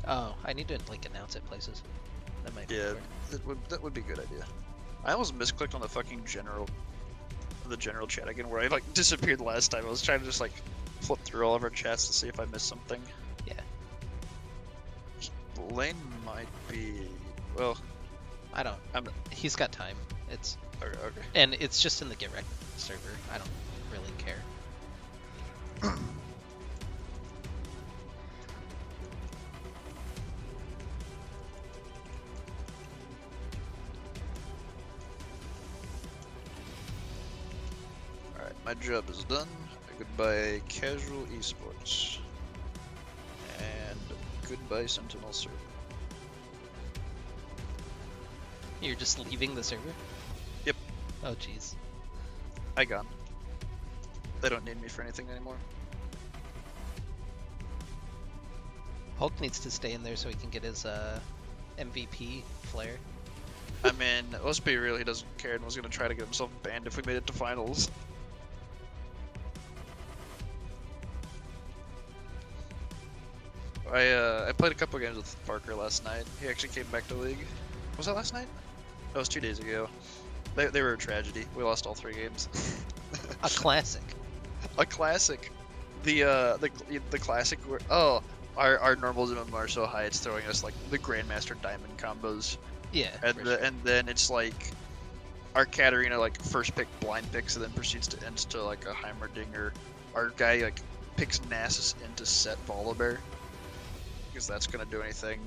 Oh, I need to like announce it places. That might be Yeah, important. that would be a good idea. I almost misclicked on the fucking the general chat again, where I like disappeared last time. I was trying to just like flip through all of our chats to see if I missed something. Yeah. Lane might be, well, I don't. He's got time. It's okay. and it's just in the GetRect server. I don't really care. Alright, my job is done. Goodbye casual esports. And goodbye Sentinel server. You're just leaving the server? Yep. Oh jeez. I gone. They don't need me for anything anymore. Hulk needs to stay in there so he can get his MVP flare. I mean, let's be real, he doesn't care and was gonna try to get himself banned if we made it to finals. I played a couple games with Parker last night. He actually came back to League. Was that last night? That was 2 days ago. They were a tragedy. We lost all 3 games. A classic. A classic. The classic where, oh, our normals in MMR are so high it's throwing us like the Grandmaster Diamond combos. Yeah. And then it's like our Katarina like first pick blind picks and then proceeds to end to like a Heimerdinger. Our guy like picks Nasus into set Volibear because that's gonna do anything.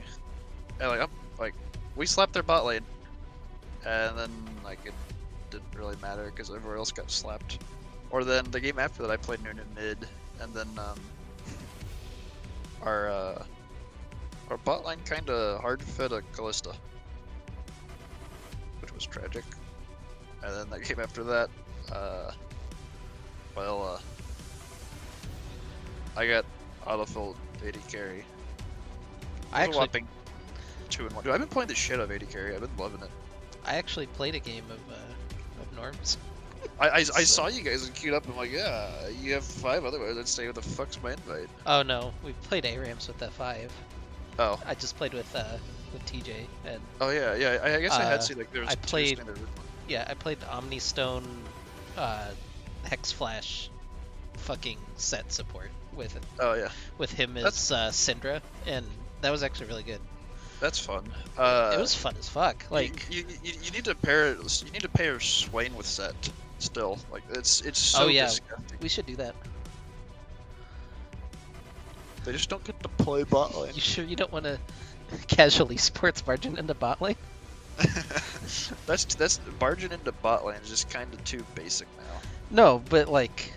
And like we slapped their bot lane, and then like it didn't really matter because everyone else got slapped. Or then the game after that I played Noonan mid, and then our bot line kind of hard fed a Callista, which was tragic. And then that game after that, I got autofilled AD carry. I actually whopping 2-1. Dude, I've been playing the shit out of AD carry. I've been loving it. I actually played a game of Norms. I saw you guys queued up. I'm like, yeah, you have 5 otherwise. I'd say, what the fuck's my invite? Oh no, we played ARAMs with that 5. Oh. I just played with TJ and. Oh yeah. I guess I had seen like there was I played. 2 standard. Yeah, I played Omnistone, Hex Flash, fucking set support with it. Oh yeah. With him as Syndra, and that was actually really good. That's fun. It was fun as fuck. Like you need to pair Swain with Set still. Like it's so disgusting. We should do that. They just don't get to play bot lane. You sure you don't want to casually sports margin into bot lane? that's barging into bot lane is just kind of too basic now. No, but like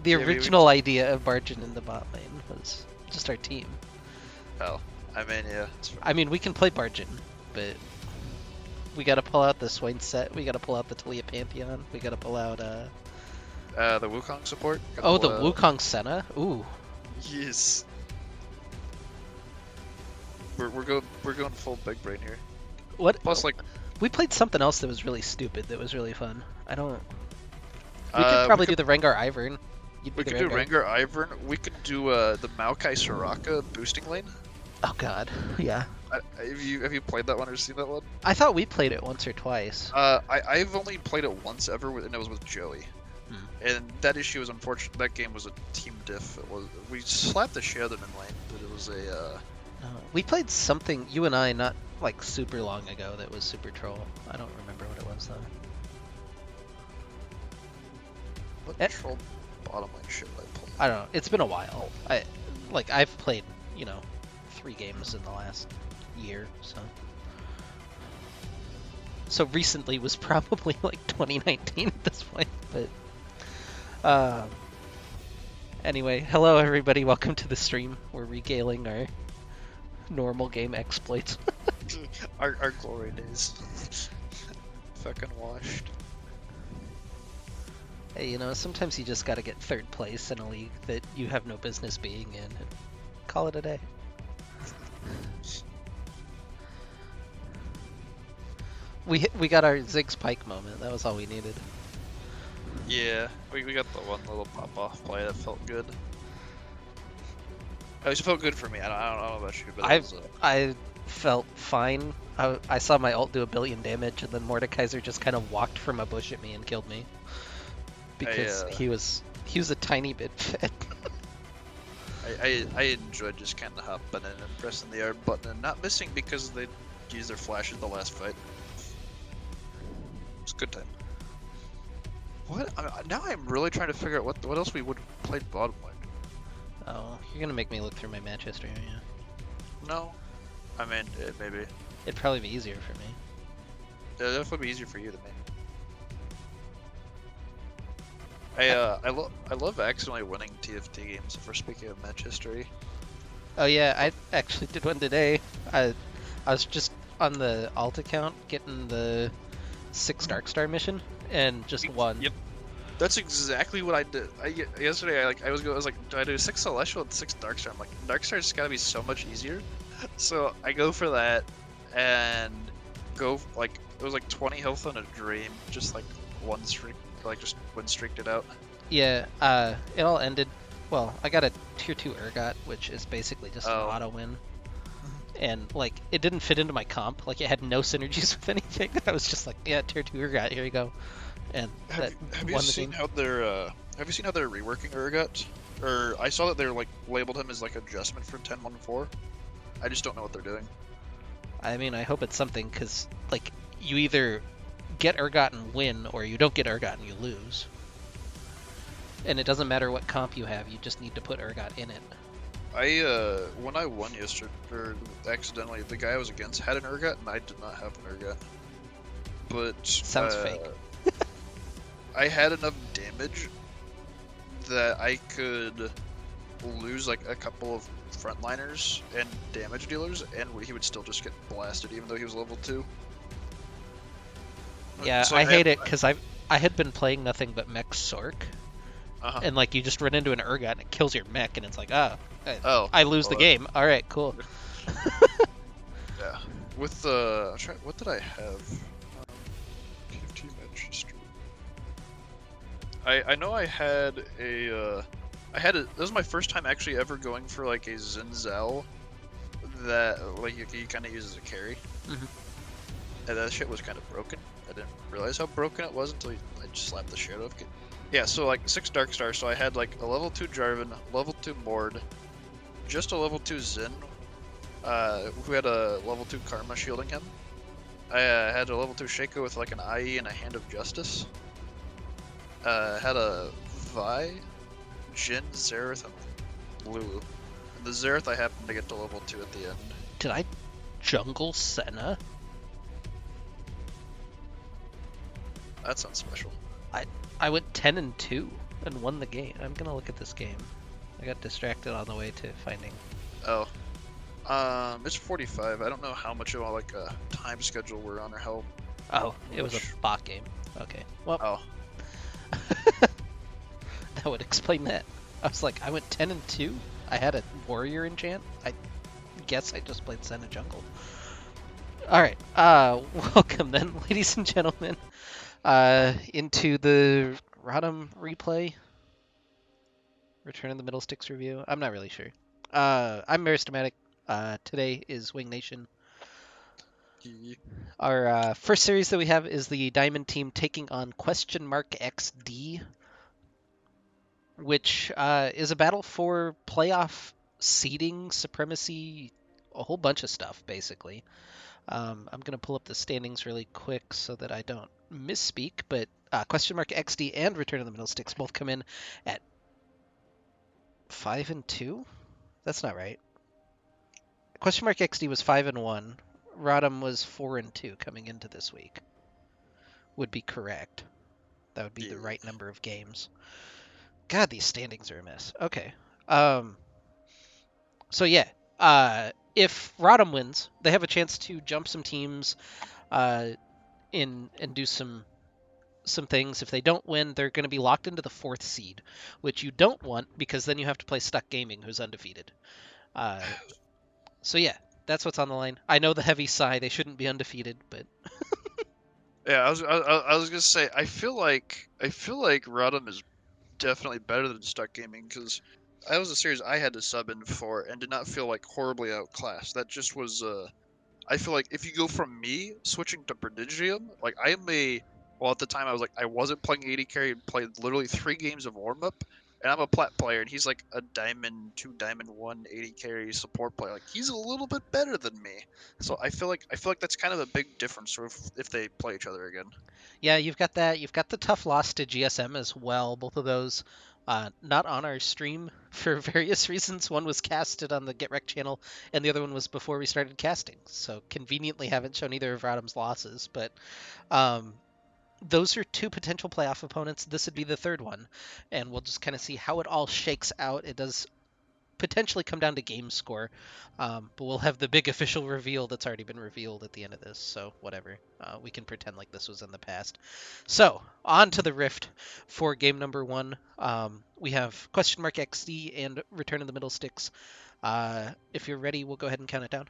the original idea of barging into bot lane was just our team. Oh, I mean, yeah. I mean, we can play barging, but we gotta pull out the Swain set. We gotta pull out the Talia Pantheon. We gotta pull out the Wukong support. Oh, the Wukong Senna. Ooh. Yes. We're going full big brain here. What? Plus, like, we played something else that was really stupid. That was really fun. I don't. We could probably do the Rengar Ivern. We could do Rengar Ivern. We could do the Maokai Soraka boosting lane. Oh god, yeah. Have you played that one or seen that one? I thought we played it once or twice. I've only played it once ever, and it was with Joey. And that issue was unfortunate. That game was a team diff. We slapped the shit out of them in lane, but it was a. No, we played something, you and I, not like super long ago, that was super troll. I don't remember what it was though. What troll bottom lane shit I played? I don't know. It's been a while. I've played, 3 games in the last year, so. So recently was probably like 2019 at this point, but. Anyway, hello everybody. Welcome to the stream. We're regaling our normal game exploits. our glory days. Fucking washed. Hey, sometimes you just gotta get 3rd place in a league that you have no business being in and call it a day. We got our Ziggs Pike moment. That was all we needed. Yeah, we got the one little pop-off play that felt good. It felt good for me. I don't know about you, but it I was. I felt fine. I saw my ult do a billion damage, and then Mordekaiser just kind of walked from a bush at me and killed me I, because he was a tiny bit fit. I enjoyed just kind of hopping in and pressing the R button and not missing because they used their flash in the last fight. It's a good time. Now I'm really trying to figure out what else we would have played bottom lane. Oh, you're gonna make me look through my match history, aren't you? No, I mean maybe. It'd probably be easier for me. It'd definitely be easier for you than me. I love accidentally winning TFT games. If we're speaking of match history. Oh yeah, I actually did one today. I was just on the alt account getting the 6 Darkstar mission and just won. Yep. That's exactly what I did. Yesterday I was like, do I do 6 Celestial and 6 Darkstar? I'm like, Darkstar's gotta be so much easier. So I go for that and go like it was like 20 health on a dream, just like one streak, like just one streaked it out. Yeah, it all ended. Well, I got a tier 2 Urgot, which is basically just an auto win. And like it didn't fit into my comp, like it had no synergies with anything. I was just like, yeah, tier 2 Urgot, here you go. And have you seen how they're reworking Urgot? Or I saw that they're like labeled him as like adjustment for 10.1.4. I just don't know what they're doing. I mean, I hope it's something, because like you either get Urgot and win, or you don't get Urgot and you lose. And it doesn't matter what comp you have, you just need to put Urgot in it. When I won yesterday, or accidentally, the guy I was against had an Urgot and I did not have an Urgot. But Sounds fake. I had enough damage that I could lose like a couple of frontliners and damage dealers, and he would still just get blasted even though he was level 2. Yeah, So I hate it because I had been playing nothing but mech Sork, and like you just run into an Urgot and it kills your mech, and it's like, I lose the game. All right, cool. Yeah. With what did I have? TFT match history. I know I had this was my first time actually ever going for like a Zinzal that like you kind of use as a carry. And that shit was kind of broken. I didn't realize how broken it was until I just slapped the shit out of it. Yeah, so like 6 Darkstar, so I had like a level 2 Jarvan, level 2 Mord, just a level 2 Xin, who had a level 2 Karma shielding him. I had a level 2 Shaco with like an IE and a Hand of Justice. Had a Vi, Jhin, Xerath, and Lulu. And the Xerath I happened to get to level 2 at the end. Did I jungle Senna? That sounds special. I went 10-2 and won the game. I'm gonna look at this game. I got distracted on the way to finding. Oh. It's 45. I don't know how much of like a time schedule we're on or how. Oh, it was a bot game. Okay. Well. Oh. That would explain that. I was like, I went 10-2. I had a warrior enchant. I guess I just played Senna jungle. All right. Welcome then, ladies and gentlemen, into the RotM replay. Return of the Middle Sticks review. I'm not really sure. I'm Meristematic. Today is Wing Nation. Our first series that we have is the Diamond team taking on XD, which is a battle for playoff seeding, supremacy, a whole bunch of stuff, basically. I'm going to pull up the standings really quick so that I don't misspeak, but XD and Return of the Middle Sticks both come in at 5-2? That's not right. XD was 5-1. RotM was 4-2 coming into this week. Would be correct. That would be the right number of games. God, these standings are a mess. Okay. So yeah, if RotM wins, they have a chance to jump some teams, in and do some things. If they don't win, they're going to be locked into the 4th seed, which you don't want because then you have to play Stuck Gaming, who's undefeated. So yeah, that's what's on the line. I know the heavy sigh. They shouldn't be undefeated, but yeah, I was gonna say I feel like RotM is definitely better than Stuck Gaming because that was a series I had to sub in for and did not feel like horribly outclassed. That just was I feel like if you go from me switching to Prodigium, like I am well at the time I was like I wasn't playing 80 carry and played literally 3 games of warm up, and I'm a plat player and he's like a diamond 2 diamond 1 80 carry support player. Like he's a little bit better than me. So I feel like that's kind of a big difference if they play each other again. Yeah, you've got that. You've got the tough loss to GSM as well. Both of those not on our stream for various reasons. One was casted on the GetRect channel, and the other one was before we started casting. So conveniently haven't shown either of RotM's losses. But um, those are two potential playoff opponents. This would be the third one, and we'll just kind of see how it all shakes out. It does potentially come down to game score. But we'll have the big official reveal that's already been revealed at the end of this, so whatever. We can pretend like this was in the past. So, on to the Rift for game number 1. We have question mark XD and Return of the Middle Sticks. If you're ready, we'll go ahead and count it down.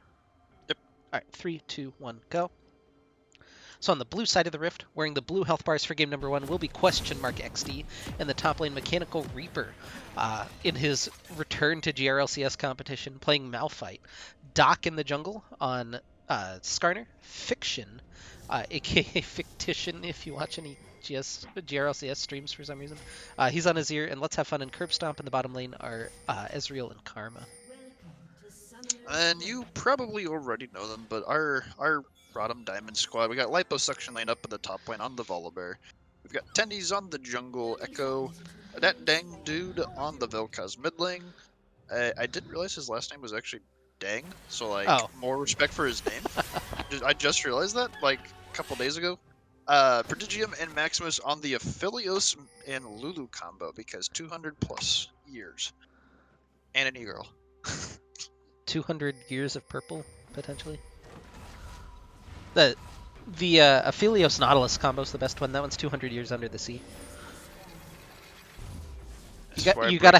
Yep. All right, 3, 2, 1, go. So on the blue side of the Rift, wearing the blue health bars for game number 1 will be question mark XD, and the top lane Mechanical Reaper in his return to GRLCS competition, playing Malphite. Doc in the jungle on Skarner. Fiction, aka Fictition if you watch any GRLCS streams for some reason. He's on Azir, and Let's Have Fun and Curb Stomp in the bottom lane are Ezreal and Karma. And you probably already know them, but our RotM Diamond squad, we got Liposuction lane up in the top lane on the Volibear. We've got Tendies on the jungle, Echo, that dang dude on the Vel'Koz mid lane. I didn't realize his last name was actually Dang, so like more respect for his name. I just realized that like a couple days ago. Prodigium and Maximus on the Aphelios and Lulu combo because 200 plus years and an e-girl. 200 years of purple, potentially. The Aphelios Nautilus combo is the best one. That one's 200 years under the sea. You gotta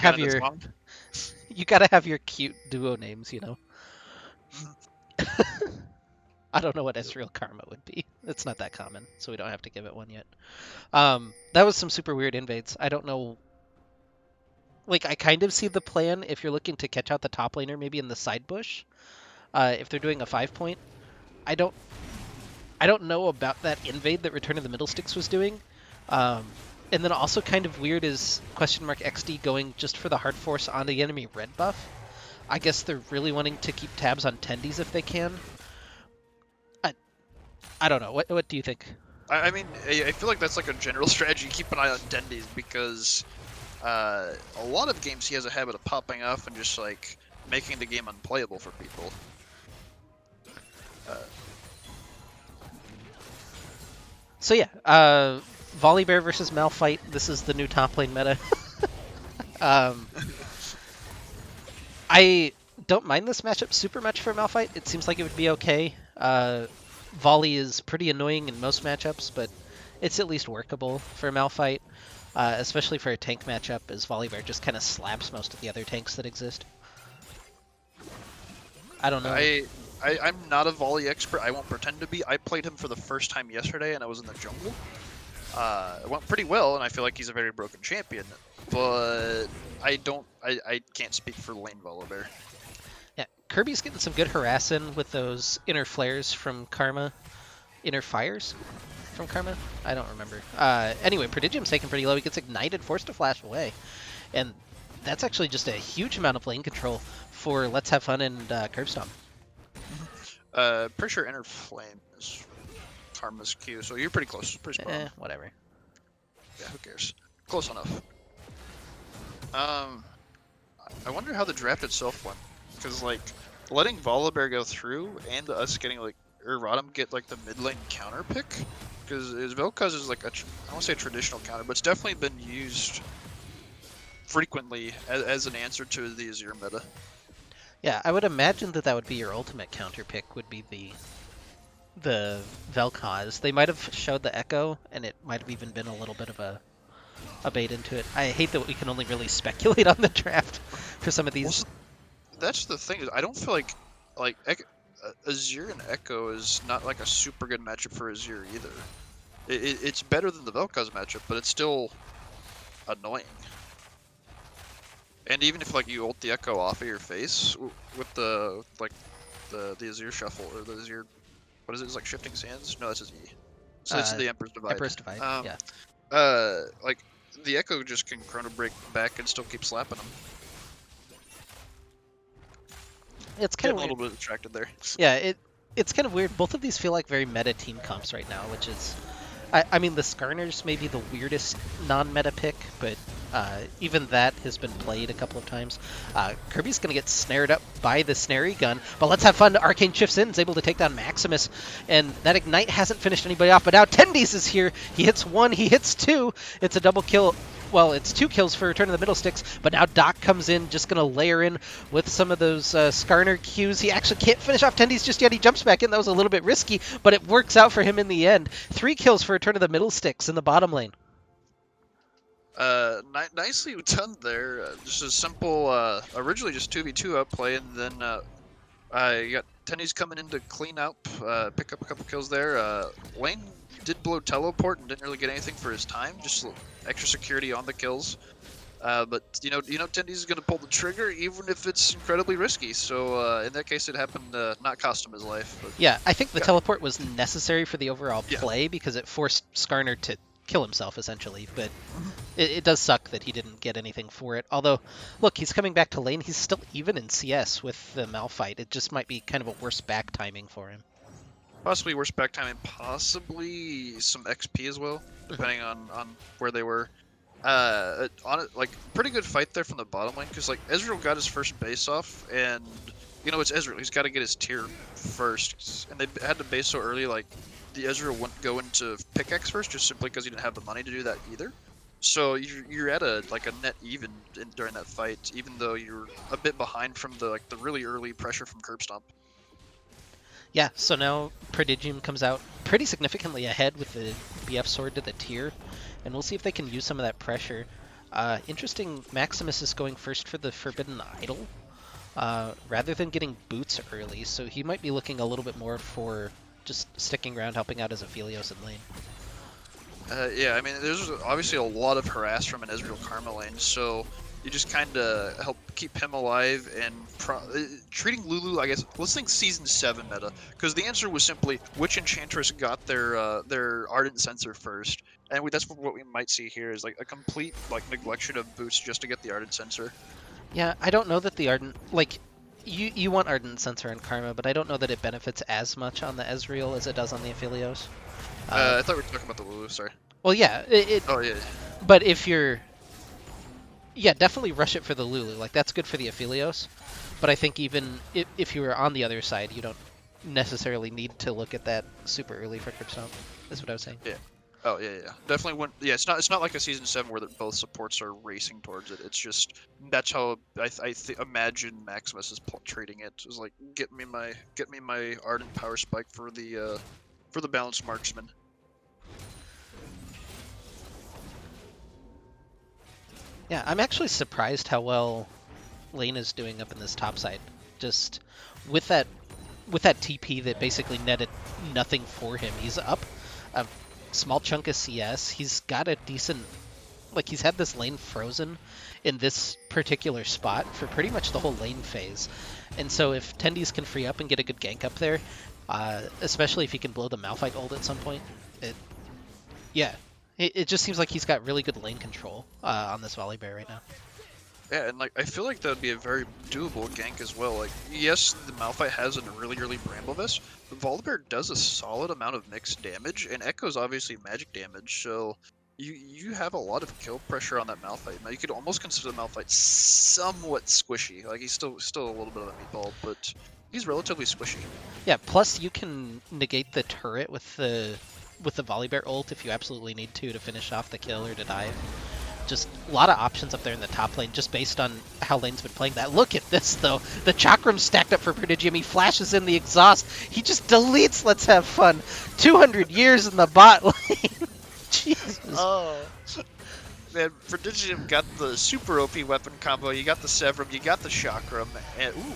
have your cute duo names, you know. I don't know what Ezreal Karma would be. It's not that common, so we don't have to give it one yet. That was some super weird invades. I don't know. Like, I kind of see the plan if you're looking to catch out the top laner, maybe in the side bush. If they're doing a 5-point, I don't know about that invade that Return of the Middle Sticks was doing. And then also kind of weird is question mark XD going just for the hard force on the enemy red buff. I guess they're really wanting to keep tabs on Tendies if they can. I don't know. What do you think? I mean, I feel like that's like a general strategy. Keep an eye on Tendies because a lot of games he has a habit of popping off and just like making the game unplayable for people. So yeah, Volibear versus Malphite. This is the new top lane meta. I don't mind this matchup super much for Malphite. It seems like it would be okay. Volley is pretty annoying in most matchups, but it's at least workable for Malphite, especially for a tank matchup, as Volibear just kind of slaps most of the other tanks that exist. I don't know. I'm not a volley expert. I won't pretend to be. I played him for the first time yesterday, and I was in the jungle. It went pretty well, and I feel like he's a very broken champion. But I can't speak for lane Volibear. Yeah, Kirby's getting some good harassing with those inner flares from Karma. Inner fires from Karma? I don't remember. Anyway, Prodigium's taken pretty low. He gets ignited, forced to flash away. And that's actually just a huge amount of lane control for Let's Have Fun and Curb Stomp. Pretty sure Inner Flame is Karma's Q, so you're pretty close. Pretty spot on. Whatever. Yeah, who cares? Close enough. I wonder how the draft itself went, because like letting Volibear go through and us getting like RotM get like the mid lane counter pick, because Vel'Koz is like I won't say a traditional counter, but it's definitely been used frequently as an answer to the Azir meta. Yeah, I would imagine that would be your ultimate counter pick, would be the Vel'Koz. They might have showed the Echo, and it might have even been a little bit of a bait into it. I hate that we can only really speculate on the draft for some of these. Well, that's the thing, is I don't feel like Azir and Echo is not like a super good matchup for Azir either. It's better than the Vel'Koz matchup, but it's still annoying. And even if like you ult the Echo off of your face with the the Azir shuffle or the Azir, what is it? It's like shifting sands? No, that's his E. So it's the Emperor's Divide. Emperor's Divide. Yeah. Like the Echo just can chrono break back and still keep slapping him. It's kind Getting of a little bit distracted there. Yeah, it's kind of weird. Both of these feel like very meta team comps right now, which is, I mean, the Skarner's maybe the weirdest non-meta pick, but even that has been played a couple of times. Kirby's going to get snared up by the Snary gun, but let's have fun. Arcane shifts in, is able to take down Maximus, and that Ignite hasn't finished anybody off, but now Tendies is here. He hits one, he hits two. It's a double kill. Well, it's 2 kills for Return of the Middle Sticks, but now Doc comes in, just going to layer in with some of those Skarner Qs. He actually can't finish off Tendies just yet. He jumps back in. That was a little bit risky, but it works out for him in the end. 3 kills for Return of the Middle Sticks in the bottom lane. Nicely done there. Just a simple, originally just 2v2 outplay, and then you got Tendies coming in to clean up, pick up a couple kills there. Lane did blow teleport and didn't really get anything for his time, just extra security on the kills. But you know, Tendies is gonna pull the trigger even if it's incredibly risky. So in that case, it happened not cost him his life. But, yeah, I think the teleport was necessary for the overall play because it forced Skarner to kill himself essentially. But it does suck that he didn't get anything for it. Although, look, he's coming back to lane. He's still even in CS with the Malphite. It just might be kind of a worse back timing for him. Possibly worse back timing, possibly some XP as well, depending on where they were. On it, like pretty good fight there from the bottom lane because like Ezreal got his first base off, and you know it's Ezreal. He's got to get his tier first, and they had to base so early. Like the Ezreal wouldn't go into pickaxe first, just simply because he didn't have the money to do that either. So you're at a net even during that fight, even though you're a bit behind from the really early pressure from Curb Stomp. Yeah, so now Prodigium comes out pretty significantly ahead with the BF sword to the tier, and we'll see if they can use some of that pressure. Interesting, Maximus is going first for the Forbidden Idol, rather than getting boots early, so he might be looking a little bit more for just sticking around, helping out as Aphelios in lane. Yeah, I mean, there's obviously a lot of harass from an Ezreal Karma lane, so you just kind of help keep him alive and treating Lulu, I guess, let's think Season 7 meta, because the answer was simply which Enchantress got their Ardent Sensor first, and that's what we might see here is like a complete neglection of boots just to get the Ardent Sensor. Yeah, I don't know that the Ardent, you want Ardent Sensor on Karma, but I don't know that it benefits as much on the Ezreal as it does on the Aphelios. I thought we were talking about the Lulu, sorry. Well, yeah, oh, yeah. But if you're... Yeah, definitely rush it for the Lulu. That's good for the Aphelios. But I think even if you were on the other side, you don't necessarily need to look at that super early for Curb Stomp. That's what I was saying. Yeah. Oh, yeah. Definitely when... Yeah, it's not like a Season 7 where both supports are racing towards it. It's just... That's how I imagine Maximus is treating it. It's like, get me my Ardent Power Spike for the balanced marksman. Yeah, I'm actually surprised how well Lane is doing up in this top side. Just with that TP that basically netted nothing for him. He's up a small chunk of CS. He's got a decent... he's had this lane frozen in this particular spot for pretty much the whole lane phase. And so if Tendies can free up and get a good gank up there, especially if he can blow the Malphite ult at some point, it just seems like he's got really good lane control on this Volibear right now. Yeah, and I feel like that would be a very doable gank as well. Yes, the Malphite has a really early Bramble Vest, but Volibear does a solid amount of mixed damage, and Echo's obviously magic damage, so you have a lot of kill pressure on that Malphite. Now you could almost consider the Malphite somewhat squishy. He's still a little bit of a meatball, but he's relatively squishy. Yeah, plus you can negate the turret with the Volibear ult if you absolutely need to finish off the kill or to dive. Just a lot of options up there in the top lane just based on how lane's been playing that. Look at this though. The Chakram's stacked up for Prodigium. He flashes in the exhaust. He just deletes Let's Have Fun. 200 years in the bot lane. Jesus. Oh. Man, Prodigium got the super OP weapon combo. You got the Severum, you got the Chakram, and ooh.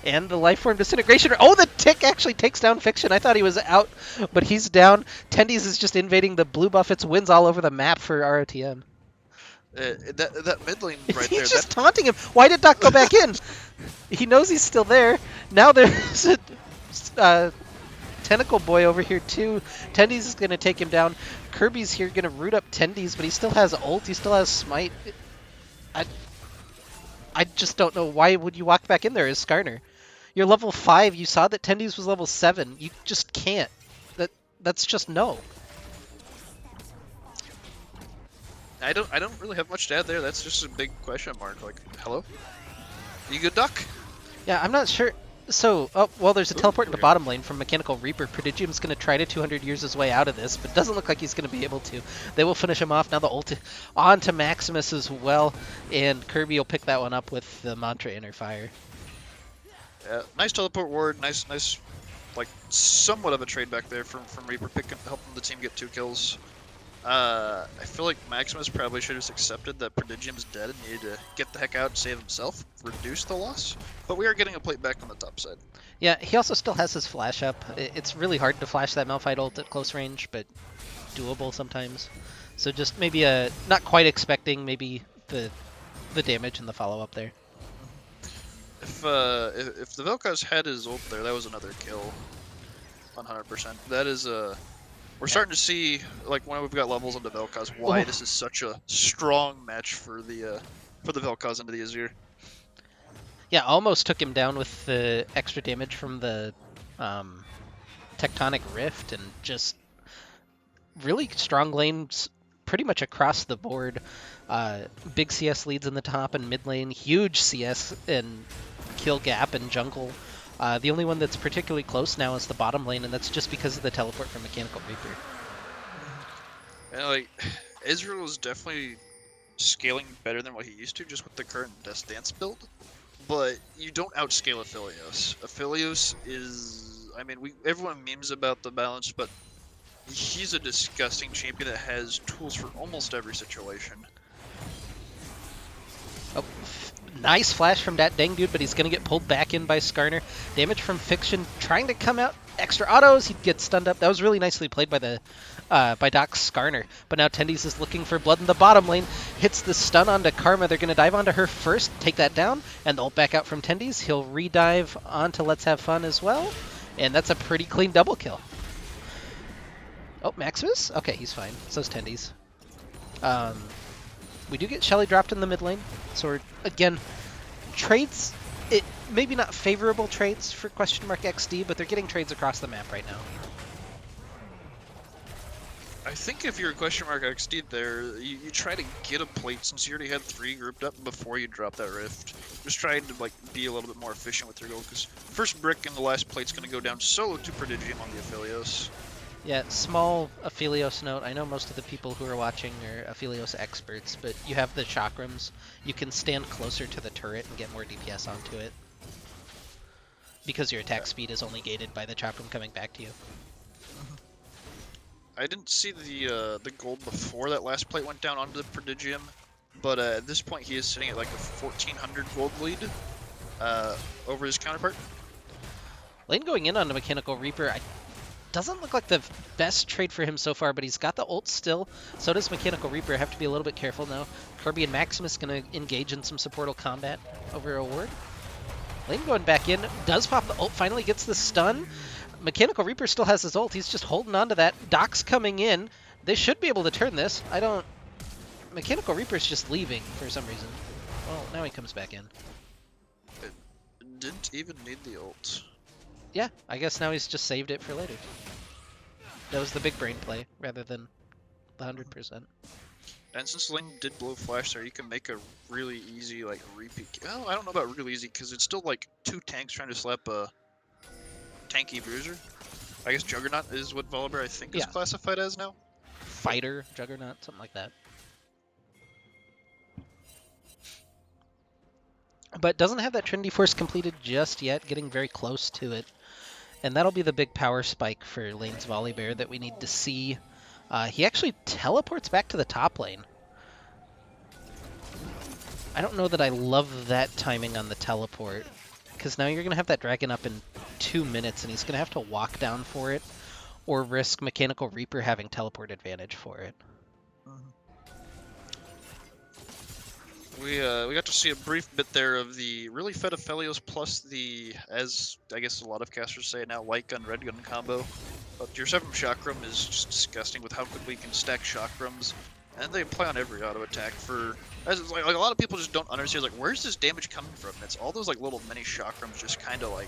And the Lifeform Disintegration. Oh, the Tick actually takes down Fiction. I thought he was out, but he's down. Tendies is just invading the blue buff. It's wins all over the map for ROTM. That mid lane right there. He's just taunting him. Why did Doc go back in? He knows he's still there. Now there's a tentacle boy over here too. Tendies is gonna take him down. Kirby's here gonna root up Tendies, but he still has ult. He still has smite. I I just don't know why would you walk back in there as Skarner. You're level 5. You saw that Tendies was level 7. You just can't. That's just no. I don't really have much to add there. That's just a big question mark. Like, hello? You good, Duck? Yeah, I'm not sure. So, oh, well, there's a Ooh, teleport in the okay. bottom lane from Mechanical Reaper. Prodigium's going to try to 200 years his way out of this, but doesn't look like he's going to be able to. They will finish him off. Now the ult on to Maximus as well, and Kirby will pick that one up with the Mantra Inner Fire. Nice teleport ward. Nice, like somewhat of a trade back there from Reaper, helping the team get 2 kills. I feel like Maximus probably should have just accepted that Prodigium's dead and needed to get the heck out and save himself, reduce the loss. But we are getting a plate back on the top side. Yeah, he also still has his flash up. It's really hard to flash that Malphite ult at close range, but doable sometimes. So just maybe not quite expecting maybe the damage and the follow up there. If the Vel'Koz had his ult there, that was another kill. 100%. That is we're starting to see, like, when we've got levels into Vel'Koz, why this is such a strong match for the Vel'Koz into the Azir. Yeah, almost took him down with the extra damage from the Tectonic Rift, and just really strong lanes pretty much across the board. Big CS leads in the top and mid lane, huge CS and kill gap and jungle. The only one that's particularly close now is the bottom lane, and that's just because of the teleport from Mechanical Reaper. And, like, Israel is definitely scaling better than what he used to, just with the current Death Dance build. But you don't outscale Aphelios. Aphelios is, I mean, everyone memes about the balance, but he's a disgusting champion that has tools for almost every situation. Oh, nice flash from that dang dude, but he's going to get pulled back in by Skarner. Damage from Fiction trying to come out. Extra autos, he gets stunned up. That was really nicely played by the by Doc Skarner. But now Tendies is looking for blood in the bottom lane. Hits the stun onto Karma. They're going to dive onto her first, take that down, and ult back out from Tendies. He'll re-dive onto Let's Have Fun as well. And that's a pretty clean double kill. Oh, Maximus? Okay, he's fine. So's Tendies. We do get Shelly dropped in the mid lane. So we're, again, trades, maybe not favorable trades for question mark XD, but they're getting trades across the map right now. I think if you're a question mark XD there, you try to get a plate since you already had 3 grouped up before you drop that rift. Just trying to, like, be a little bit more efficient with your goal, because first brick in the last plate's going to go down solo to Prodigium on the Aphelios. Yeah, small Aphelios note. I know most of the people who are watching are Aphelios experts, but you have the chakrams. You can stand closer to the turret and get more DPS onto it, because your attack speed is only gated by the chakram coming back to you. I didn't see the gold before that last plate went down onto the Prodigium, but at this point he is sitting at like a 1400 gold lead over his counterpart. Lane going in on the Mechanical Reaper, doesn't look like the best trade for him so far, but he's got the ult still. So does Mechanical Reaper. Have to be a little bit careful now. Kirby and Maximus going to engage in some supportal combat over a ward. Lane going back in, does pop the ult, finally gets the stun. Mechanical Reaper still has his ult, he's just holding on to that. Doc's coming in. They should be able to turn this. Mechanical Reaper's just leaving for some reason. Well, now he comes back in. It didn't even need the ult. Yeah, I guess now he's just saved it for later. That was the big brain play, rather than the 100%. And since Lane did blow flash there, you can make a really easy, like, repeat. Well, I don't know about really easy, because it's still, like, 2 tanks trying to slap a tanky bruiser. I guess Juggernaut is what Volibear, I think, is classified as now. Fighter, Juggernaut, something like that. But doesn't have that Trinity Force completed just yet, getting very close to it. And that'll be the big power spike for Lane's Volibear that we need to see. He actually teleports back to the top lane. I don't know that I love that timing on the teleport, because now you're going to have that dragon up in 2 minutes, and he's going to have to walk down for it, or risk Mechanical Reaper having teleport advantage for it. We got to see a brief bit there of the really fed Aphelios plus the, as I guess a lot of casters say now, white gun red gun combo. But your 7 chakram is just disgusting with how quickly you can stack chakrams, and they apply on every auto attack. For as like a lot of people just don't understand, like, where's this damage coming from? It's all those like little mini chakrams just kind of like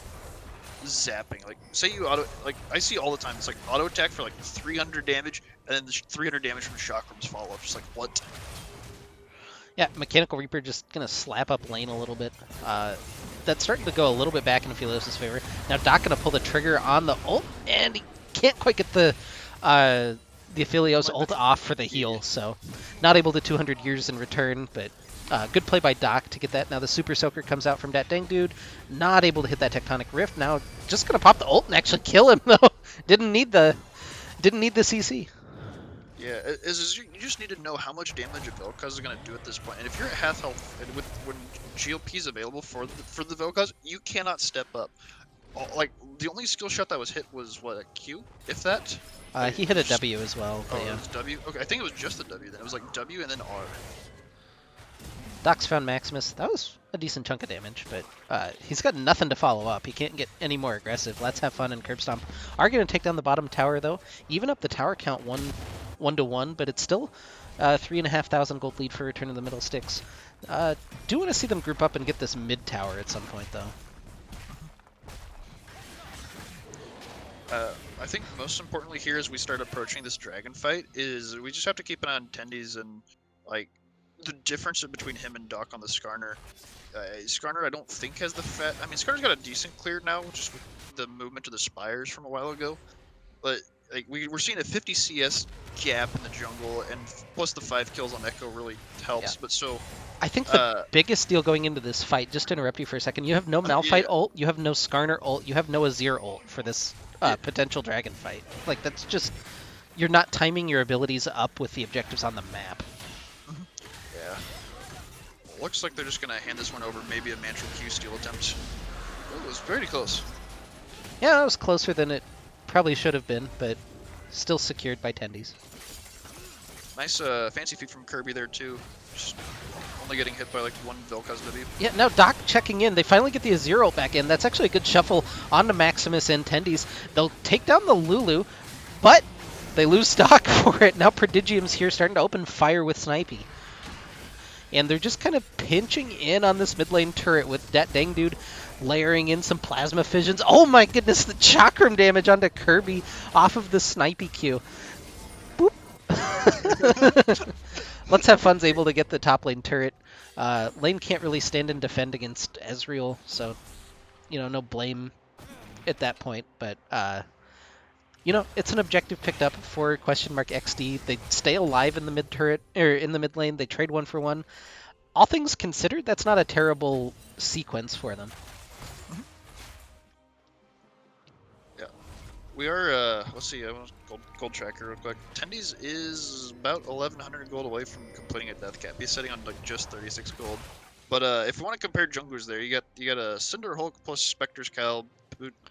zapping. Like, say you auto, like, I see all the time, it's like auto attack for like 300 damage, and then the 300 damage from chakrams follow up. Just like, what? Yeah, Mechanical Reaper just gonna slap up lane a little bit. That's starting to go a little bit back in Aphelios' favor. Now Doc gonna pull the trigger on the ult, and he can't quite get the Aphelios ult off for the heal, so not able to 200 years in return, but good play by Doc to get that. Now the Super Soaker comes out from that dang dude, not able to hit that Tectonic Rift. Now just gonna pop the ult and actually kill him though. Didn't need the CC. Yeah, you just need to know how much damage a Vel'Koz is gonna do at this point. And if you're at half health, and when GLP is available for the Vel'Koz, you cannot step up. Like, the only skill shot that was hit was what, a Q, if that. He hit a W as well. Oh, But yeah. it was W. Okay, I think it was just the W then. It was like W and then R. Doc's found Maximus. That was a decent chunk of damage, but he's got nothing to follow up. He can't get any more aggressive. Let's have fun and curb stomp. Are going to take down the bottom tower, though. Even up the tower count 1-1, but it's still 3,500 gold lead for Return of the Middle Sticks. Do want to see them group up and get this mid tower at some point, though. I think most importantly here as we start approaching this dragon fight is we just have to keep an eye on Tendies and, like, the difference between him and Doc on the Skarner. Skarner I don't think has the fat... I mean, Skarner's got a decent clear now, just with the movement of the spires from a while ago. But, like, we're seeing a 50 CS gap in the jungle, and plus the 5 kills on Echo really helps. Yeah. But so... I think the biggest deal going into this fight, just to interrupt you for a second, you have no Malphite ult, you have no Skarner ult, you have no Azir ult for this potential dragon fight. Like, that's just... You're not timing your abilities up with the objectives on the map. Yeah. Looks like they're just going to hand this one over. Maybe a Mantra Q steal attempt. It was very close. Yeah, it was closer than it probably should have been, but still secured by Tendies. Nice fancy feat from Kirby there, too. Just only getting hit by like one Vel'Koz W. Yeah, now Doc checking in. They finally get the Azir ult back in. That's actually a good shuffle onto Maximus and Tendies. They'll take down the Lulu, but they lose Doc for it. Now Prodigium's here starting to open fire with Snipey. And they're just kind of pinching in on this mid lane turret with that dang dude layering in some plasma fissions. Oh my goodness, the chakram damage onto Kirby off of the Snipey Q. Boop. Let's Have Fun's able to get the top lane turret. Lane can't really stand and defend against Ezreal, so, you know, no blame at that point. But, you know, it's an objective picked up for XD. They stay alive in the mid turret, or in the mid lane. They trade 1-for-1. All things considered, that's not a terrible sequence for them. Yeah. We are, let's see, I want gold tracker real quick. Tendies is about 1,100 gold away from completing a death cap. He's sitting on like just 36 gold. But if you want to compare junglers there, you got a Cinder Hulk plus Spectre's Cowl,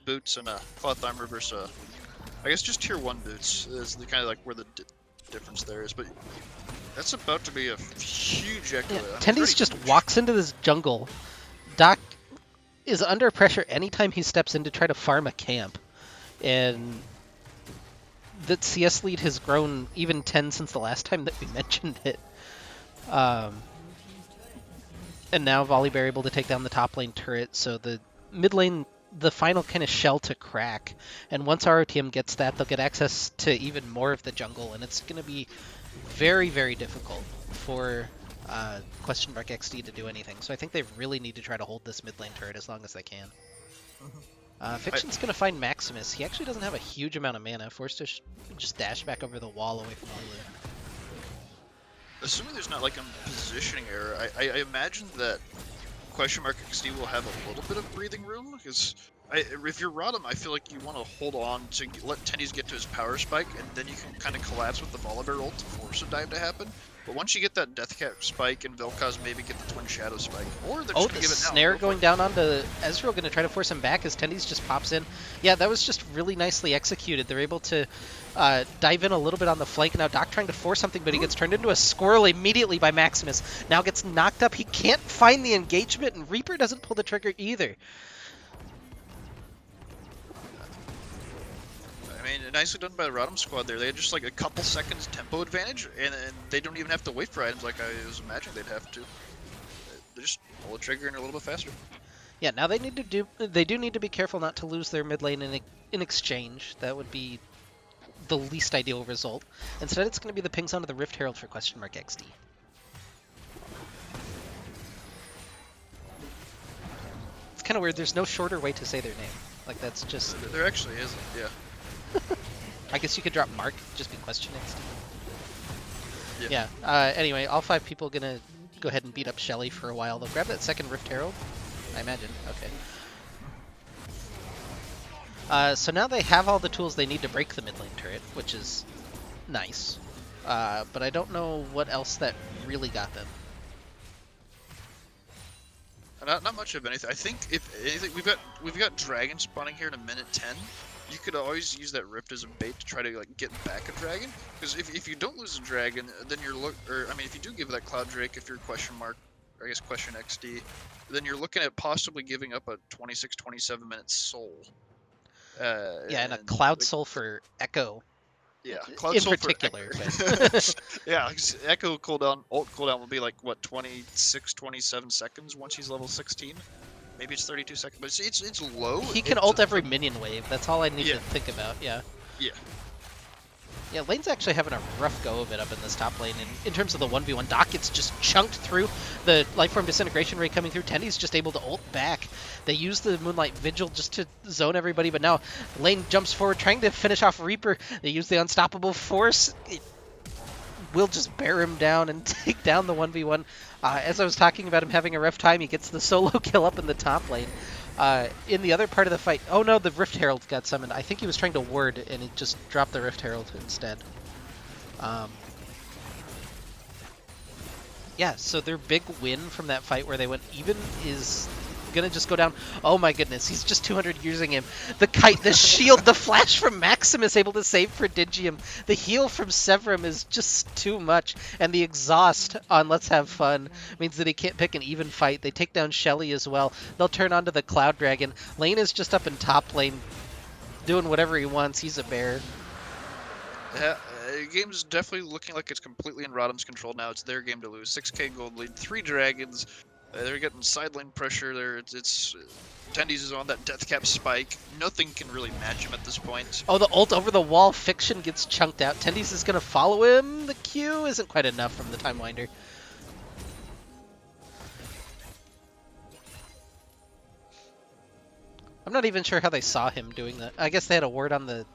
boots, and a cloth armor versus I guess just tier 1 boots is the kind of like where the difference there is. But that's about to be a huge echo. Yeah, Tendies just walks into this jungle. Doc is under pressure anytime he steps in to try to farm a camp. And that CS lead has grown even 10 since the last time that we mentioned it. And now Volibear able to take down the top lane turret, so the mid lane, the final kind of shell to crack. And once ROTM gets that, they'll get access to even more of the jungle, and it's going to be very, very difficult for XD to do anything. So I think they really need to try to hold this mid lane turret as long as they can. Fiction's going to find Maximus. He actually doesn't have a huge amount of mana, forced to just dash back over the wall away from Lulu. Assuming there's not like a positioning error, I imagine that XD will have a little bit of breathing room, because if you're RotM, I feel like you want to hold on to let Tendies get to his power spike, and then you can kind of collapse with the Volibear ult to force a dive to happen. But once you get that Deathcap spike and Vel'Koz maybe get the Twin Shadow spike, or they're Oh, just the gonna give it now. snare Go for going it. down onto Ezreal, going to try to force him back as Tendies just pops in. Yeah, that was just really nicely executed. They're able to dive in a little bit on the flank. Now Doc trying to force something, but he gets turned into a squirrel immediately by Maximus. Now gets knocked up. He can't find the engagement, and Reaper doesn't pull the trigger either. I mean, nicely done by the RotM squad there. They had just like a couple seconds tempo advantage, and they don't even have to wait for items like I was imagining they'd have to. They just pull the trigger and are a little bit faster. Yeah, now they do need to be careful not to lose their mid lane in exchange. That would be the least ideal result. Instead, it's going to be the pings onto the Rift Herald for XD. It's kind of weird. There's no shorter way to say their name. Like, that's just... There actually isn't, yeah. I guess you could drop Mark, just be XD. Yeah. Yeah. Anyway, all 5 people going to go ahead and beat up Shelly for a while. They'll grab that second Rift Herald, I imagine. Okay. So now they have all the tools they need to break the mid lane turret, which is nice. But I don't know what else that really got them. Not much of anything. I think if anything, we've got dragon spawning here in a minute 10. You could always use that rift as a bait to try to like get back a dragon. Because if you don't lose a dragon, then if you do give that cloud drake, if you're question mark, or I guess question XD, then you're looking at possibly giving up a 26-27 minute soul. Yeah, and a cloud soul for Echo. Yeah, in particular. But... yeah, Echo cooldown, ult cooldown will be like what 26-27 seconds once he's level 16. Maybe it's 32 seconds, but it's low. He can ult every minion wave. That's all I need to think about. Yeah. Yeah. Yeah, lane's actually having a rough go of it up in this top lane. And in terms of the 1v1, Doc gets just chunked through. The Lifeform Disintegration Ray coming through. Tendy's just able to ult back. They use the Moonlight Vigil just to zone everybody, but now lane jumps forward, trying to finish off Reaper. They use the Unstoppable Force. It will just bear him down and take down the 1v1. As I was talking about him having a rough time, he gets the solo kill up in the top lane. In the other part of the fight, oh no, the Rift Herald got summoned. I think he was trying to ward, and he just dropped the Rift Herald instead. Yeah, so their big win from that fight where they went even is gonna just go down. Oh my goodness, he's just 200 using him. The kite, the shield, the flash from Maximus able to save Prodigium. The heal from Severum is just too much. And the exhaust on Let's Have Fun means that he can't pick an even fight. They take down Shelly as well. They'll turn onto the Cloud Dragon. Lane is just up in top lane doing whatever he wants. He's a bear. Yeah, the game's definitely looking like it's completely in RotM's control now. It's their game to lose. 6k gold lead, 3 dragons. They're getting side lane pressure there. Tendies is on that Deathcap spike. Nothing can really match him at this point. Oh, the ult over the wall. Fiction gets chunked out. Tendies is going to follow him. The Q isn't quite enough from the Time Winder. I'm not even sure how they saw him doing that. I guess they had a ward on the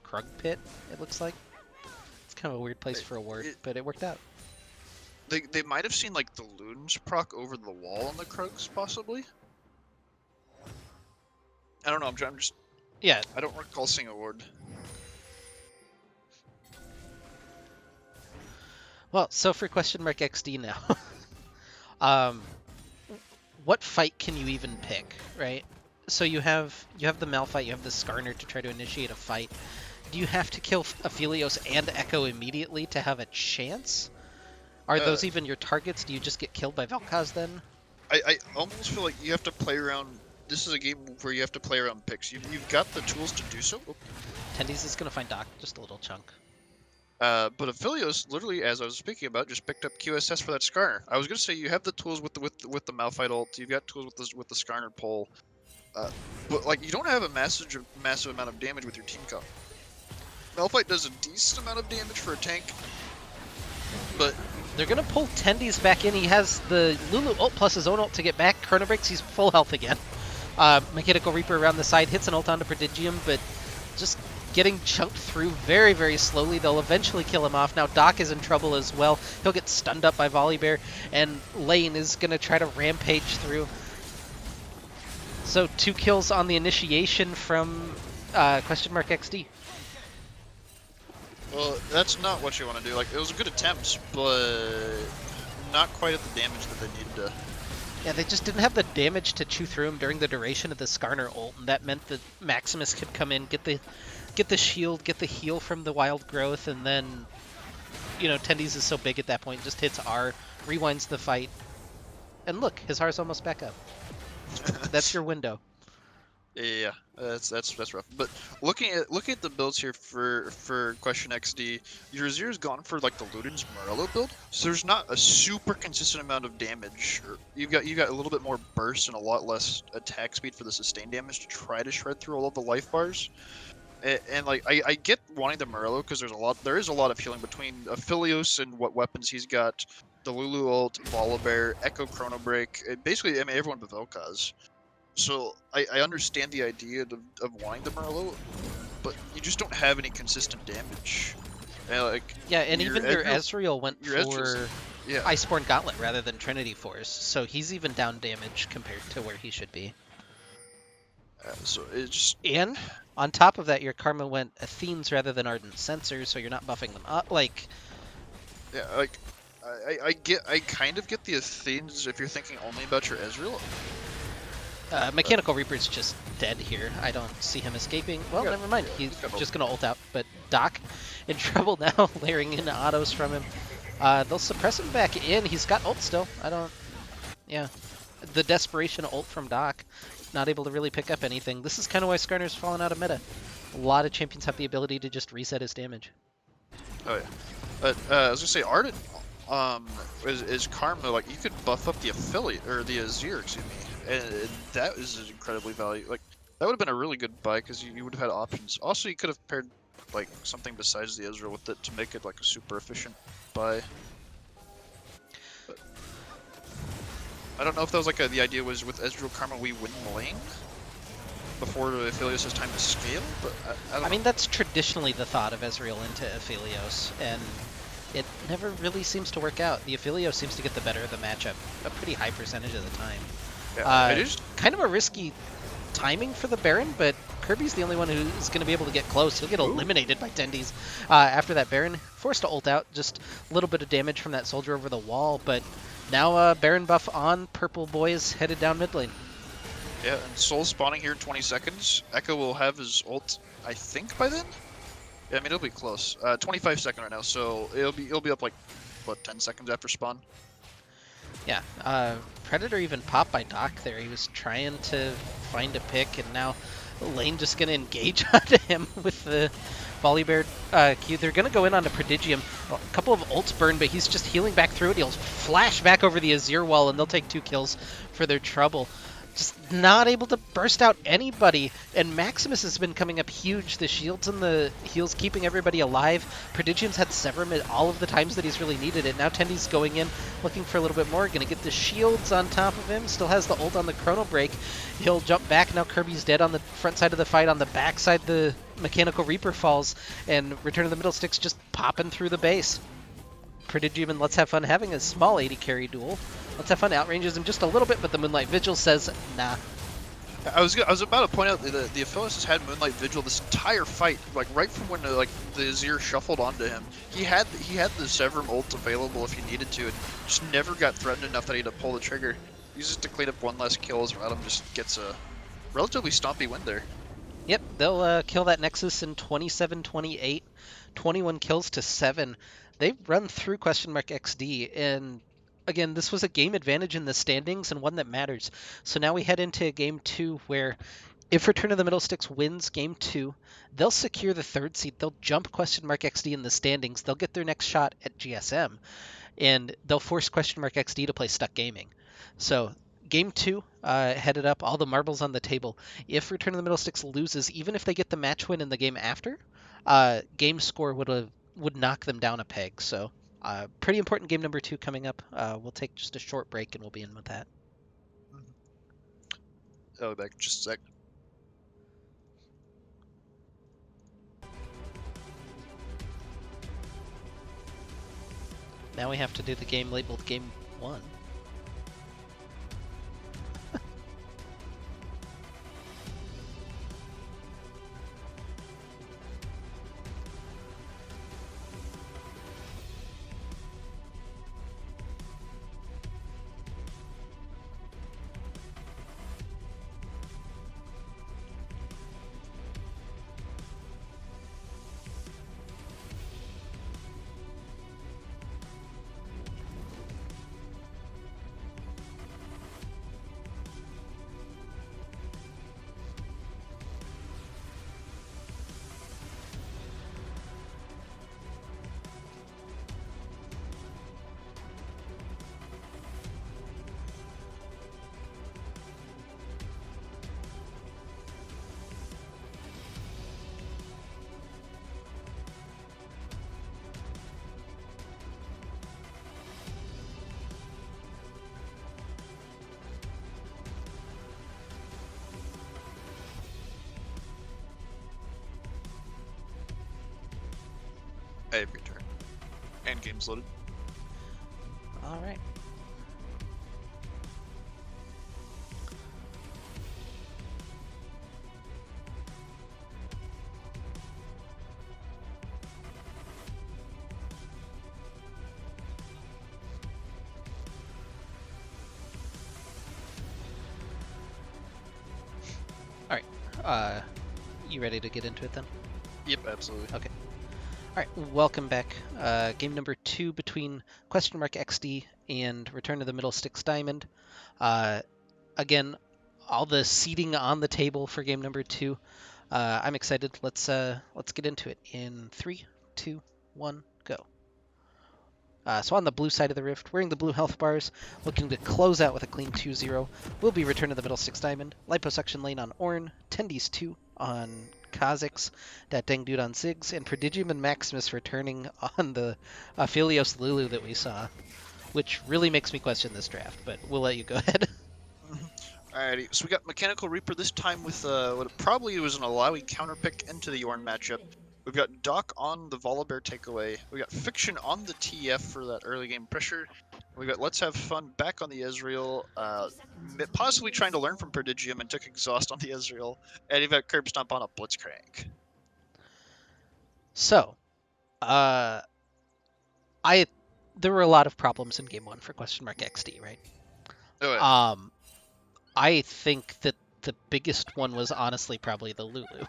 Krug pit, it looks like. It's kind of a weird place for a ward, but it worked out. They might have seen like the Lunes proc over the wall on the Krugs, possibly. I don't know. I'm just. Yeah. I don't recall seeing a ward. Well, so for question mark XD now, what fight can you even pick, right? So you have the Malphite, you have the Skarner to try to initiate a fight. Do you have to kill Aphelios and Echo immediately to have a chance? Are those even your targets? Do you just get killed by Vel'Koz then? I almost feel like you have to play around. This is a game where you have to play around picks. You've got the tools to do so. Oh. Tendies is going to find Doc, just a little chunk. But Aphelios, literally, as I was speaking about, just picked up QSS for that Skarner. I was going to say you have the tools with the Malphite ult. You've got tools with the Skarner pull. But like you don't have a massive amount of damage with your team comp. Malphite does a decent amount of damage for a tank, but they're gonna pull Tendies back in. He has the Lulu ult plus his own ult to get back. Chrono Breaks, he's full health again. Mechanical Reaper around the side hits an ult onto Prodigium, but just getting chunked through very, very slowly. They'll eventually kill him off. Now Doc is in trouble as well. He'll get stunned up by Volibear, and Lane is gonna try to rampage through. So 2 kills on the initiation from question mark XD. Well, that's not what you want to do. Like, it was a good attempt, but not quite at the damage that they needed to. Yeah, they just didn't have the damage to chew through him during the duration of the Skarner ult, and that meant that Maximus could come in, get the shield, get the heal from the wild growth, and then, Tendies is so big at that point, just hits R, rewinds the fight, and look, his R is almost back up. That's your window. Yeah, that's rough. But looking at the builds here for Question XD, your Azir's gone for like the Luden's Morello build, so there's not a super consistent amount of damage. You got a little bit more burst and a lot less attack speed for the sustained damage to try to shred through all of the life bars. And like I get wanting the Morello because there is a lot of healing between Aphelios and what weapons he's got, the Lulu ult, Volibear, Echo Chrono Break, basically I mean everyone but Vel'Koz. So I understand the idea of wanting the Merlot, but you just don't have any consistent damage. And Yeah, and even your Ezreal Ezreal went Ezreal's- for yeah, Iceborne Gauntlet rather than Trinity Force, so he's even down damage compared to where he should be. so it's just And on top of that, your Karma went Athenes rather than Ardent Sensors, so you're not buffing them up. yeah, like I kind of get the Athenes if you're thinking only about your Ezreal. Mechanical Reaper's just dead here. I don't see him escaping. Well, never mind. He's just going to ult out. But Doc in trouble now, layering in autos from him. They'll suppress him back in. He's got ult still. Yeah. The desperation ult from Doc. Not able to really pick up anything. This is kind of why Skarner's fallen out of meta. A lot of champions have the ability to just reset his damage. Oh yeah, but I was gonna say Ardent is Karma, like you could buff up the affiliate or the Azir, excuse me, and that is incredibly valuable. Like that would have been a really good buy because you would have had options. Also, you could have paired like something besides the Ezreal with it to make it like a super efficient buy. But I don't know if that was like the idea was with Ezreal Karma we win lane before Aphelios has time to scale, but I don't know. I mean, that's traditionally the thought of Ezreal into Aphelios, and it never really seems to work out. The Aphelios seems to get the better of the matchup a pretty high percentage of the time. Yeah, it is kind of a risky timing for the Baron, but Kirby's the only one who's going to be able to get close. He'll get eliminated by Tendies after that Baron. Forced to ult out, just a little bit of damage from that soldier over the wall, but now Baron buff on, Purple Boys headed down mid lane. Yeah, and Soul spawning here in 20 seconds. Echo will have his ult, I think, by then? Yeah, I mean, it'll be close. 25 seconds right now, so it'll be up like, what, 10 seconds after spawn? Yeah, Predator even popped by Doc there. He was trying to find a pick, and now Lane just going to engage onto him with the Volibear Q. They're going to go in on a Prodigium. A couple of ults burn, but he's just healing back through it. He'll flash back over the Azir wall, and they'll take 2 kills for their trouble. Just not able to burst out anybody, and Maximus has been coming up huge. The shields and the heals keeping everybody alive. Prodigium's had Severum at all of the times that he's really needed it. Now Tendi's going in, looking for a little bit more. Gonna get the shields on top of him. Still has the ult on the Chrono Break. He'll jump back. Now Kirby's dead on the front side of the fight. On the back side, the Mechanical Reaper falls, and Return of the Middle Stick's just popping through the base. Prodigium and Let's Have Fun having a small 80 carry duel. Let's Have Fun outranges him just a little bit, but the Moonlight Vigil says, nah. I was about to point out that the Aphelios has had Moonlight Vigil this entire fight, like right from when the Azir shuffled onto him. He had the Severum ult available if he needed to, and just never got threatened enough that he had to pull the trigger. Uses it to clean up one less kill as RotM just gets a relatively stompy win there. Yep, they'll kill that Nexus in 27-28, 21 kills to 7. They've run through XD, and again, this was a game advantage in the standings and one that matters. So now we head into game 2 where if Return of the Middle Sticks wins game 2, they'll secure the 3rd seed. They'll jump XD in the standings. They'll get their next shot at GSM, and they'll force XD to play Stuck Gaming. So game 2 headed up, all the marbles on the table. If Return of the Middle Sticks loses, even if they get the match win in the game after, game score would knock them down a peg. So pretty important game number 2 coming up. We'll take just a short break and we'll be in with that. I'll be back in just a sec. Now we have to do the game labeled game 1. I have your turn. And game's loaded. All right. All right. You ready to get into it then? Yep, absolutely. Okay. All right, welcome back. Game number 2 between XD and Return to the Middle Sticks Diamond. Again, all the seating on the table for game number 2. I'm excited. Let's get into it in 3, 2, 1, go. So on the blue side of the rift, wearing the blue health bars, looking to close out with a clean 2-0, will be Return to the Middle Six Diamond, Liposuction Lane on Ornn, Tendies 2 on Kha'Zix, that dang dude on Ziggs, and Prodigium and Maximus returning on the Aphelios Lulu that we saw, which really makes me question this draft, but we'll let you go ahead. Alrighty, so we got Mechanical Reaper this time with what probably was an Alawi counter pick into the Ornn matchup. We've got Doc on the Volibear takeaway. We got Fiction on the TF for that early game pressure. We got Let's Have Fun back on the Ezreal, possibly trying to learn from Prodigium and took Exhaust on the Ezreal. And you've got Curb Stomp on a Blitzcrank. So, there were a lot of problems in game 1 for XD, right? Oh, yeah. I think that the biggest one was honestly probably the Lulu.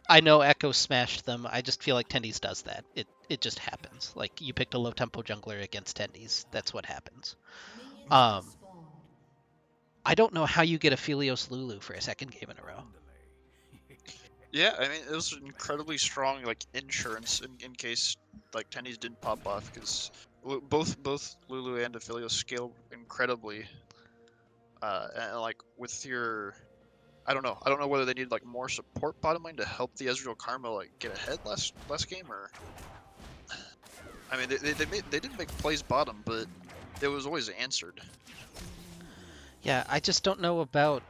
I know Echo smashed them. I just feel like Tendies does that. It just happens. Like, you picked a low tempo jungler against Tendies. That's what happens. I don't know how you get a Aphelios Lulu for a second game in a row. Yeah, I mean, it was incredibly strong, like, insurance in case, like, Tendies didn't pop off, because both Lulu and Aphelios scale incredibly. And, like, with your... I don't know whether they needed, like, more support bottom lane to help the Ezreal Karma, like, get ahead last game, or... I mean, they didn't make plays bottom, but it was always answered. Yeah, I just don't know about...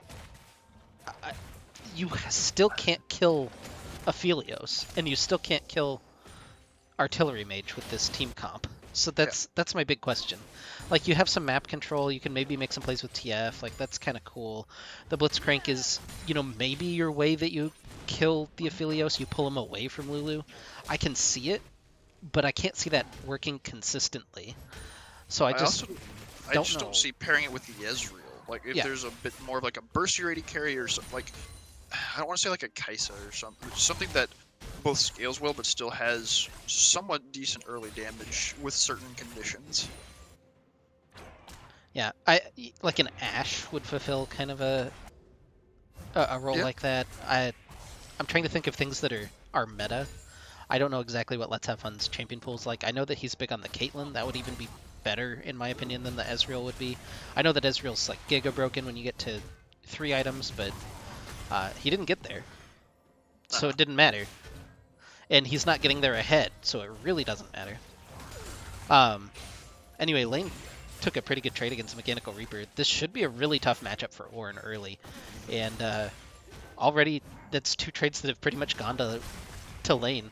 you still can't kill Aphelios, and you still can't kill Artillery Mage with this team comp. So that's my big question. Like, you have some map control, you can maybe make some plays with TF, like, that's kind of cool. The Blitzcrank is, maybe your way that you kill the Aphelios, you pull him away from Lulu. I can see it, but I can't see that working consistently. So I just don't see pairing it with the Ezreal. Like, if there's a bit more of, like, a bursty ready carry or something, like, I don't want to say like a Kaisa or something that both scales well but still has somewhat decent early damage with certain conditions. Yeah, like an Ashe would fulfill kind of a role like that. I'm trying to think of things that are meta. I don't know exactly what Let's Have Fun's champion pool is like. I know that he's big on the Caitlyn. That would even be better, in my opinion, than the Ezreal would be. I know that Ezreal's like Giga broken when you get to 3 items, but he didn't get there, so it didn't matter. And he's not getting there ahead, so it really doesn't matter. Anyway, Lane took a pretty good trade against Mechanical Reaper. This should be a really tough matchup for Ornn early, and already that's 2 trades that have pretty much gone to Lane.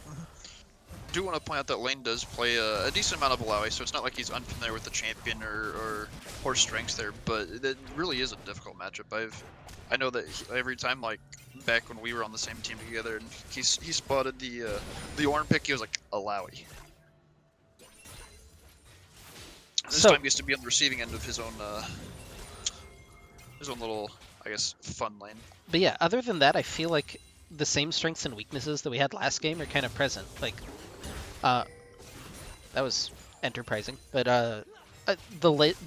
I do want to point out that Lane does play a decent amount of Alawi, so it's not like he's unfamiliar with the champion or strengths there, but it really is a difficult matchup. I know that every time, like, back when we were on the same team together, and he spotted the Ornn pick, he was like, Alawi. This time he gets to be on the receiving end of his own little, I guess, fun lane. But yeah, other than that, I feel like the same strengths and weaknesses that we had last game are kind of present. Like, that was enterprising. But the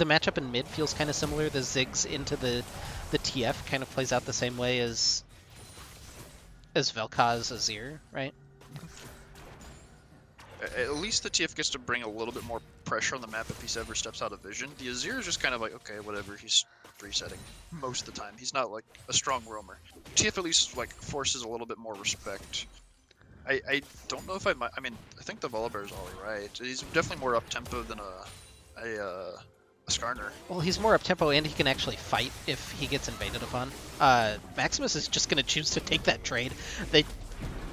matchup in mid feels kind of similar. The Ziggs into the TF kind of plays out the same way as Vel'Koz Azir, right? At least the TF gets to bring a little bit more pressure on the map if he ever steps out of vision. The Azir is just kind of like, okay, whatever, he's resetting most of the time. He's not like a strong roamer. TF at least like forces a little bit more respect. I don't know if I think the Volibear is alright. He's definitely more up-tempo than a Skarner. Well, he's more up-tempo and he can actually fight if he gets invaded upon. Maximus is just going to choose to take that trade.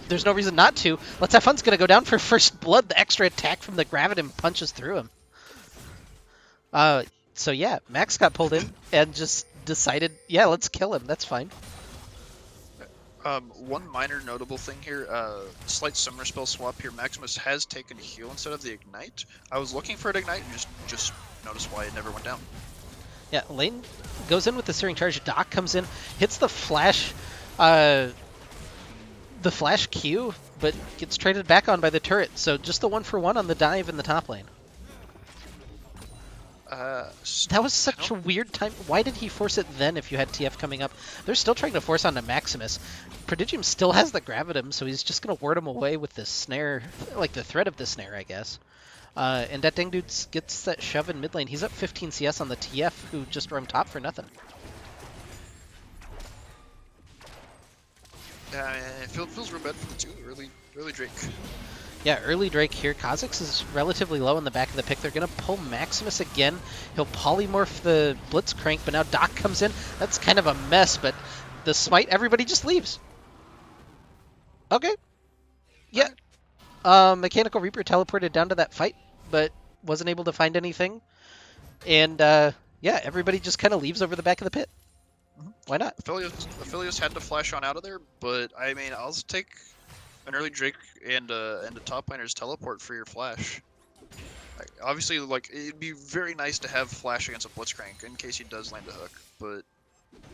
There's no reason not to. Let's Have Fun's gonna go down for first blood. The extra attack from the Graviton punches through him. So yeah, Max got pulled in and just decided, yeah, let's kill him. That's fine. One minor notable thing here, slight summer spell swap here. Maximus has taken heal instead of the ignite. I was looking for an ignite and just noticed why it never went down. Yeah, Lane goes in with the Searing Charge. Doc comes in, hits the flash Q, but gets traded back on by the turret. So just the 1-for-1 on the dive in the top lane. That was such a weird time. Why did he force it then if you had TF coming up? They're still trying to force onto Maximus. Prodigium still has the Gravitum, so he's just going to ward him away with the snare, like the threat of the snare, I guess. And that dang dude gets that shove in mid lane. He's up 15 CS on the TF, who just roamed top for nothing. It feels real bad for the two early Drake. Yeah, early Drake here. Kha'Zix is relatively low in the back of the pick. They're going to pull Maximus again. He'll polymorph the Blitzcrank, but now Doc comes in. That's kind of a mess, but the smite, everybody just leaves. Okay. Yeah. Mechanical Reaper teleported down to that fight, but wasn't able to find anything. And, yeah, everybody just kind of leaves over the back of the pit. Why not? Aphelios had to flash on out of there, but, I mean, I'll take an early Drake and a top laner's teleport for your flash. Like, obviously, like, it'd be very nice to have flash against a Blitzcrank in case he does land a hook, but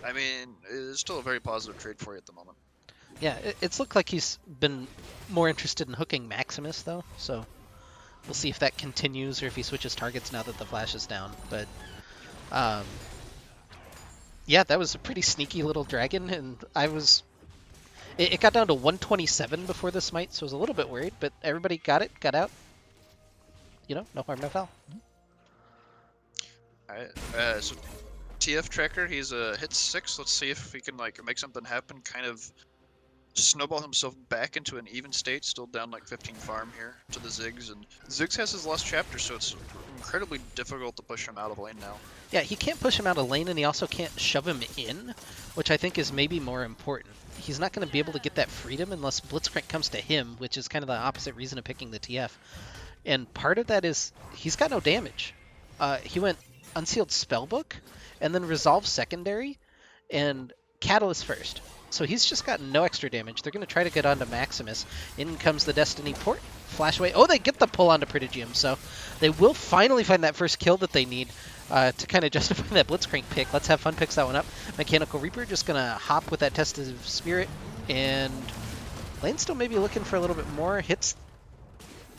I mean, it's still a very positive trade for you at the moment. Yeah, it's looked like he's been more interested in hooking Maximus though, so we'll see if that continues or if he switches targets now that the flash is down. But yeah, that was a pretty sneaky little dragon, and it got down to 127 before the smite, so I was a little bit worried, but everybody got out. You know, no harm, no foul. Alright, so TF tracker, he's hit 6. Let's see if he can like make something happen, kind of snowball himself back into an even state, still down like 15 farm here to the Ziggs, and Ziggs has his last chapter, so it's incredibly difficult to push him out of lane now. Yeah, he can't push him out of lane, and he also can't shove him in, which I think is maybe more important. He's not going to be able to get that freedom unless Blitzcrank comes to him, which is kind of the opposite reason of picking the TF. And part of that is he's got no damage. He went Unsealed Spellbook, and then Resolve Secondary, and Catalyst first. So he's just got no extra damage. They're going to try to get onto Maximus. In comes the Destiny Port. Flash away. Oh, they get the pull onto Prodigium, so they will finally find that first kill that they need to kind of justify that Blitzcrank pick. Let's Have Fun picks that one up. Mechanical Reaper just going to hop with that Test of Spirit, and Lane's still maybe looking for a little bit more. Hits.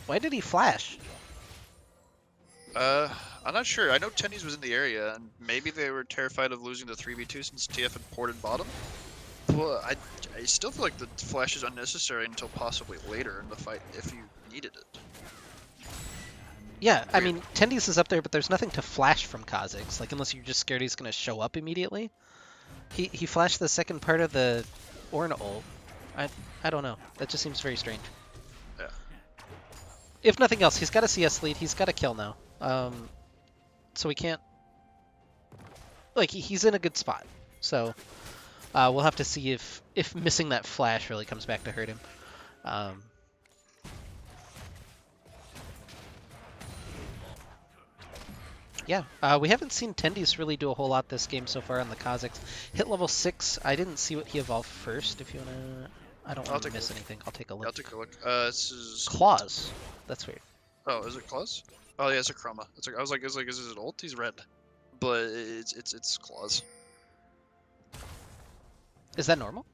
Why did he flash? I'm not sure. I know Tendies was in the area, and maybe they were terrified of losing the 3v2 since TF had ported bottom. Well, I still feel like the flash is unnecessary until possibly later in the fight if you needed it. Yeah, I mean, Tendies is up there, but there's nothing to flash from Kha'Zix, like unless you're just scared he's going to show up immediately. He flashed the second part of the Ornn ult. I don't know. That just seems very strange. Yeah. If nothing else, he's got a CS lead. He's got a kill now. So we can't... Like, he's in a good spot. So we'll have to see if missing that flash really comes back to hurt him. Yeah, we haven't seen Tendies really do a whole lot this game so far on the Kha'Zix. Hit level 6. I didn't see what he evolved first. If you wanna... I don't want to miss anything. I'll take a look. I'll take a look. This is... Claws. That's weird. Oh, is it Claws? Oh yeah, it's a Chroma. It's like, I was like, is it ult? He's red, but it's Claws. Is that normal?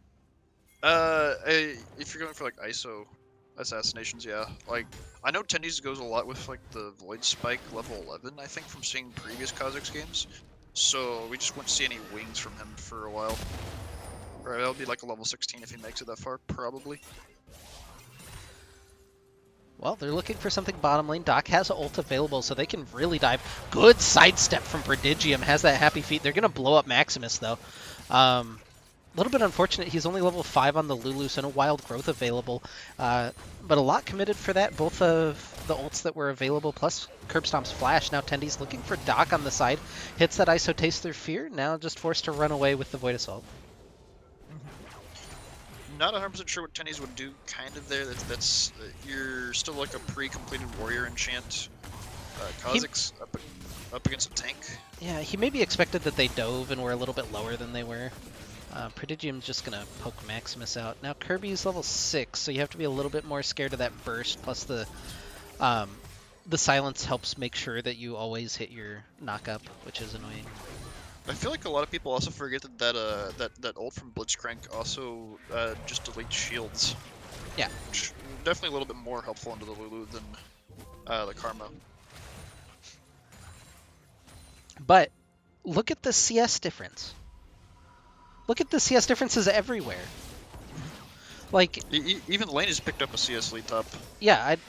If you're going for like ISO assassinations, yeah. Like, I know Tendies goes a lot with like the Void Spike level 11, I think, from seeing previous Kha'Zix games. So we just won't see any wings from him for a while. Or that'll be like a level 16 if he makes it that far, probably. Well, they're looking for something bottom lane. Doc has ult available, so they can really dive. Good sidestep from Prodigium. Has that happy feet. They're going to blow up Maximus, though. A little bit unfortunate. He's only level 5 on the Lulu, so no wild growth available. But a lot committed for that. Both of the ults that were available, plus Curb Stomp's flash. Now Tendies looking for Doc on the side. Hits that ISO Taste Their Fear. Now just forced to run away with the Void Assault. not 100% sure what Tennies would do kind of there. That's you're still like a pre-completed warrior enchant. Kha'Zix up against a tank. Yeah, he maybe expected that they dove and were a little bit lower than they were. Prodigium's just gonna poke Maximus out. Now Kirby's level 6, so you have to be a little bit more scared of that burst, plus the silence helps make sure that you always hit your knock-up, which is annoying. I feel like a lot of people also forget that ult from Blitzcrank also just deletes shields. Yeah. Which definitely a little bit more helpful into the Lulu than the Karma. But look at the CS difference. Look at the CS differences everywhere. Like, even Lane has picked up a CS lead top. yeah, I'm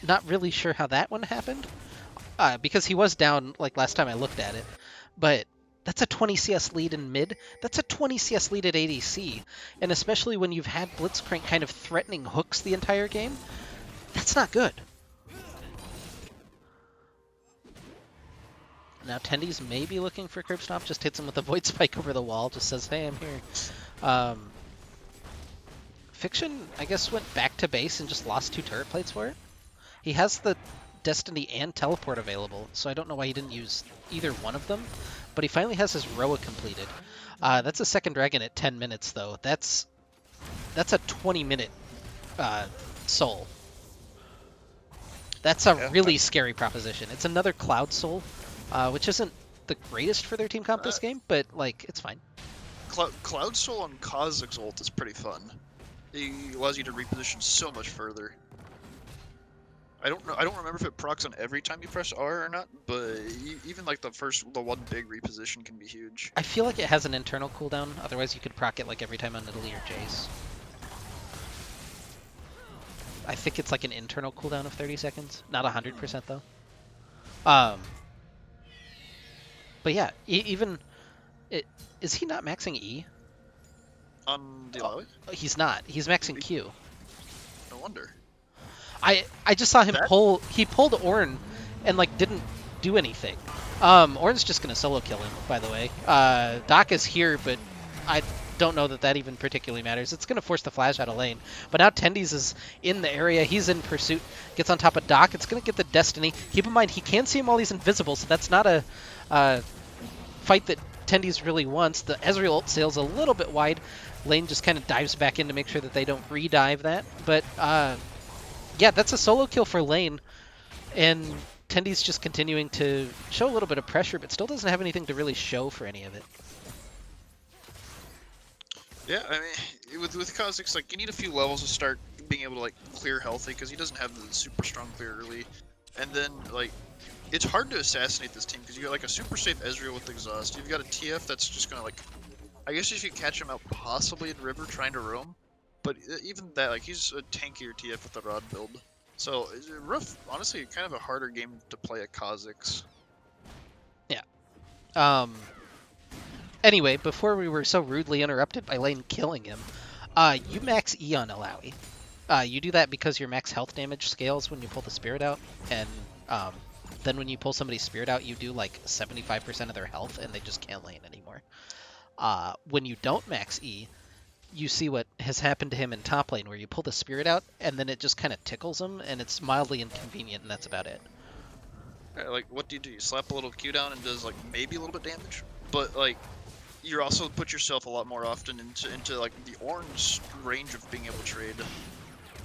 not really sure how that one happened, because he was down like last time I looked at it. But that's a 20 CS lead in mid. That's a 20 CS lead at ADC, and especially when you've had Blitzcrank kind of threatening hooks the entire game, that's not good. Now Tendy's maybe looking for Curb Stomp, just hits him with a Void Spike over the wall, just says, hey, I'm here. Fiction, I guess, went back to base and just lost 2 turret plates for it. He has the Destiny and Teleport available, so I don't know why he didn't use either one of them, but he finally has his Roa completed. That's a second dragon at 10 minutes, though. That's a 20-minute soul. That's a really scary proposition. It's another Cloud Soul, which isn't the greatest for their team comp this game, but like it's fine. Cloud Soul on Kha'Zix ult is pretty fun. He allows you to reposition so much further. I don't remember if it procs on every time you press R or not, but even like the one big reposition can be huge. I feel like it has an internal cooldown. Otherwise, you could proc it like every time on Nidalee or Jace. I think it's like an internal cooldown of 30 seconds, not 100% though. But yeah, even is he not maxing E? On the Alawi? He's not. He's maxing Q. No wonder. I just saw him pull. He pulled Ornn and like didn't do anything. Ornn's just gonna solo kill him, by the way. Doc is here, but I don't know that even particularly matters. It's gonna force the flash out of lane. But now Tendy's is in the area. He's in pursuit. Gets on top of Doc. It's gonna get the Destiny. Keep in mind he can see him while he's invisible, so that's not a fight that Tendy's really wants. The Ezreal ult sails a little bit wide. Lane just kind of dives back in to make sure that they don't re-dive that. But yeah, that's a solo kill for Lane, and Tendy's just continuing to show a little bit of pressure, but still doesn't have anything to really show for any of it. Yeah, I mean, with Kha'Zix, like, you need a few levels to start being able to, like, clear healthy, because he doesn't have the super strong clear early. And then, like, it's hard to assassinate this team, because you got, like, a super safe Ezreal with Exhaust. You've got a TF that's just gonna, like, I guess if you catch him out possibly in River trying to roam, but even that, like, he's a tankier TF with the Rod build. So, it's rough, honestly, kind of a harder game to play at Kha'Zix. Yeah. Anyway, before we were so rudely interrupted by Lane killing him, you max E on Alawi. You do that because your max health damage scales when you pull the spirit out, and then when you pull somebody's spirit out, you do like 75% of their health, and they just can't lane anymore. When you don't max E, you see what has happened to him in top lane, where you pull the spirit out, and then it just kind of tickles him, and it's mildly inconvenient, and that's about it. Like, what do? You slap a little Q down and does, like, maybe a little bit damage? But, like, you also put yourself a lot more often into like, the Ornn's range of being able to trade.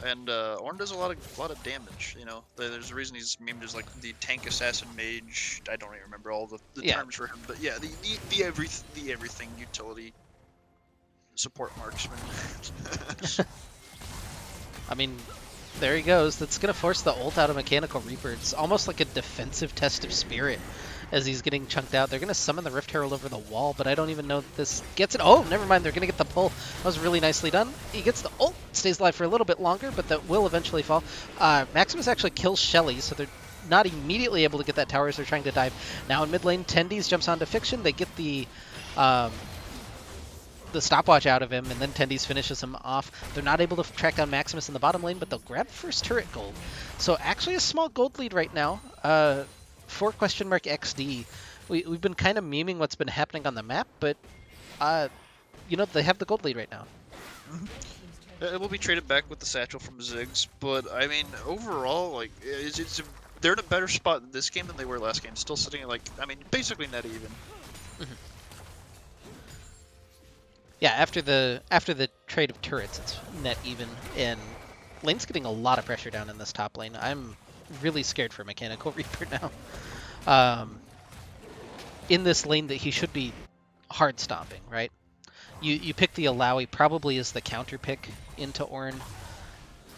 And, Ornn does a lot of damage, you know? There's a reason he's named as, like, the tank assassin mage. I don't even remember all the terms for him, but yeah, the everything utility support marksman. I mean, there he goes. That's going to force the ult out of Mechanical Reaper. It's almost like a defensive test of spirit as he's getting chunked out. They're going to summon the Rift Herald over the wall, but I don't even know that this gets it. Oh, never mind. They're going to get the pull. That was really nicely done. He gets the ult, stays alive for a little bit longer, but that will eventually fall. Maximus actually kills Shelly, so they're not immediately able to get that tower as they're trying to dive. Now in mid lane, Tendy's jumps onto Fiction. They get the stopwatch out of him, and then Tendy's finishes him off. They're not able to track down Maximus in the bottom lane, but they'll grab first turret gold. So actually a small gold lead right now. 4 question mark XD. We've been kind of memeing what's been happening on the map, but you know, they have the gold lead right now. It will be traded back with the satchel from Ziggs, but I mean, overall, like, they're in a better spot in this game than they were last game. Still sitting at, like, I mean, basically net even. Mhm. Yeah, after the trade of turrets, it's net even, and lane's getting a lot of pressure down in this top lane. I'm really scared for Mechanical Reaper now. In this lane that he should be hard stomping, right? You pick the Alawi probably as the counter pick into Ornn.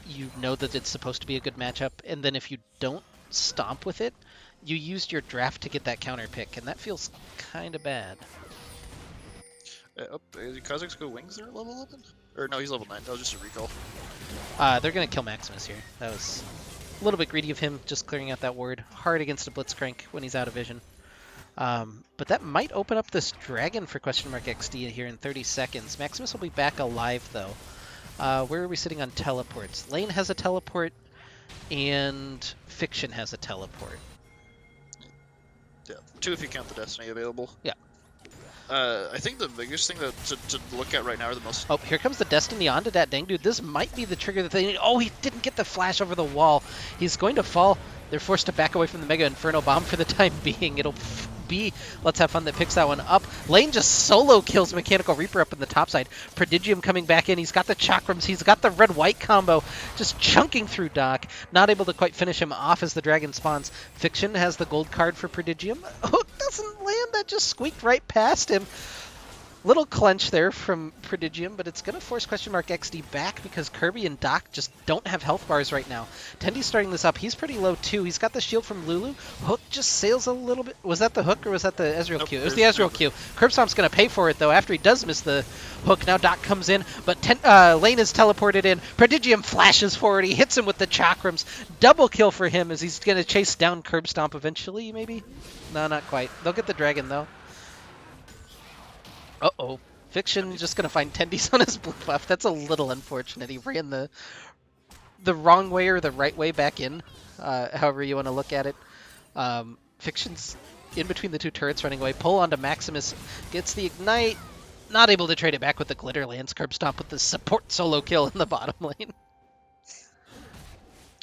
You know that it's supposed to be a good matchup, and then if you don't stomp with it, you used your draft to get that counter pick, and that feels kind of bad. Kazakh's go wings there at level 11? Or no, he's level 9. That was just a recall. They're going to kill Maximus here. That was a little bit greedy of him, just clearing out that ward. Hard against a Blitzcrank when he's out of vision. But that might open up this dragon for XD here in 30 seconds. Maximus will be back alive, though. Where are we sitting on teleports? Lane has a teleport, and Fiction has a teleport. Yeah, 2 if you count the Destiny available. Yeah. I think the biggest thing to look at right now are the most... Oh, here comes the Destiny onto that dang dude. This might be the trigger that they need. Oh, he didn't get the flash over the wall. He's going to fall. They're forced to back away from the Mega Inferno Bomb for the time being. It'll be Let's Have Fun that picks that one up. Lane just solo kills Mechanical Reaper up in the top side. Prodigium coming back in. He's got the Chakrams. He's got the red-white combo. Just chunking through Doc. Not able to quite finish him off as the dragon spawns. Fiction has the gold card for Prodigium. Hook doesn't land. That just squeaked right past him. Little clench there from Prodigium, but it's going to force XD back because Kirby and Doc just don't have health bars right now. Tendy's starting this up. He's pretty low, too. He's got the shield from Lulu. Hook just sails a little bit. Was that the hook or was that the Ezreal Q? It was the Ezreal Q. Curbstomp's going to pay for it, though, after he does miss the hook. Now Doc comes in, but Lane is teleported in. Prodigium flashes forward. He hits him with the Chakrams. Double kill for him as he's going to chase down Curbstomp eventually, maybe? No, not quite. They'll get the dragon, though. Uh-oh. Fiction just going to find Tendies on his blue buff. That's a little unfortunate. He ran the wrong way or the right way back in, however you want to look at it. Fiction's in between the two turrets running away. Pull onto Maximus. Gets the Ignite. Not able to trade it back with the Glitter. Lands Curb Stomp with the support solo kill in the bottom lane.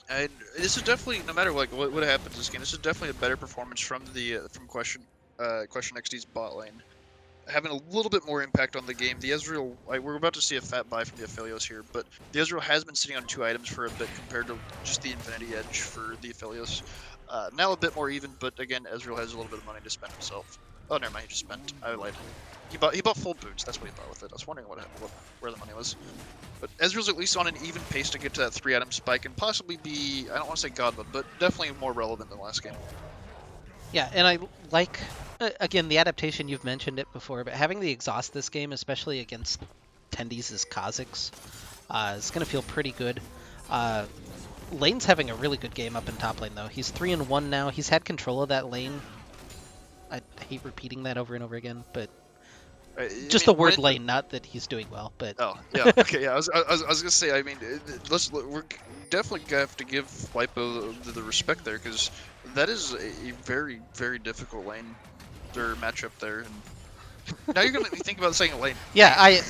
And this is definitely, no matter what happens this game, this is definitely a better performance from Question XD's bot lane. Having a little bit more impact on the game. The Ezreal, we're about to see a fat buy from the Aphelios here, but the Ezreal has been sitting on 2 items for a bit compared to just the Infinity Edge for the Aphelios. Now a bit more even, but again, Ezreal has a little bit of money to spend himself. Oh, never mind, he just spent. I lied. He bought full boots. That's what he bought with it. I was wondering where the money was. But Ezreal's at least on an even pace to get to that 3-item spike and possibly be, I don't want to say god mode, but definitely more relevant than last game. Yeah, and I like, again, the adaptation, you've mentioned it before, but having the exhaust this game, especially against Tendies' Kazakhs, is going to feel pretty good. Lane's having a really good game up in top lane, though. He's 3-1 now. He's had control of that lane. I hate repeating that over and over again, but just the word lane, not that he's doing well. But oh yeah, okay, yeah. I was gonna say. I mean, we're definitely gonna have to give Lipo the respect there because that is a very very difficult lane or matchup there. And now you're gonna make me think about saying lane. Yeah, I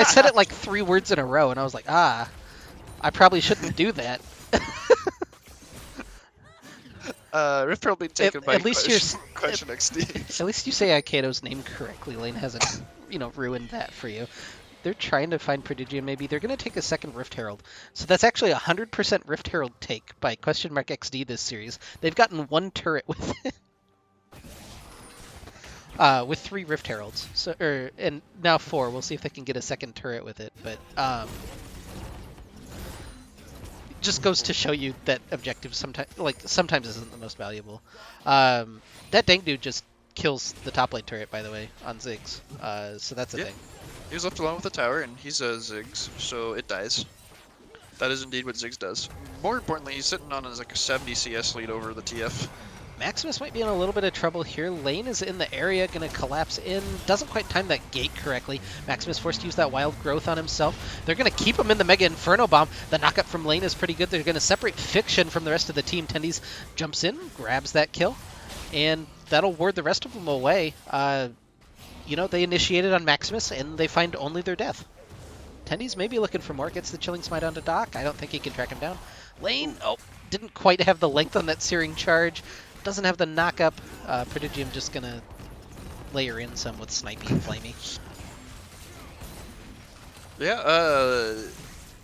said it like 3 words in a row, and I was like, I probably shouldn't do that. Rift Herald being taken by Question XD. At least you say Aikato's name correctly. Lane hasn't, ruined that for you. They're trying to find Prodigium, maybe. They're going to take a second Rift Herald. So that's actually a 100% Rift Herald take by XD this series. They've gotten 1 turret with it. With 3 Rift Heralds. And now 4. We'll see if they can get a second turret with it. But just goes to show you that objective sometimes isn't the most valuable. That dang dude just kills the top lane turret, by the way, on Ziggs. So that's a thing. He was left alone with the tower, and he's a Ziggs, so it dies. That is indeed what Ziggs does. More importantly, he's sitting on as like a 70 CS lead over the TF. Maximus might be in a little bit of trouble here. Lane is in the area, going to collapse in. Doesn't quite time that gate correctly. Maximus forced to use that wild growth on himself. They're going to keep him in the Mega Inferno Bomb. The knockup from Lane is pretty good. They're going to separate Fiction from the rest of the team. Tendies jumps in, grabs that kill, and that'll ward the rest of them away. They initiated on Maximus, and they find only their death. Tendy's maybe looking for more. Gets the Chilling Smite onto Doc. I don't think he can track him down. Lane, oh, didn't quite have the length on that Searing Charge. Doesn't have the knock-up. Prodigium just going to layer in some with Snipey and Flamey. Yeah,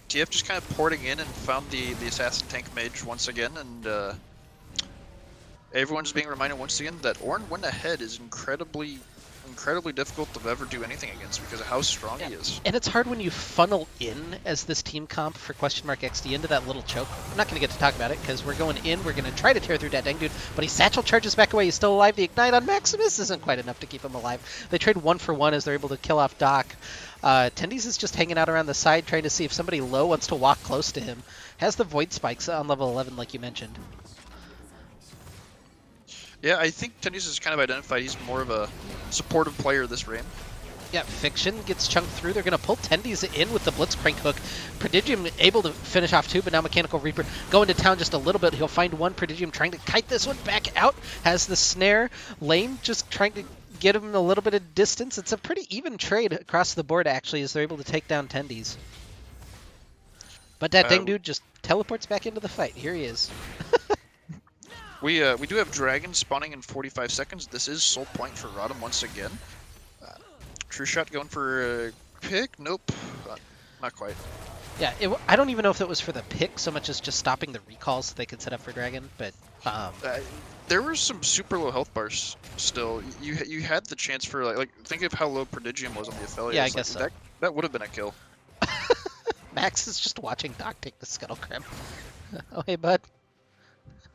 TF just kind of porting in and found the Assassin Tank Mage once again, and everyone's being reminded once again that Ornn went ahead is incredibly difficult to ever do anything against because of how strong he is. And it's hard when you funnel in as this team comp for XD into that little choke. I'm not going to get to talk about it because we're going in, we're going to try to tear through that dang dude, but he satchel charges back away, he's still alive. The Ignite on Maximus isn't quite enough to keep him alive. They trade 1 for 1 as they're able to kill off Doc. Tendy's is just hanging out around the side trying to see if somebody low wants to walk close to him. Has the Void Spikes on level 11 like you mentioned. Yeah, I think Tendy's is kind of identified he's more of a supportive player this game. Yeah, Fiction gets chunked through. They're going to pull Tendy's in with the Blitzcrank hook. Prodigium able to finish off 2, but now Mechanical Reaper going to town just a little bit. He'll find 1. Prodigium trying to kite this one back out. Has the snare. Lane just trying to get him a little bit of distance. It's a pretty even trade across the board, actually, as they're able to take down Tendy's. But that dang dude just teleports back into the fight. Here he is. We do have Dragon spawning in 45 seconds. This is Soul Point for RotM once again. True Shot going for a pick? Nope. Not quite. Yeah, I don't even know if it was for the pick so much as just stopping the recalls so they could set up for Dragon, but... there were some super low health bars still. You had the chance for, like think of how low Prodigium was on the affiliate. Yeah, I guess so. That would have been a kill. Max is just watching Doc take the Scuttle Crab. Oh, hey, bud.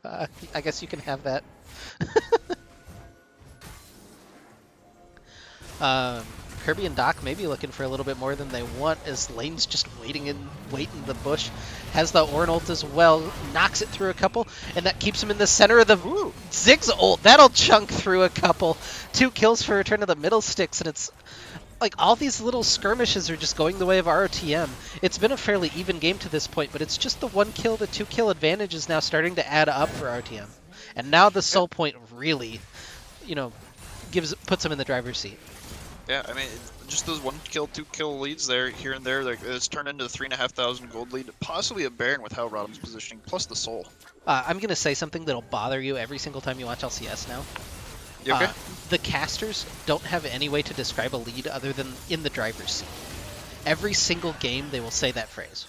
I guess you can have that. Kirby and Doc may be looking for a little bit more than they want as Lane's just waiting in the bush. Has the Ornn ult as well, knocks it through a couple, and that keeps him in the center of the Ziggs ult. That'll chunk through a couple. 2 kills for Return of the Middle Sticks, and it's like all these little skirmishes are just going the way of ROTM. It's been a fairly even game to this point, but it's just the 1 kill, the 2 kill advantage is now starting to add up for ROTM. And now the Soul Point really, puts him in the driver's seat. Yeah, I mean, just those 1 kill, 2 kill leads there, here and there, it's turned into a 3,500 gold lead, possibly a Baron with how RotM's positioning, plus the Soul. I'm going to say something that'll bother you every single time you watch LCS now. You okay? The casters don't have any way to describe a lead other than in the driver's seat. Every single game they will say that phrase.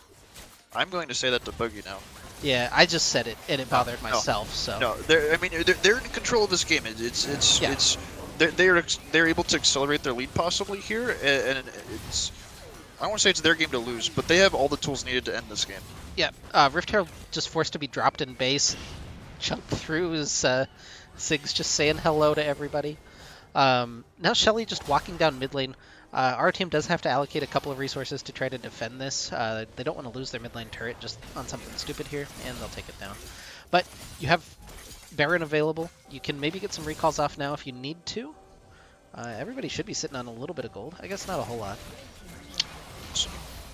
I'm going to say that to Boogie now. Yeah, I just said it and it bothered myself. So no, they're in control of this game. They're able to accelerate their lead possibly here, and it's I don't want to say it's their game to lose, but they have all the tools needed to end this game. Yeah, Rift Herald just forced to be dropped in base, chunked through as Ziggs just saying hello to everybody. Now Shelly just walking down mid lane. Our team does have to allocate a couple of resources to try to defend this. They don't want to lose their mid lane turret just on something stupid here, and they'll take it down. But you have Baron available. You can maybe get some recalls off now if you need to. Everybody should be sitting on a little bit of gold. I guess not a whole lot. So,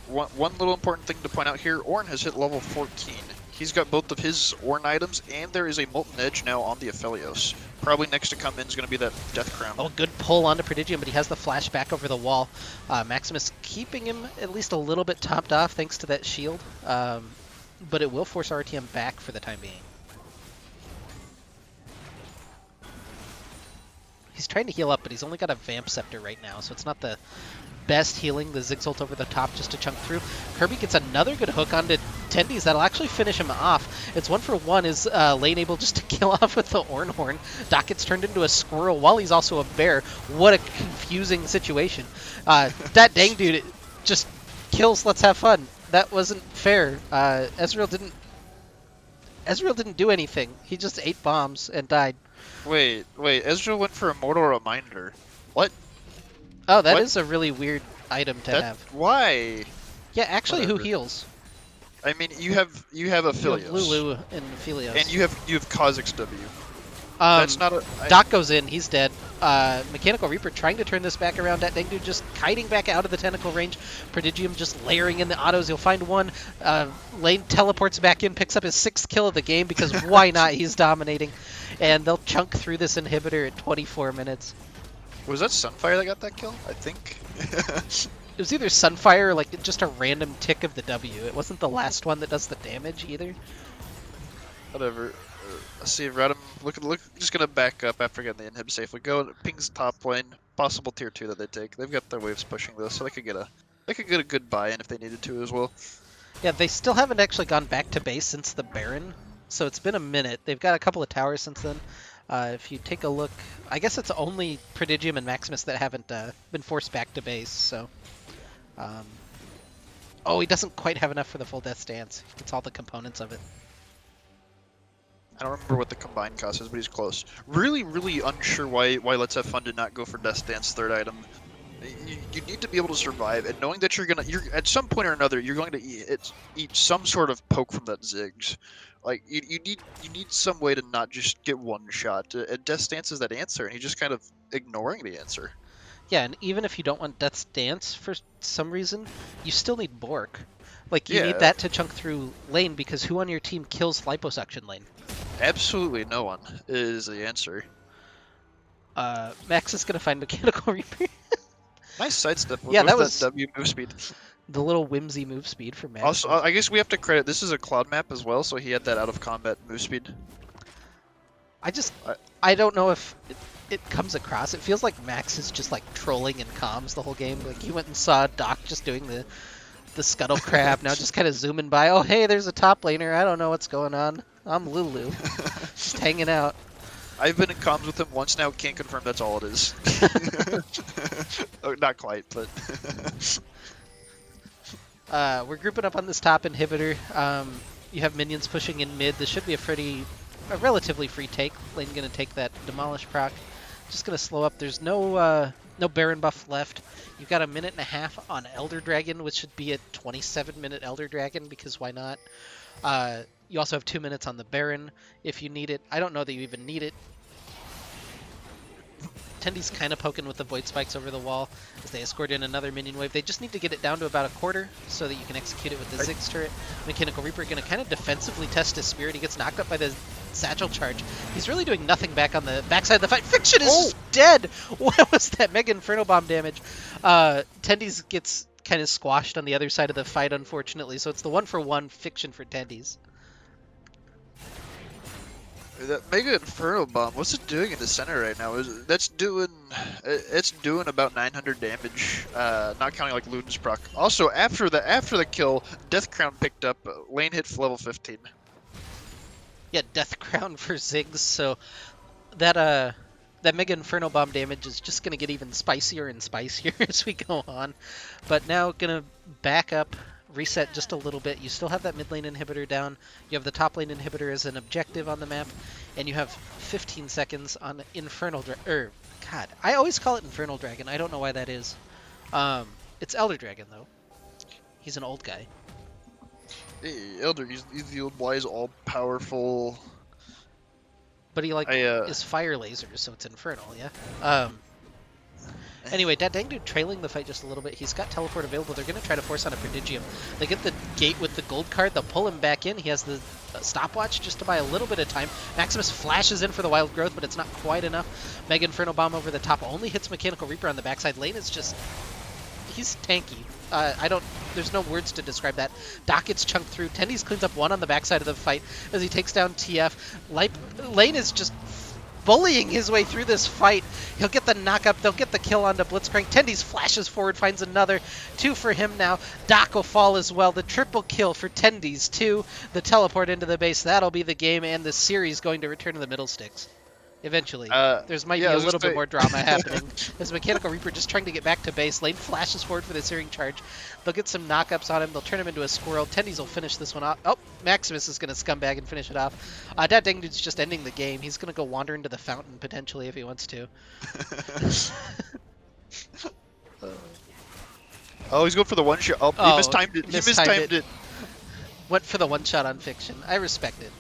one little important thing to point out here, Ornn has hit level 14. He's got both of his Ornn items, and there is a Molten Edge now on the Aphelios. Probably next to come in is going to be that Death Crown. Oh, good pull onto Prodigium, but he has the flash back over the wall. Maximus keeping him at least a little bit topped off thanks to that shield, but it will force RTM back for the time being. He's trying to heal up, but he's only got a Vamp Scepter right now, so it's not the best healing. The Ziggs ult over the top just to chunk through. Kirby gets another good hook onto Tendy's that'll actually finish him off. It's 1 for 1. Is Lane able just to kill off with the Ornn Horn? Doc gets turned into a squirrel while he's also a bear. What a confusing situation. That dang dude just kills Let's Have Fun. That wasn't fair. Ezreal didn't do anything. He just ate bombs and died. Wait, Ezreal went for a Mortal Reminder. What? Oh, that is a really weird item to have. Why? Yeah, actually, Whatever. who heals? I mean, you have Aphelios. Lulu and Aphelios. And you have Kha'Zix W. That's not a... Doc goes in, he's dead. Mechanical Reaper trying to turn this back around. That dang dude just kiting back out of the tentacle range. Prodigium just layering in the autos. He'll find 1. Lane teleports back in, picks up his 6th kill of the game because why not? He's dominating. And they'll chunk through this inhibitor at 24 minutes. Was that Sunfire that got that kill? I think. It was either Sunfire or like just a random tick of the W. It wasn't the last one that does the damage either. Whatever. See, RotM, look, just gonna back up after getting the inhib safely. Go and pings top lane, possible tier 2 that they take. They've got their waves pushing this, so they could get a good buy-in if they needed to as well. Yeah, they still haven't actually gone back to base since the Baron, so it's been a minute. They've got a couple of towers since then. If you take a look, I guess it's only Prodigium and Maximus that haven't been forced back to base, so... Oh, he doesn't quite have enough for the full Death Stance. He gets all the components of it. I don't remember what the combined cost is, but he's close. Really, really unsure why Let's Have Fun did not go for Death Dance third item. You need to be able to survive, and knowing that you're at some point or another you're going to eat some sort of poke from that Ziggs. Like you need some way to not just get one shot. And Death Stance is that answer, and he's just kind of ignoring the answer. Yeah, and even if you don't want Death's Dance for some reason, you still need Bork. Like, you need that to chunk through lane, because who on your team kills liposuction lane? Absolutely no one is the answer. Max is going to find Mechanical Reaper. Nice sidestep with Yeah, that was W move speed. the little whimsy move speed for Max. Also, I guess we have to credit, this is a cloud map as well, so he had that out of combat move speed. I don't know if it comes across. It feels like Max is just like trolling in comms the whole game. Like, he went and saw Doc just doing the scuttle crab, now just kind of zooming by. Oh, hey, there's a top laner. I don't know what's going on. I'm Lulu. Just hanging out. I've been in comms with him once now, can't confirm that's all it is. Oh, not quite, but... We're grouping up on this top inhibitor. You have minions pushing in mid. This should be a relatively free take. Lane gonna take that demolish proc. Just gonna slow up. There's no Baron buff left. You've got a minute and a half on Elder Dragon, which should be a 27-minute Elder Dragon, because why not? You also have 2 minutes on the Baron if you need it. I don't know that you even need it. Tendy's kind of poking with the Void Spikes over the wall as they escort in another minion wave. They just need to get it down to about a quarter so that you can execute it with the Ziggs turret. Mechanical Reaper going to kind of defensively test his Spirit. He gets knocked up by the Satchel Charge. He's really doing nothing back on the backside of the fight. Fiction is dead! What was that Mega Inferno Bomb damage? Tendy's gets kind of squashed on the other side of the fight, unfortunately, so it's the 1-for-1 Fiction for Tendy's. That Mega Inferno Bomb, what's it doing in the center right now? It's doing about 900 damage, not counting like Luden's proc. Also, after the kill, Death Crown picked up, lane hit for level 15. Yeah, Death Crown for Ziggs, so that Mega Inferno Bomb damage is just going to get even spicier and spicier as we go on. But now going to back up, reset just a little bit. You still have that mid lane inhibitor down. You have the top lane inhibitor as an objective on the map, and you have 15 seconds on Infernal Dragon. God, I always call it Infernal Dragon. I don't know why that is. It's Elder Dragon though. He's an old guy. Hey, Elder, he's the old wise, all powerful. But he is fire lasers, so it's infernal, yeah. Anyway, that dang dude trailing the fight just a little bit. He's got teleport available. They're going to try to force on a Prodigium. They get the gate with the gold card. They'll pull him back in. He has the stopwatch just to buy a little bit of time. Maximus flashes in for the wild growth, but it's not quite enough. Mega Inferno Bomb over the top only hits Mechanical Reaper on the backside. Lane is just... he's tanky. There's no words to describe that. Doc gets chunked through. Tendy's cleans up one on the backside of the fight as he takes down TF. Lane is just bullying his way through this fight. He'll get the knock-up. They'll get the kill onto Blitzcrank. Tendy's flashes forward, finds another. 2 for him now. Doc will fall as well. The triple kill for Tendy's 2. The teleport into the base. That'll be the game, and the series going to return to the middle sticks. Eventually. There's might be a little bit more drama happening. As Mechanical Reaper just trying to get back to base. Lane flashes forward for the Searing Charge. They'll get some knockups on him. They'll turn him into a squirrel. Tendy's will finish this one off. Oh, Maximus is going to scumbag and finish it off. That dang dude's just ending the game. He's going to go wander into the fountain, potentially, if he wants to. Oh, he's going for the one shot. Oh, he mistimed it. He mistimed it. Went for the one shot on Fiction. I respect it.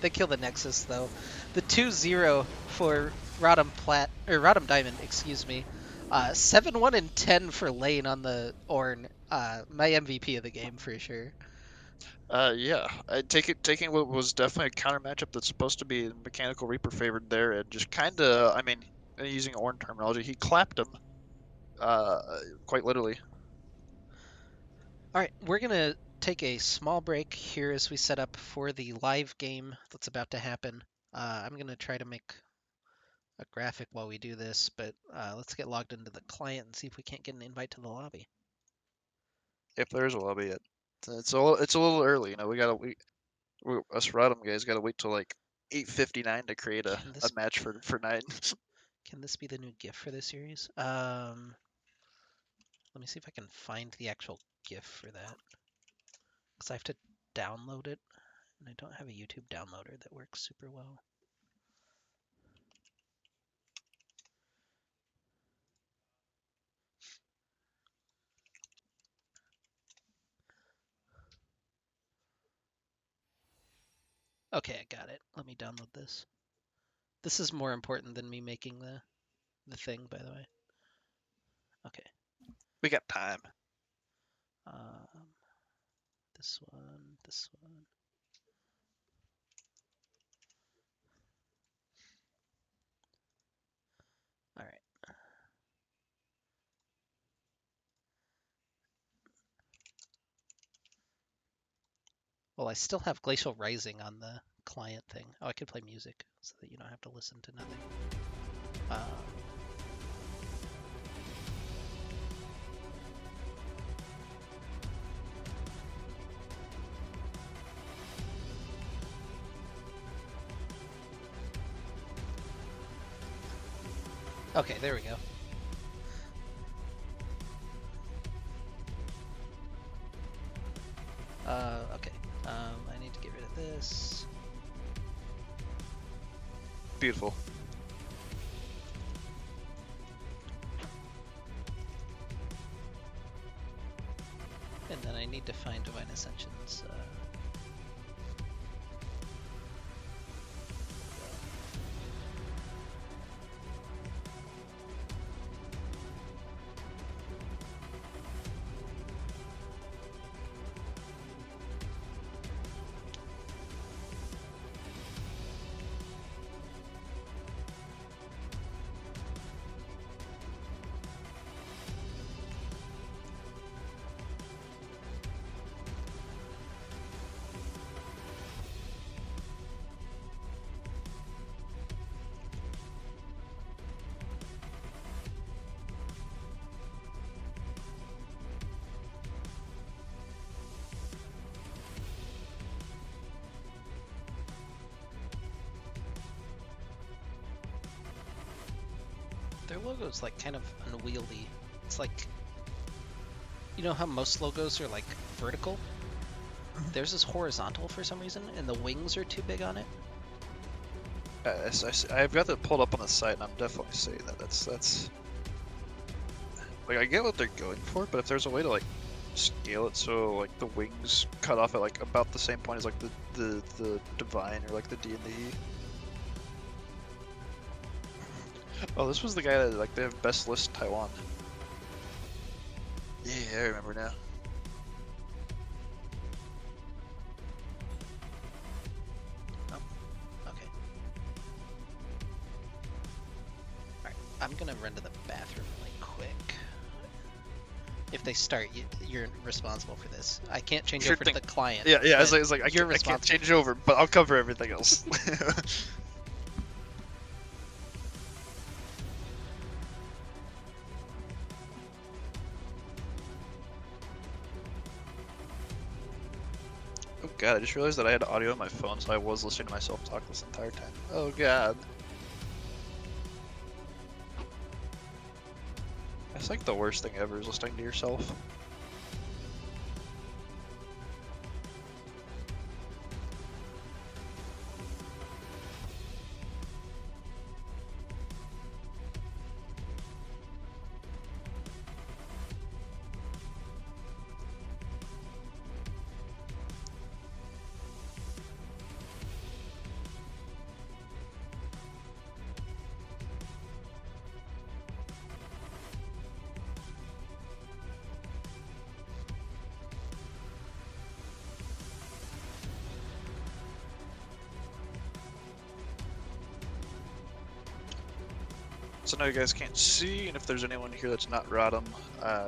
They kill the Nexus, though. The 2-0 for RotM Diamond, excuse me. 7-1 and 10 for Lane on the Ornn. My MVP of the game for sure. Yeah. Taking what was definitely a counter matchup that's supposed to be Mechanical Reaper favored there, and just kind of, I mean, using Ornn terminology, he clapped him. Quite literally. All right, we're gonna take a small break here as we set up for the live game that's about to happen. I'm gonna try to make a graphic while we do this, but let's get logged into the client and see if we can't get an invite to the lobby. If there's a lobby yet, it's a little early. Us RotM guys gotta wait till like 8:59 to create a, Can a this match for 9. can this be the new GIF for this series? Let me see if I can find the actual GIF for that, because I have to download it, and I don't have a YouTube downloader that works super well. Okay, I got it. Let me download this. This is more important than me making the thing, by the way. Okay. We got time. Um, this one, this one. All right. Well, I still have Glacial Rising on the client thing. Oh, I could play music so that you don't have to listen to nothing. Okay, there we go. Okay. I need to get rid of this. Beautiful. And then I need to find Divine Ascensions. Their logo's like kind of unwieldy. It's like, you know how most logos are like vertical? Theirs is horizontal for some reason, and the wings are too big on it. I've got that pulled up on the site, and I'm definitely saying that. That's like I get what they're going for, but if there's a way to like scale it so like the wings cut off at like about the same point as like the divine or like the D and D. Oh, this was the guy that like they have best list Taiwan. Yeah, I remember now. Okay. Alright, I'm gonna run to the bathroom really quick. If they start, you're responsible for this. I can't change Sure over thing. to the client. Yeah, I was like, I you're can't change it over, but I'll cover everything else. Oh god, I just realized that I had audio on my phone, so I was listening to myself talk this entire time. Oh god. That's like the worst thing ever, is listening to yourself. So now you guys can't see, and if there's anyone here that's not RotM,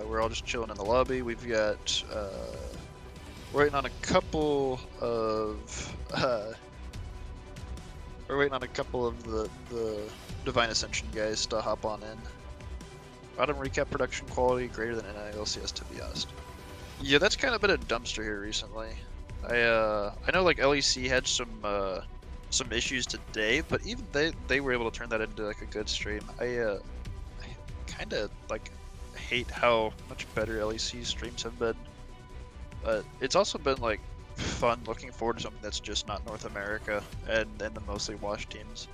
we're all just chilling in the lobby. We've got we're waiting on a couple of the Divine Ascension guys to hop on in. RotM recap production quality greater than NILCS, to be honest. Yeah, that's kind of been a dumpster here recently. I know like LEC had some issues today, but even they were able to turn that into like a good stream. I kind of like hate how much better LEC streams have been. But it's also been like fun looking forward to something that's just not North America and the mostly watched teams.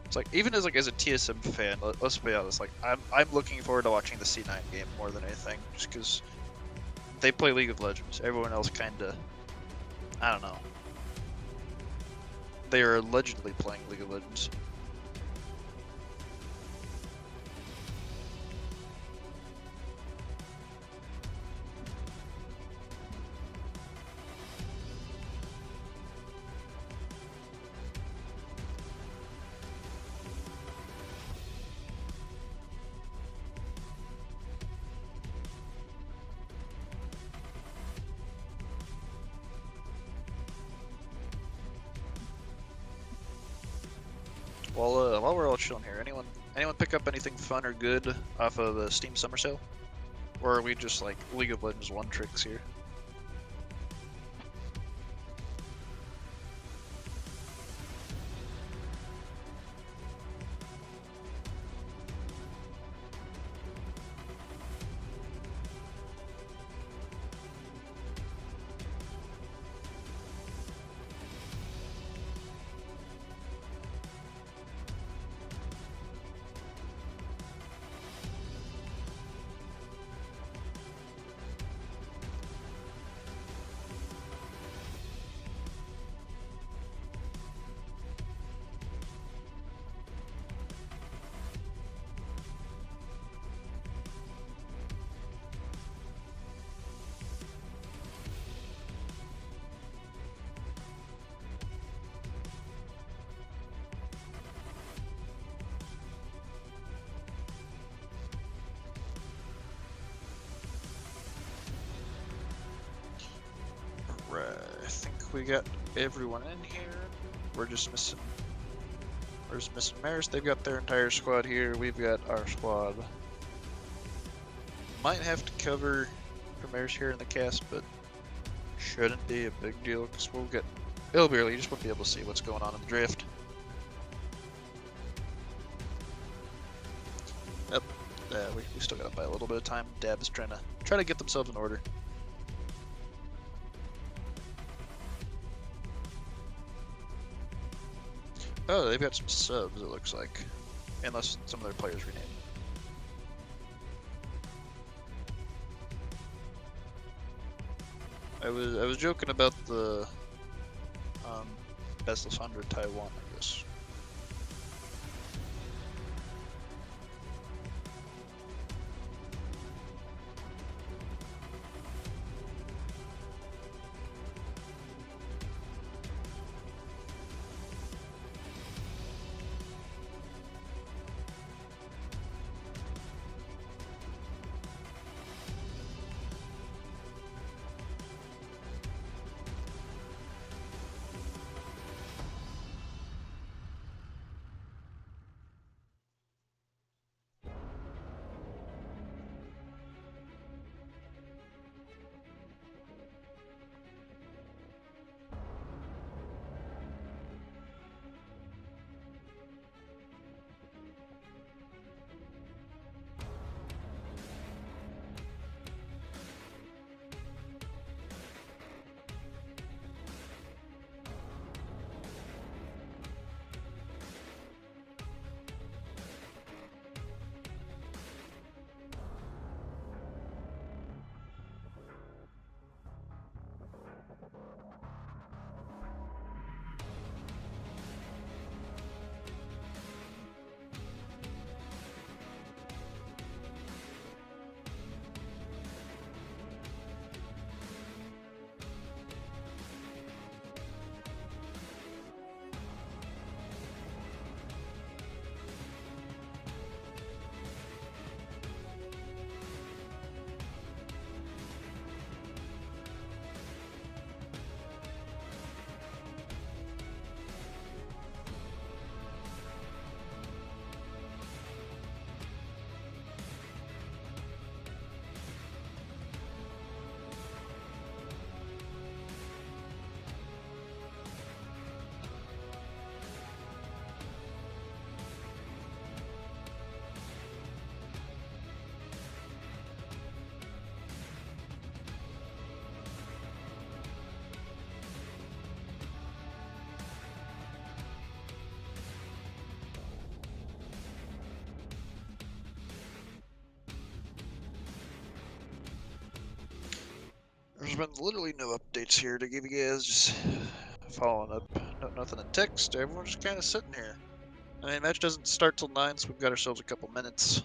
It's like even as a TSM fan, let's be honest, like I'm looking forward to watching the C9 game more than anything, just because they play League of Legends. Everyone else kinda, I don't know. They are allegedly playing League of Legends. While we're all chilling here, anyone pick up anything fun or good off of the Steam Summer Sale? Or are we just like League of Legends one tricks here? Right, I think we got everyone in here. We're just missing Maris. They've got their entire squad here. We've got our squad. Might have to cover Maris here in the cast, but shouldn't be a big deal because it'll be early. You just won't be able to see what's going on in the drift. Yep. We still got to buy a little bit of time. Dab is trying to get themselves in order. Oh, they've got some subs, it looks like. Unless some of their players rename. I was joking about the Best Lysandra Taiwan, I guess. There's been literally no updates here to give you guys. Just following up. Nothing in text. Everyone's just kind of sitting here. I mean, match doesn't start till 9, so we've got ourselves a couple minutes.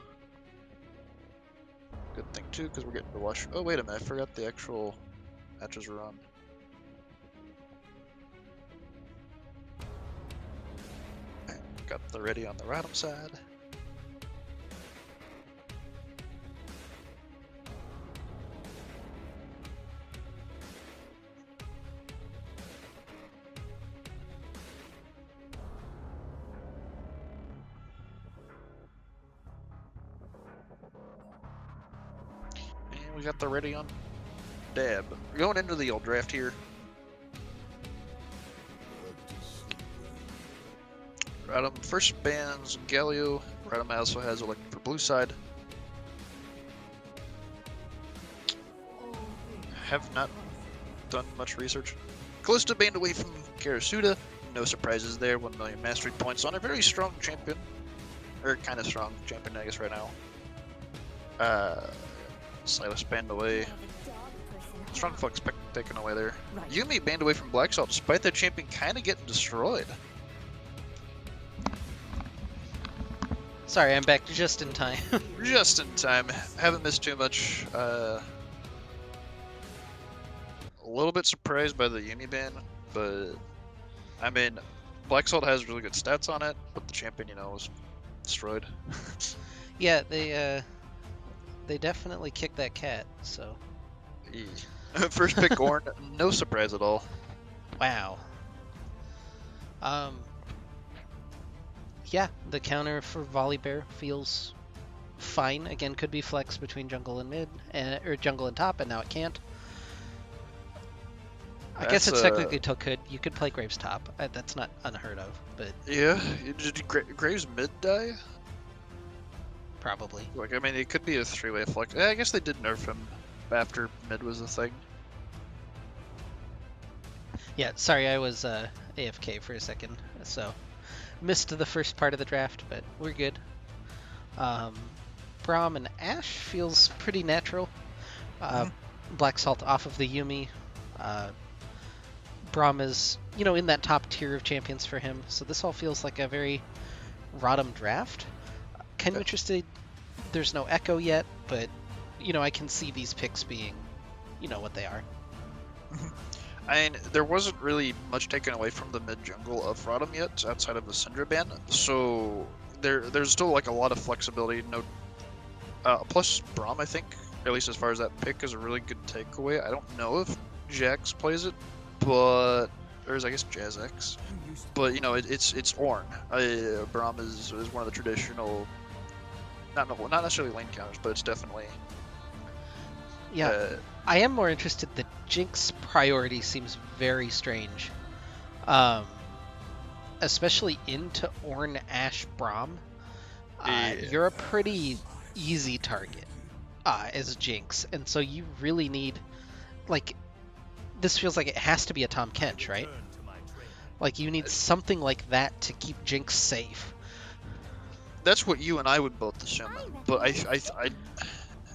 Good thing too, because we're getting to watch. Oh wait a minute, I forgot the actual matches were on. Got the ready on the RotM side. And we got the ready on Dab. We're going into the old draft here. RotM first bans Galio. RotM also has elected for blue side. Have not done much research. Callisto banned away from Karasuda. No surprises there. 1 million mastery points on a very strong champion. Or kind of strong champion, I guess, right now. Silas banned away. Strong Flux taken away there. Yumi banned away from Black Salt despite that champion kind of getting destroyed. Sorry, I'm back just in time. Just in time. Haven't missed too much. A little bit surprised by the Yumi ban, but I mean, Black Salt has really good stats on it, but the champion, you know, was destroyed. Yeah, they definitely kicked that cat. So. First pick Ornn, no surprise at all. Wow. Yeah, the counter for Volibear feels fine. Again, could be flex between jungle and mid, or jungle and top, and now it can't. I guess it's technically could. You could play Graves top. That's not unheard of, but yeah, did Graves mid die? Probably. Like, I mean, it could be a 3-way flex. I guess they did nerf him after mid was a thing. Yeah, sorry, I was AFK for a second, so missed the first part of the draft, but we're good. Braum and Ashe feels pretty natural. Black Salt off of the Yumi. Braum is, you know, in that top tier of champions for him, so this all feels like a very RotM draft. Kind of interested. There's no Echo yet, but, you know, I can see these picks being, you know, what they are. I mean, there wasn't really much taken away from the mid jungle of RotM yet, outside of the Syndra ban, so there's still like a lot of flexibility. No, plus Braum, I think, at least as far as that pick, is a really good takeaway. I don't know if Jax plays it, but or is I guess JazzX, but you know it's Ornn. Braum is one of the traditional, not necessarily lane counters, but it's definitely. Yeah, I am more interested. The Jinx priority seems very strange, especially into Ornn, Ashe, Braum. You're a pretty easy target as Jinx, and so you really need, like, this feels like it has to be a Tahm Kench, right? Like, you need something like that to keep Jinx safe. That's what you and I would both assume, but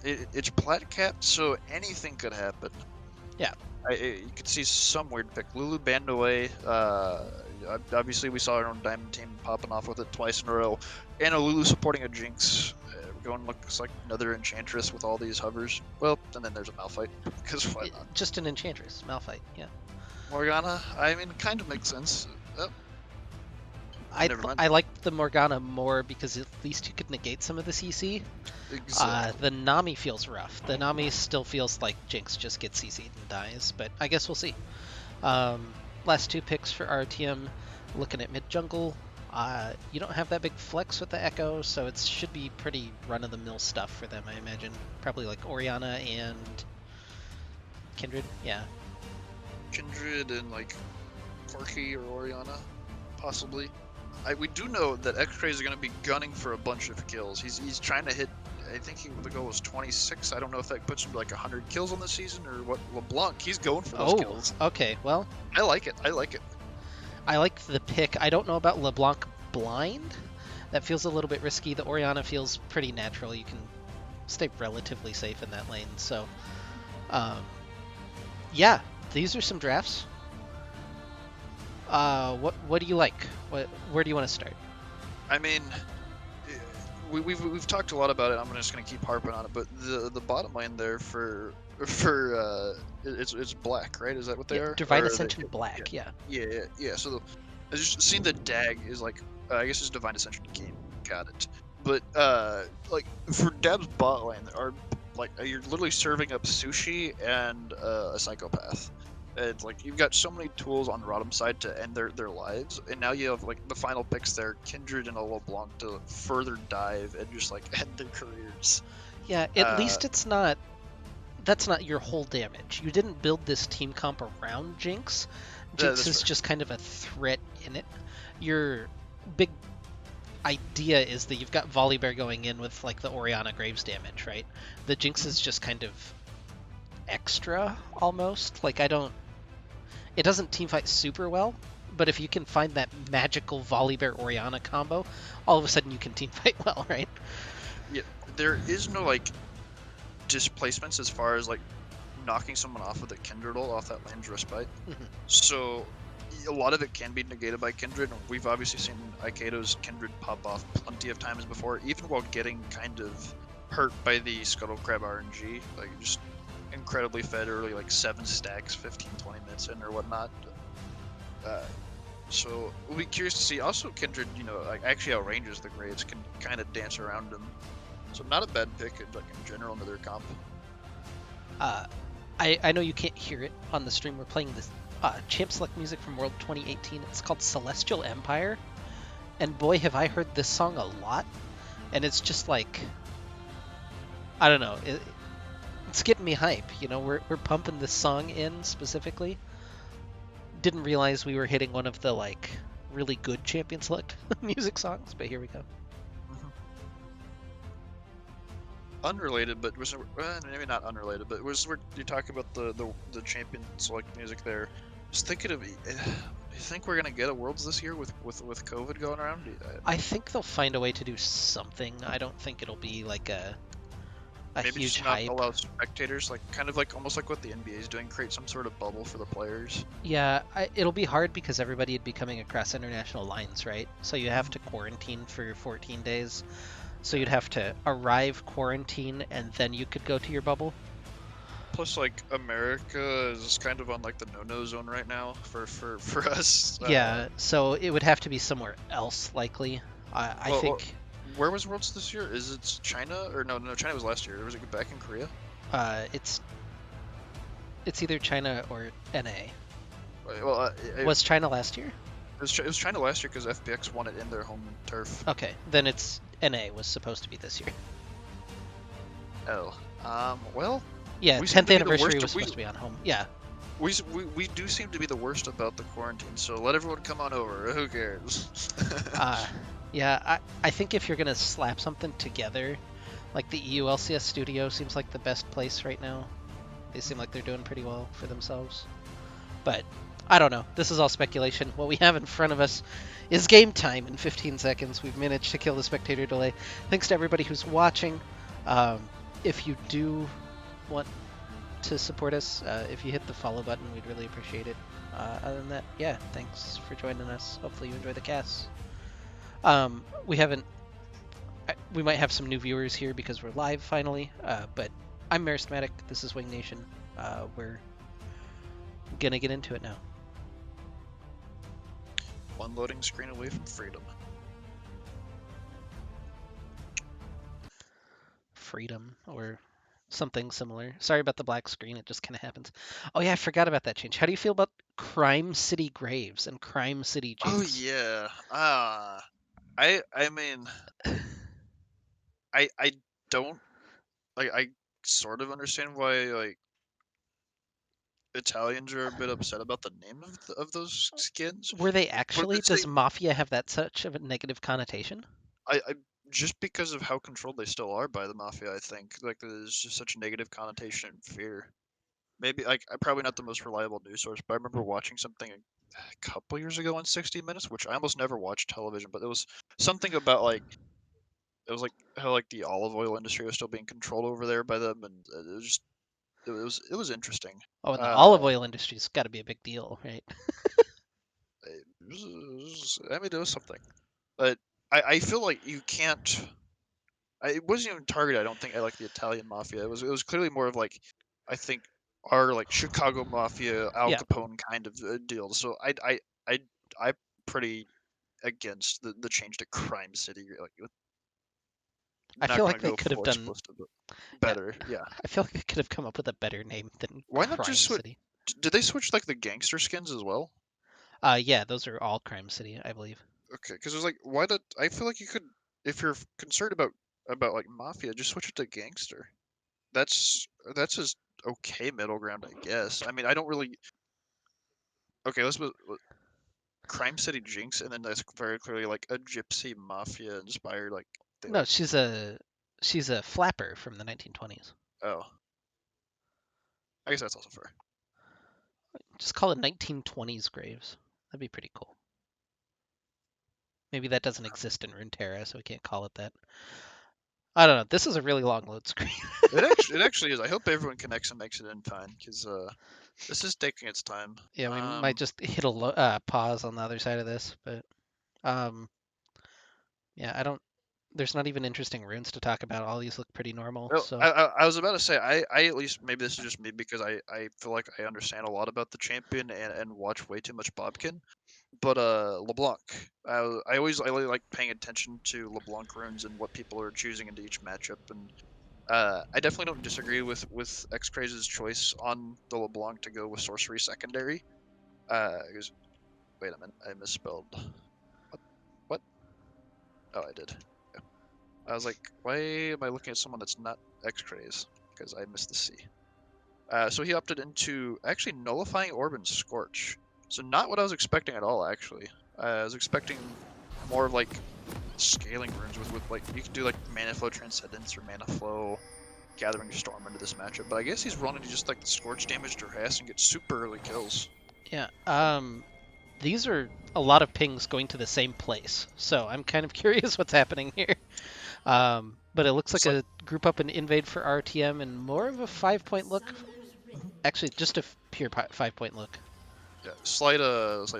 it's plat capped, so anything could happen. Yeah. You could see some weird pick. Lulu banned away. Obviously, we saw our own Diamond team popping off with it twice in a row. And a Lulu supporting a Jinx. Going looks like another Enchantress with all these hovers. Well, and then there's a Malphite. Because why not? Just an Enchantress. Malphite, yeah. Morgana, I mean, kind of makes sense. Oh. I liked the Morgana more because at least you could negate some of the CC. Exactly. The Nami feels rough. The Nami still feels like Jinx just gets CC'd and dies, but I guess we'll see. Last two picks for RTM, looking at mid jungle. You don't have that big flex with the Echo, so it should be pretty run-of-the-mill stuff for them, I imagine. Probably like Orianna and Kindred, yeah. Kindred and like Corki or Orianna, possibly. We do know that X-Ray is going to be gunning for a bunch of kills. He's trying to hit, I think the goal was 26. I don't know if that puts him to like 100 kills on the season or what. LeBlanc, he's going for those kills. Okay, well. I like it. I like the pick. I don't know about LeBlanc blind. That feels a little bit risky. The Orianna feels pretty natural. You can stay relatively safe in that lane. So, Yeah, these are some drafts. What do you like? Where do you want to start? I mean, eh, we've talked a lot about it. I'm just gonna keep harping on it, but the bottom line there for it's black, right? Is that what they Yeah, are? Divine Or are they? Ascension Yeah, Black. Yeah. yeah. So I just seeing the dag is like I guess it's Divine Ascension game. Got it. But like for Dab's bot lane, are like you're literally serving up sushi and a psychopath. It's like you've got so many tools on RotM side to end their lives, and now you have like the final picks there, Kindred and a LeBlanc to further dive and just like end their careers. Yeah, at Uh, least it's not. That's not your whole damage. You didn't build this team comp around Jinx. Jinx that's is fair. just kind of a threat in it. Your big idea is that you've got Volibear going in with like the Oriana Graves damage, right? The Jinx Mhm. is just kind of extra almost. Like I don't it doesn't teamfight super well, but if you can find that magical Volibear Oriana combo, all of a sudden you can teamfight well, right? Yeah, there is no like displacements as far as like knocking someone off with a Kindred ult off that lane's respite. Mhm. So a lot of it can be negated by Kindred, and we've obviously seen Aikado's Kindred pop off plenty of times before, even while getting kind of hurt by the Scuttle Crab RNG, like just incredibly fed early, like 7 stacks, 15, 20 minutes in or whatnot. Uh, so we'll be curious to see. Also, Kindred, like actually outranges the Graves, can kind of dance around them. So not a bad pick, like in general, into their comp. Uh, I know you can't hear it on the stream. We're playing this Champ Select music from World 2018. It's called Celestial Empire, and boy, have I heard this song a lot. And it's just like I don't know. It's getting me hype. We're pumping this song in specifically. Didn't realize we were hitting one of the like really good Champion Select music songs, but here we go. Mhm. Unrelated, but was maybe not unrelated, but was where you talk about the champion select music there. Just thinking of, you think we're gonna get a Worlds this year with COVID going around? I think they'll find a way to do something. I don't think it'll be like a Maybe huge just not hype. allow spectators, like kind of like almost like what the NBA is doing, create some sort of bubble for the players. Yeah, it'll be hard because everybody would be coming across international lines, right? So you have to quarantine for 14 days. So Yeah. you'd have to arrive, quarantine, and then you could go to your bubble. Plus, like America is kind of on like the no-no zone right now for us. Yeah, so it would have to be somewhere else, likely. I Well, think where was Worlds this year? Is it China or no? China was last year. Was it back in Korea? it's either China or NA. Well, Was China last year? it was China last year because FPX won it in their home turf. Okay, then it's NA was supposed to be this year. Oh, well, Yeah, we seem 10th to be the anniversary worst. was supposed to be on home. Yeah. We do seem to be the worst about the quarantine. So let everyone come on over. Who cares? Uh, yeah, I think if you're gonna slap something together, like the EU LCS studio seems like the best place right now. They seem like they're doing pretty well for themselves. But I don't know. This is all speculation. What we have in front of us is game time in 15 seconds. We've managed to kill the spectator delay. Thanks to everybody who's watching. Um, if you do want to support us, if you hit the follow button, we'd really appreciate it. Other than that, yeah, thanks for joining us. Hopefully you enjoy the cast. We haven't. We might have some new viewers here because we're live finally. But I'm Maristmatic. This is Wing Nation. We're gonna get into it now. One loading screen away from freedom. Freedom or something similar. Sorry about the black screen. It just kind of happens. Oh yeah, I forgot about that change. How do you feel about Crime City Graves and Crime City Oh Jinx? yeah. I mean, I don't like I sort of understand why like Italians are a bit upset about the name of those skins, Were they but actually? it's Does like Mafia have that such of a negative connotation? I just because of how controlled they still are by the mafia, I think like there's just such a negative connotation and fear. Maybe like I'm probably not the most reliable news source, but I remember watching something a couple years ago on 60 Minutes, which I almost never watched television, but it was something about like it was like how like the olive oil industry was still being controlled over there by them, and it was just it was interesting. Oh, and the olive oil industry's got to be a big deal, right? I mean, it was something, but I feel like you can't. It wasn't even targeted. I don't think I like the Italian mafia. It was clearly more of like, I think our like Chicago mafia, Al Yeah. Capone kind of deal. So I pretty against the change to Crime City. Like, I not feel gonna like they go could have full done. explicit, but Yeah, better. Yeah. I feel like they could have come up with a better name than Why not just Crime switch? City. Did they switch like the gangster skins as well? Yeah, those are all Crime City, I believe. Okay, because it's like, why did I feel like you could, if you're concerned about like mafia, just switch it to gangster. That's just okay middle ground, I guess. I mean, I don't really. Okay, let's put Crime City Jinx, and then that's very clearly like a gypsy mafia inspired. Like they No, like she's a flapper from the 1920s. oh, I guess that's also fair. Just call it 1920s Graves. That'd be pretty cool. Maybe that doesn't exist in Runeterra, so we can't call it that. I don't know. This is a really long load screen. It actually is. I hope everyone connects and makes it in time, because this is taking its time. Yeah, we might just hit a pause on the other side of this, but um, yeah, I don't. There's not even interesting runes to talk about. All these look pretty normal. Well, So I was about to say I at least maybe this is just me because I feel like I understand a lot about the champion and watch way too much Bobkin. But LeBlanc, I really like paying attention to LeBlanc runes and what people are choosing into each matchup, and I definitely don't disagree with X-Craze's choice on the LeBlanc to go with sorcery secondary. Wait a minute, I misspelled. What? Oh, I did. I was like, why am I looking at someone that's not X-Craze? Because I missed the C. So he opted into actually nullifying Orb and Scorch. So not what I was expecting at all, actually. I was expecting more of like scaling runes with like you can do like Mana Flow Transcendence or Mana Flow Gathering Storm into this matchup. But I guess he's running to just like the Scorch damage to harass and get super early kills. yeah, these are a lot of pings going to the same place. So I'm kind of curious what's happening here. But it looks like Sli- a group up and invade for RTM and more of a 5-point look. Actually, just a pure 5-point look. yeah, slight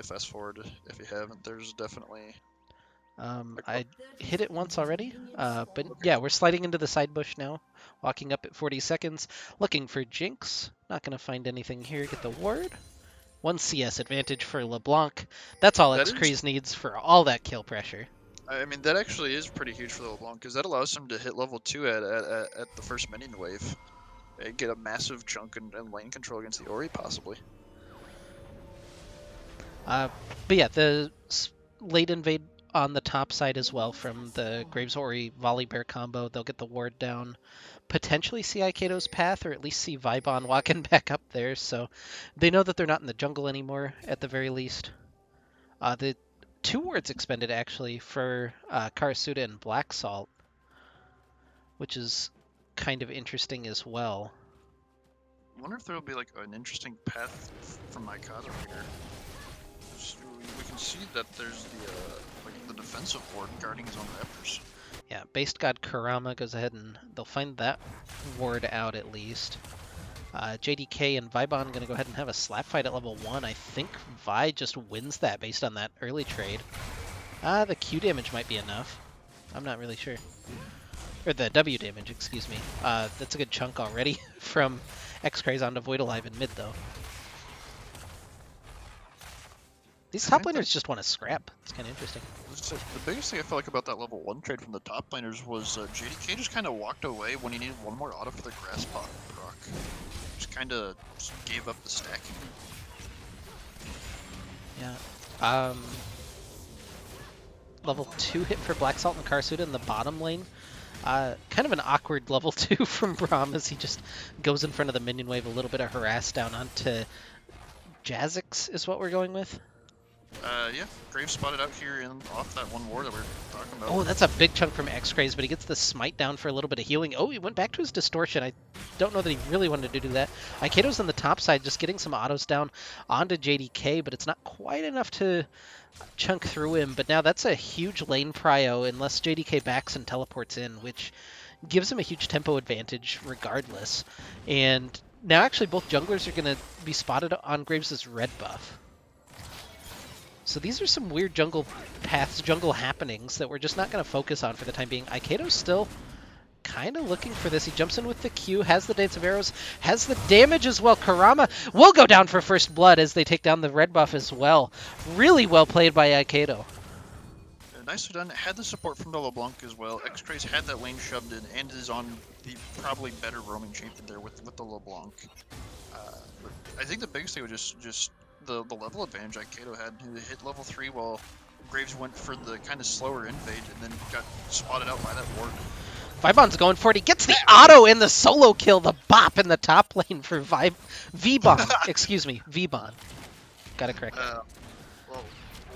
fast forward if you haven't. There's definitely I hit it once already, but okay. yeah, we're sliding into the side bush now, walking up at 40 seconds, looking for Jinx. Not going to find anything here. Get the ward. 1 CS advantage for LeBlanc. That's all That is X-Craze needs for all that kill pressure. I mean, that actually is pretty huge for the LeBlanc because that allows him to hit level 2 at the first minion wave and get a massive chunk and lane control against the Ori, possibly. But yeah, the late invade on the top side as well from the Graves Ori Volley Bear combo. They'll get the ward down. Potentially see Aikato's path, or at least see Vibon walking back up there, so they know that they're not in the jungle anymore, at the very least. The 2 wards expended, actually, for Karasuda and Black Salt, which is kind of interesting as well. I wonder if there will be like an interesting path from Mikado here. We can see that there's the defensive ward guarding his own raptors. Yeah, Based God Kurama goes ahead and they'll find that ward out at least. JDK and Vibon going to go ahead and have a slap fight at level 1. I think Vi just wins that based on that early trade. The Q damage might be enough. I'm not really sure. Or the W damage, excuse me. That's a good chunk already from X-Craze onto Void Alive in mid, though. These top laners just want to scrap. It's kind of interesting. The biggest thing I felt like about that level 1 trade from the top laners was JDK just kind of walked away when he needed one more auto for the grass pot proc. Just kind of gave up the stacking. Yeah. Level 2 hit for Black Salt and Karasuda in the bottom lane. Kind of an awkward level 2 from Braum as he just goes in front of the minion wave. A little bit of harass down onto Jazix is what we're going with. Yeah, Graves spotted out here off that one ward that we were talking about. Oh, that's a big chunk from X-Craze, but he gets the smite down for a little bit of healing. Oh, he went back to his distortion. I don't know that he really wanted to do that. Aikato's on the top side, just getting some autos down onto JDK, but it's not quite enough to chunk through him. But now that's a huge lane prio unless JDK backs and teleports in, which gives him a huge tempo advantage regardless. And Now actually both junglers are going to be spotted on Graves' red buff. So these are some weird jungle paths, jungle happenings that we're just not going to focus on for the time being. Aikedo's still kind of looking for this. He jumps in with the Q, has the Dance of Arrows, has the damage as well. Kurama will go down for first blood as they take down the red buff as well. Really well played by Aikedo. Nicely done. Had the support from the LeBlanc as well. X-Trace had that lane shoved in and is on the probably better roaming champion there with the LeBlanc. I think the biggest thing was just the level advantage Aikedo had. He hit level 3 while Graves went for the kind of slower invade and then got spotted out by that ward. Vibon's going for it. He gets the auto in the solo kill, the bop in the top lane for Vibon. Excuse me, Vibon. Got it correct. Well,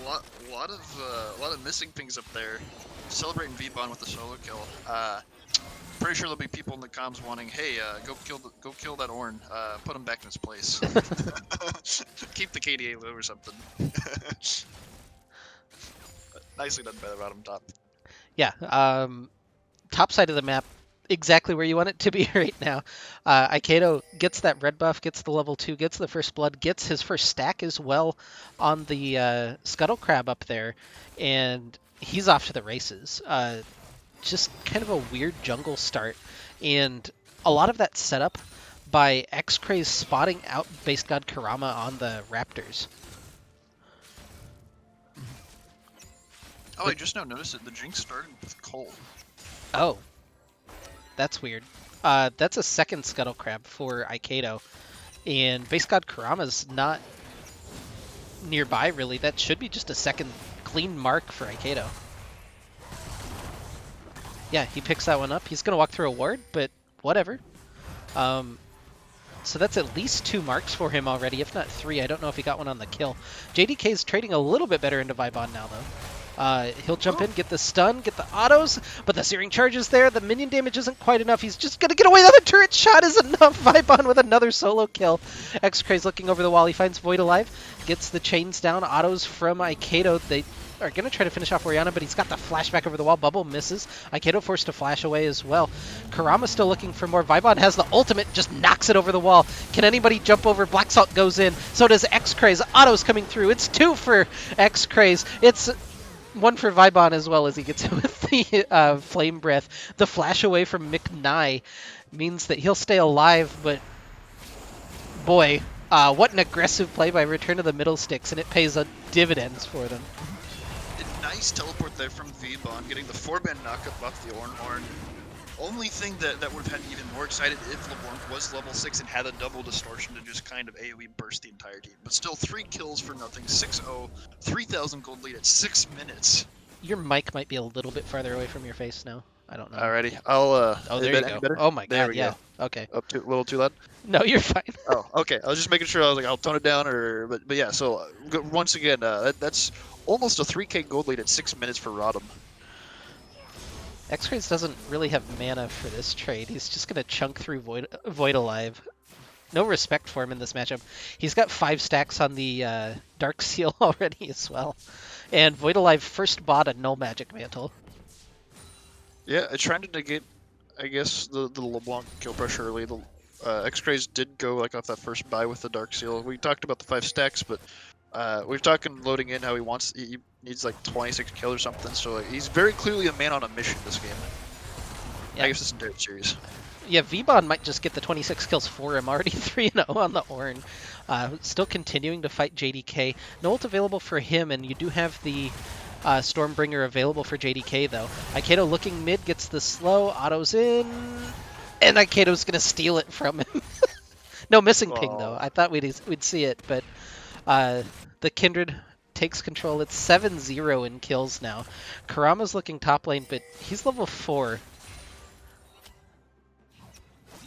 a lot of missing things up there. Celebrating Vibon with the solo kill. Pretty sure there'll be people in the comms wanting, hey, go kill that Ornn. Put him back in his place. Keep the KDA low or something. Nicely done by the RotM top. Yeah. Top side of the map, exactly where you want it to be right now. Aikedo gets that red buff, gets the level 2, gets the first blood, gets his first stack as well on the Scuttle Crab up there, and he's off to the races. Just kind of a weird jungle start, and a lot of that setup by X-Craze spotting out Base God Kurama on the Raptors. Oh, I just now noticed it. The Jinx started with Cole. Oh, that's weird. That's a second Scuttle Crab for Aikedo, and Base God Kurama's not nearby really. That should be just a second clean mark for Aikedo. Yeah, he picks that one up. He's going to walk through a ward, but whatever. So that's at least 2 marks for him already, if not 3. I don't know if he got one on the kill. JDK's trading a little bit better into Vibon now, though. He'll jump in, get the stun, get the autos, but the Searing Charge is there. The minion damage isn't quite enough. He's just going to get away. The other turret shot is enough. Vibon with another solo kill. X-Craze looking over the wall. He finds Void alive, gets the chains down. Autos from Aikedo. They are going to try to finish off Orianna, but he's got the flashback over the wall. Bubble misses. Aikedo forced to flash away as well. Kurama still looking for more. Vibon has the ultimate, just knocks it over the wall. Can anybody jump over? Black Salt goes in. So does X-Craze. Autos coming through. It's 2 for X-Craze. It's 1 for Vibon as well as he gets with the Flame Breath. The flash away from McNye means that he'll stay alive, but boy, what an aggressive play by Return of the Middle Sticks, and it pays dividends for them. Nice teleport there from Vibon, getting the 4-man knockup off the Ornn. Only thing that would have had me even more excited if LeBlanc was level 6 and had a double distortion to just kind of AoE burst the entire team. But still, 3 kills for nothing, 6-0, 3,000 gold lead at 6 minutes. Your mic might be a little bit farther away from your face now. I don't know. Alrighty, I'll oh, there you go. better? Oh my There god, we yeah. go. Okay. Up too, a little too loud? No, you're fine. Oh, okay. I was just making sure. I was like, I'll tone it down, but yeah. So once again, that's almost a 3K gold lead at 6 minutes for RotM. X-Craze doesn't really have mana for this trade. He's just going to chunk through Void Alive. No respect for him in this matchup. He's got 5 stacks on the Dark Seal already as well. And Void Alive first bought a Null Magic Mantle. Yeah, trying to negate, I guess, the LeBlanc kill pressure early. The X-Craze did go like off that first buy with the Dark Seal. We talked about the 5 stacks, but we've talking loading in how he needs like 26 kills or something. So like, he's very clearly a man on a mission this game. Yeah. I guess this entire series. Yeah, Vibon might just get the 26 kills for him. Already 3-0 on the Ornn. Still continuing to fight JDK. No ult available for him, and you do have the Stormbringer available for JDK, though. Aikedo looking mid, gets the slow, autos in, and Aikedo's going to steal it from him. No missing ping, though. I thought we'd see it, but the Kindred takes control. It's 7-0 in kills now. Kurama's looking top lane, but he's level 4.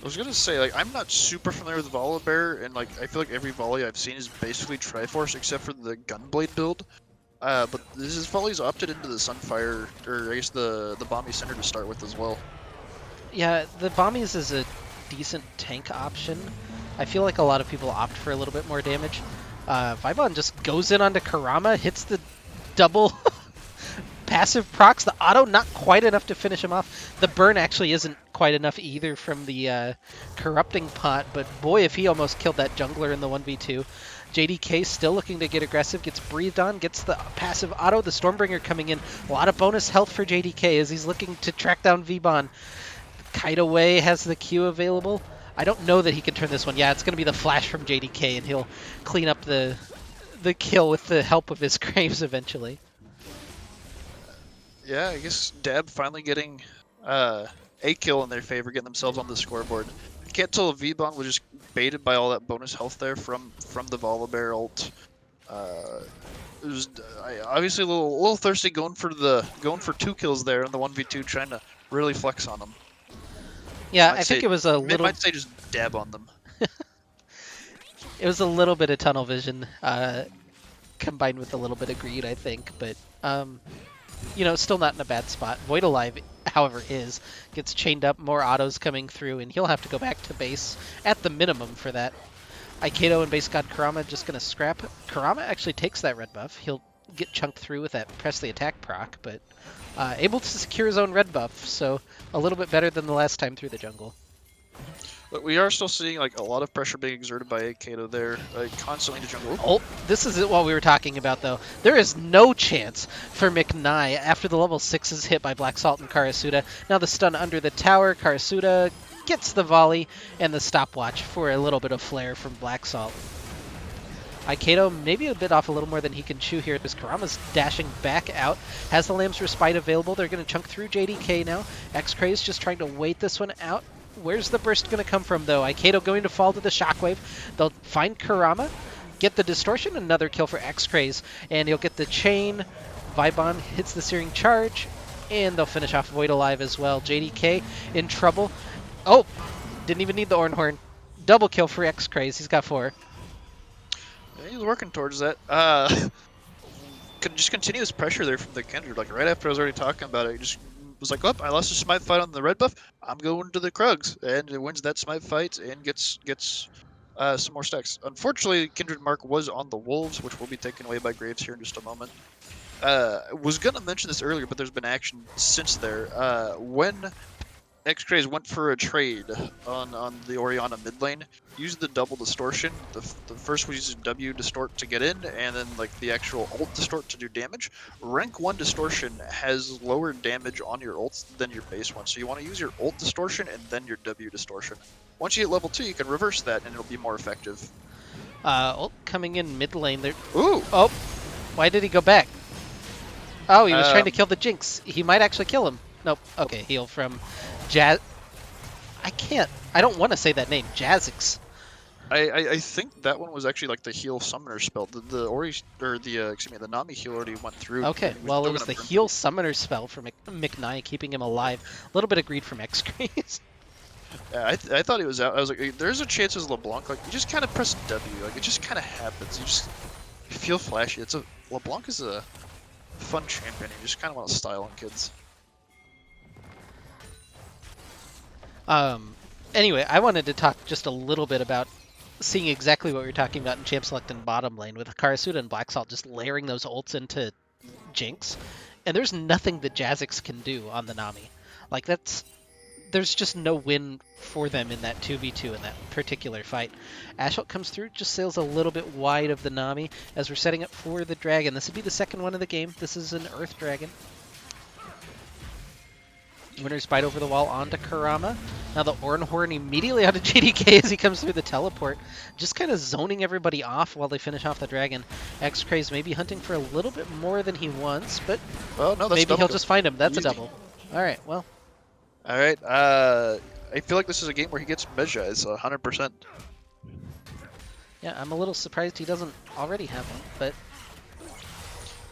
I was gonna say, like, I'm not super familiar with Volibear, and like, I feel like every volley I've seen is basically Triforce except for the Gunblade build. But his volley's opted into the Sunfire, or I guess the Bomby Center to start with as well. Yeah, the Bombies is a decent tank option. I feel like a lot of people opt for a little bit more damage. Vibon just goes in onto Kurama, hits the double passive procs. The auto not quite enough to finish him off. The burn actually isn't quite enough either from the corrupting pot, but boy, if he almost killed that jungler in the 1v2. JDK still looking to get aggressive, gets breathed on, gets the passive auto. The Stormbringer coming in. A lot of bonus health for JDK as he's looking to track down Vbon. Kite away has the Q available. I don't know that he can turn this one. Yeah, it's going to be the flash from JDK, and he'll clean up the kill with the help of his Graves eventually. Yeah, I guess Dab finally getting a kill in their favor, getting themselves on the scoreboard. I can't tell if Vbon was just baited by all that bonus health there from the Volibear ult. It was obviously a little thirsty going for 2 kills there in the 1v2, trying to really flex on them. Yeah, I think it was a little. Might say just dab on them. It was a little bit of tunnel vision, combined with a little bit of greed, I think. But you know, still not in a bad spot. Void Alive, however, gets chained up. More autos coming through, and he'll have to go back to base at the minimum for that. Aikedo and Base God Kurama just gonna scrap. Kurama actually takes that red buff. He'll get chunked through with that press the attack proc, but able to secure his own red buff, so a little bit better than the last time through the jungle. But we are still seeing like a lot of pressure being exerted by Aikedo there, constantly in the jungle. Oh, this is what we were talking about, though. There is no chance for McKnight after the level 6 is hit by Black Salt and Karasuda. Now the stun under the tower. Karasuda gets the volley and the stopwatch for a little bit of flare from Black Salt. Aikedo maybe a bit off a little more than he can chew here as Kurama's dashing back out. Has the Lamb's Respite available. They're going to chunk through JDK now. X-Craze just trying to wait this one out. Where's the burst going to come from, though? Aikedo going to fall to the Shockwave. They'll find Kurama, get the Distortion, another kill for X-Craze, and he'll get the chain. Vibon hits the Searing Charge, and they'll finish off Void Alive as well. JDK in trouble. Oh, didn't even need the Ornhorn. Double kill for X-Craze. He's got 4. Yeah, he's working towards that. Could just continuous pressure there from the Kindred. Like right after I was already talking about it, he just was like, "Oh, I lost a smite fight on the red buff. I'm going to the Krugs," and it wins that smite fight and gets some more stacks. Unfortunately, Kindred Mark was on the Wolves, which will be taken away by Graves here in just a moment. Was gonna mention this earlier, but there's been action since there. When X-Craze went for a trade on the Orianna mid lane, used the double distortion. The first was using W distort to get in, and then like the actual ult distort to do damage. Rank 1 distortion has lower damage on your ults than your base one, so you want to use your ult distortion and then your W distortion. Once you hit level 2, you can reverse that, and it'll be more effective. Ult coming in mid lane. There. Ooh! Oh, why did he go back? Oh, he was trying to kill the Jinx. He might actually kill him. Nope. Okay, heal from Jazz. I don't want to say that name. Jazzix. I think that one was actually like the heal summoner spell. The Ori or the Nami heal already went through. Okay, well it was the heal summoner spell for McKnight, keeping him alive. A little bit of greed from X-Craze. Yeah, I thought he was out. I was like, there's a chance as LeBlanc. Like you just kind of press W. Like it just kind of happens. You feel flashy. LeBlanc is a fun champion. You just kind of want to style on kids. Anyway, I wanted to talk just a little bit about seeing exactly what we were talking about in Champ Select and bottom lane with Karasuda and Black Salt just layering those ults into Jinx. And there's nothing that Jazzix can do on the Nami. Like there's just no win for them in that 2v2 in that particular fight. Ashok comes through, just sails a little bit wide of the Nami as we're setting up for the dragon. This would be the second one of the game. This is an Earth Dragon. Winner's Bite over the wall onto Kurama. Now the Ornhorn immediately onto JDK as he comes through the teleport. Just kind of zoning everybody off while they finish off the dragon. X-Craze maybe hunting for a little bit more than he wants, but well, no, that's maybe he'll just find him. That's easy. A double. Alright, well. Alright, I feel like this is a game where he gets Mejai, it's 100%. Yeah, I'm a little surprised he doesn't already have one, but...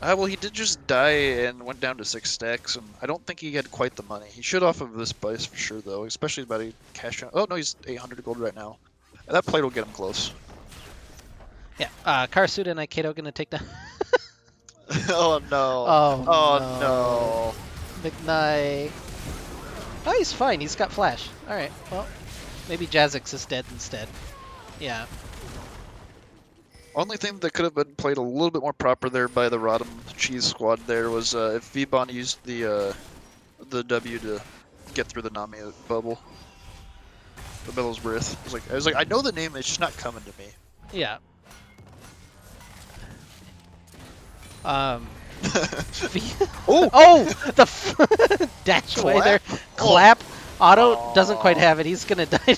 well, he did just die and went down to 6 stacks, and I don't think he had quite the money. He should off of this price for sure, though, especially about a cash out. Oh, no, he's 800 gold right now. That plate will get him close. Yeah, Karasuda and Aikedo gonna take down... Oh, no. Oh, no. McKnight. Oh, he's fine. He's got flash. Alright, well, maybe Jazzix is dead instead. Yeah. Only thing that could have been played a little bit more proper there by the RotM cheese squad there was if V-Bon used the W to get through the Nami bubble. The Bell's Breath. I was like, I know the name, it's just not coming to me. Yeah. Oh! Oh! The dash away there. Clap. Otto doesn't quite have it. He's gonna die.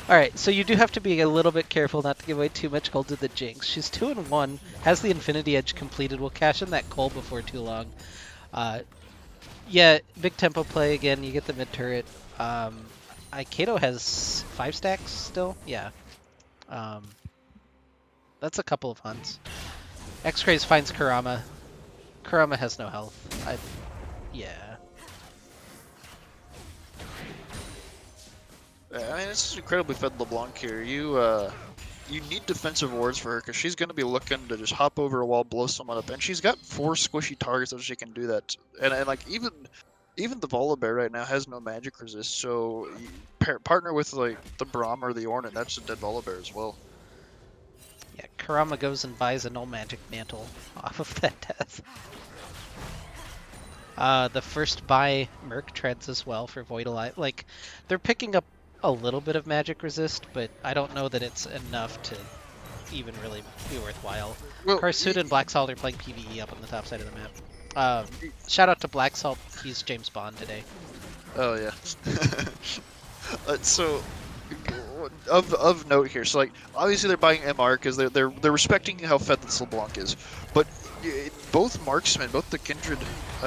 Alright, so you do have to be a little bit careful not to give away too much gold to the Jinx. She's 2-1, has the Infinity Edge completed. We'll cash in that coal before too long. Yeah, big tempo play again. You get the mid turret. Kato has 5 stacks still. Yeah. That's a couple of hunts. X-Craze finds Kurama. Kurama has no health. Yeah. I mean, this is incredibly fed LeBlanc here. You need defensive wards for her because she's going to be looking to just hop over a wall, blow someone up, and she's got 4 squishy targets that she can do that. And like even the Volibear right now has no magic resist, so you partner with like the Braum or the Ornn, that's a dead Volibear as well. Yeah, Kurama goes and buys a null magic mantle off of that death. The first buy Merc treads as well for Voidalize. Like, they're picking up a little bit of magic resist, but I don't know that it's enough to even really be worthwhile. Well, Karsuda and Black Salt are playing PvE up on the top side of the map. Shout out to Black Salt, he's James Bond today. Oh yeah. So of note here, so like obviously they're buying MR because they're respecting how fed this LeBlanc is, but both marksmen, both the Kindred,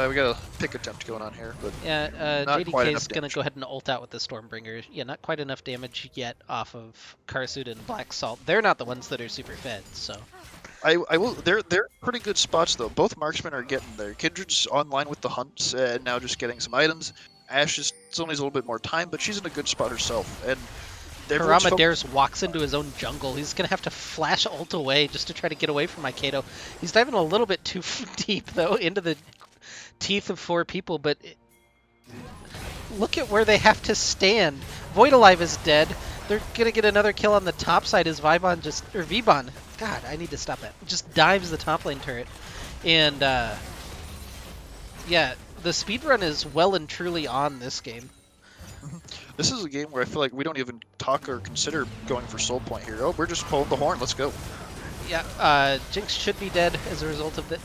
we got a pick attempt going on here, but yeah, not quite JDK enough is gonna damage. go ahead and ult out with the Stormbringer. Yeah, not quite enough damage yet off of Karsuda and Black Salt. They're not the ones that are super fed, so. I will. They're pretty good spots though. Both marksmen are getting there. Kindred's online with the hunts and now just getting some items. Ash still needs a little bit more time, but she's in a good spot herself. And Kurama dares walks into his own jungle. He's gonna have to flash ult away just to try to get away from Kato. He's diving a little bit too deep though into the teeth of 4 people, but look at where they have to stand. Voidalive is dead. They're gonna get another kill on the top side as Vibon V-Bon. God, I need to stop that. Just dives the top lane turret. And yeah, the speedrun is well and truly on this game. This is a game where I feel like we don't even talk or consider going for soul point here. Oh, we're just pulling the horn. Let's go. Yeah, Jinx should be dead as a result of that.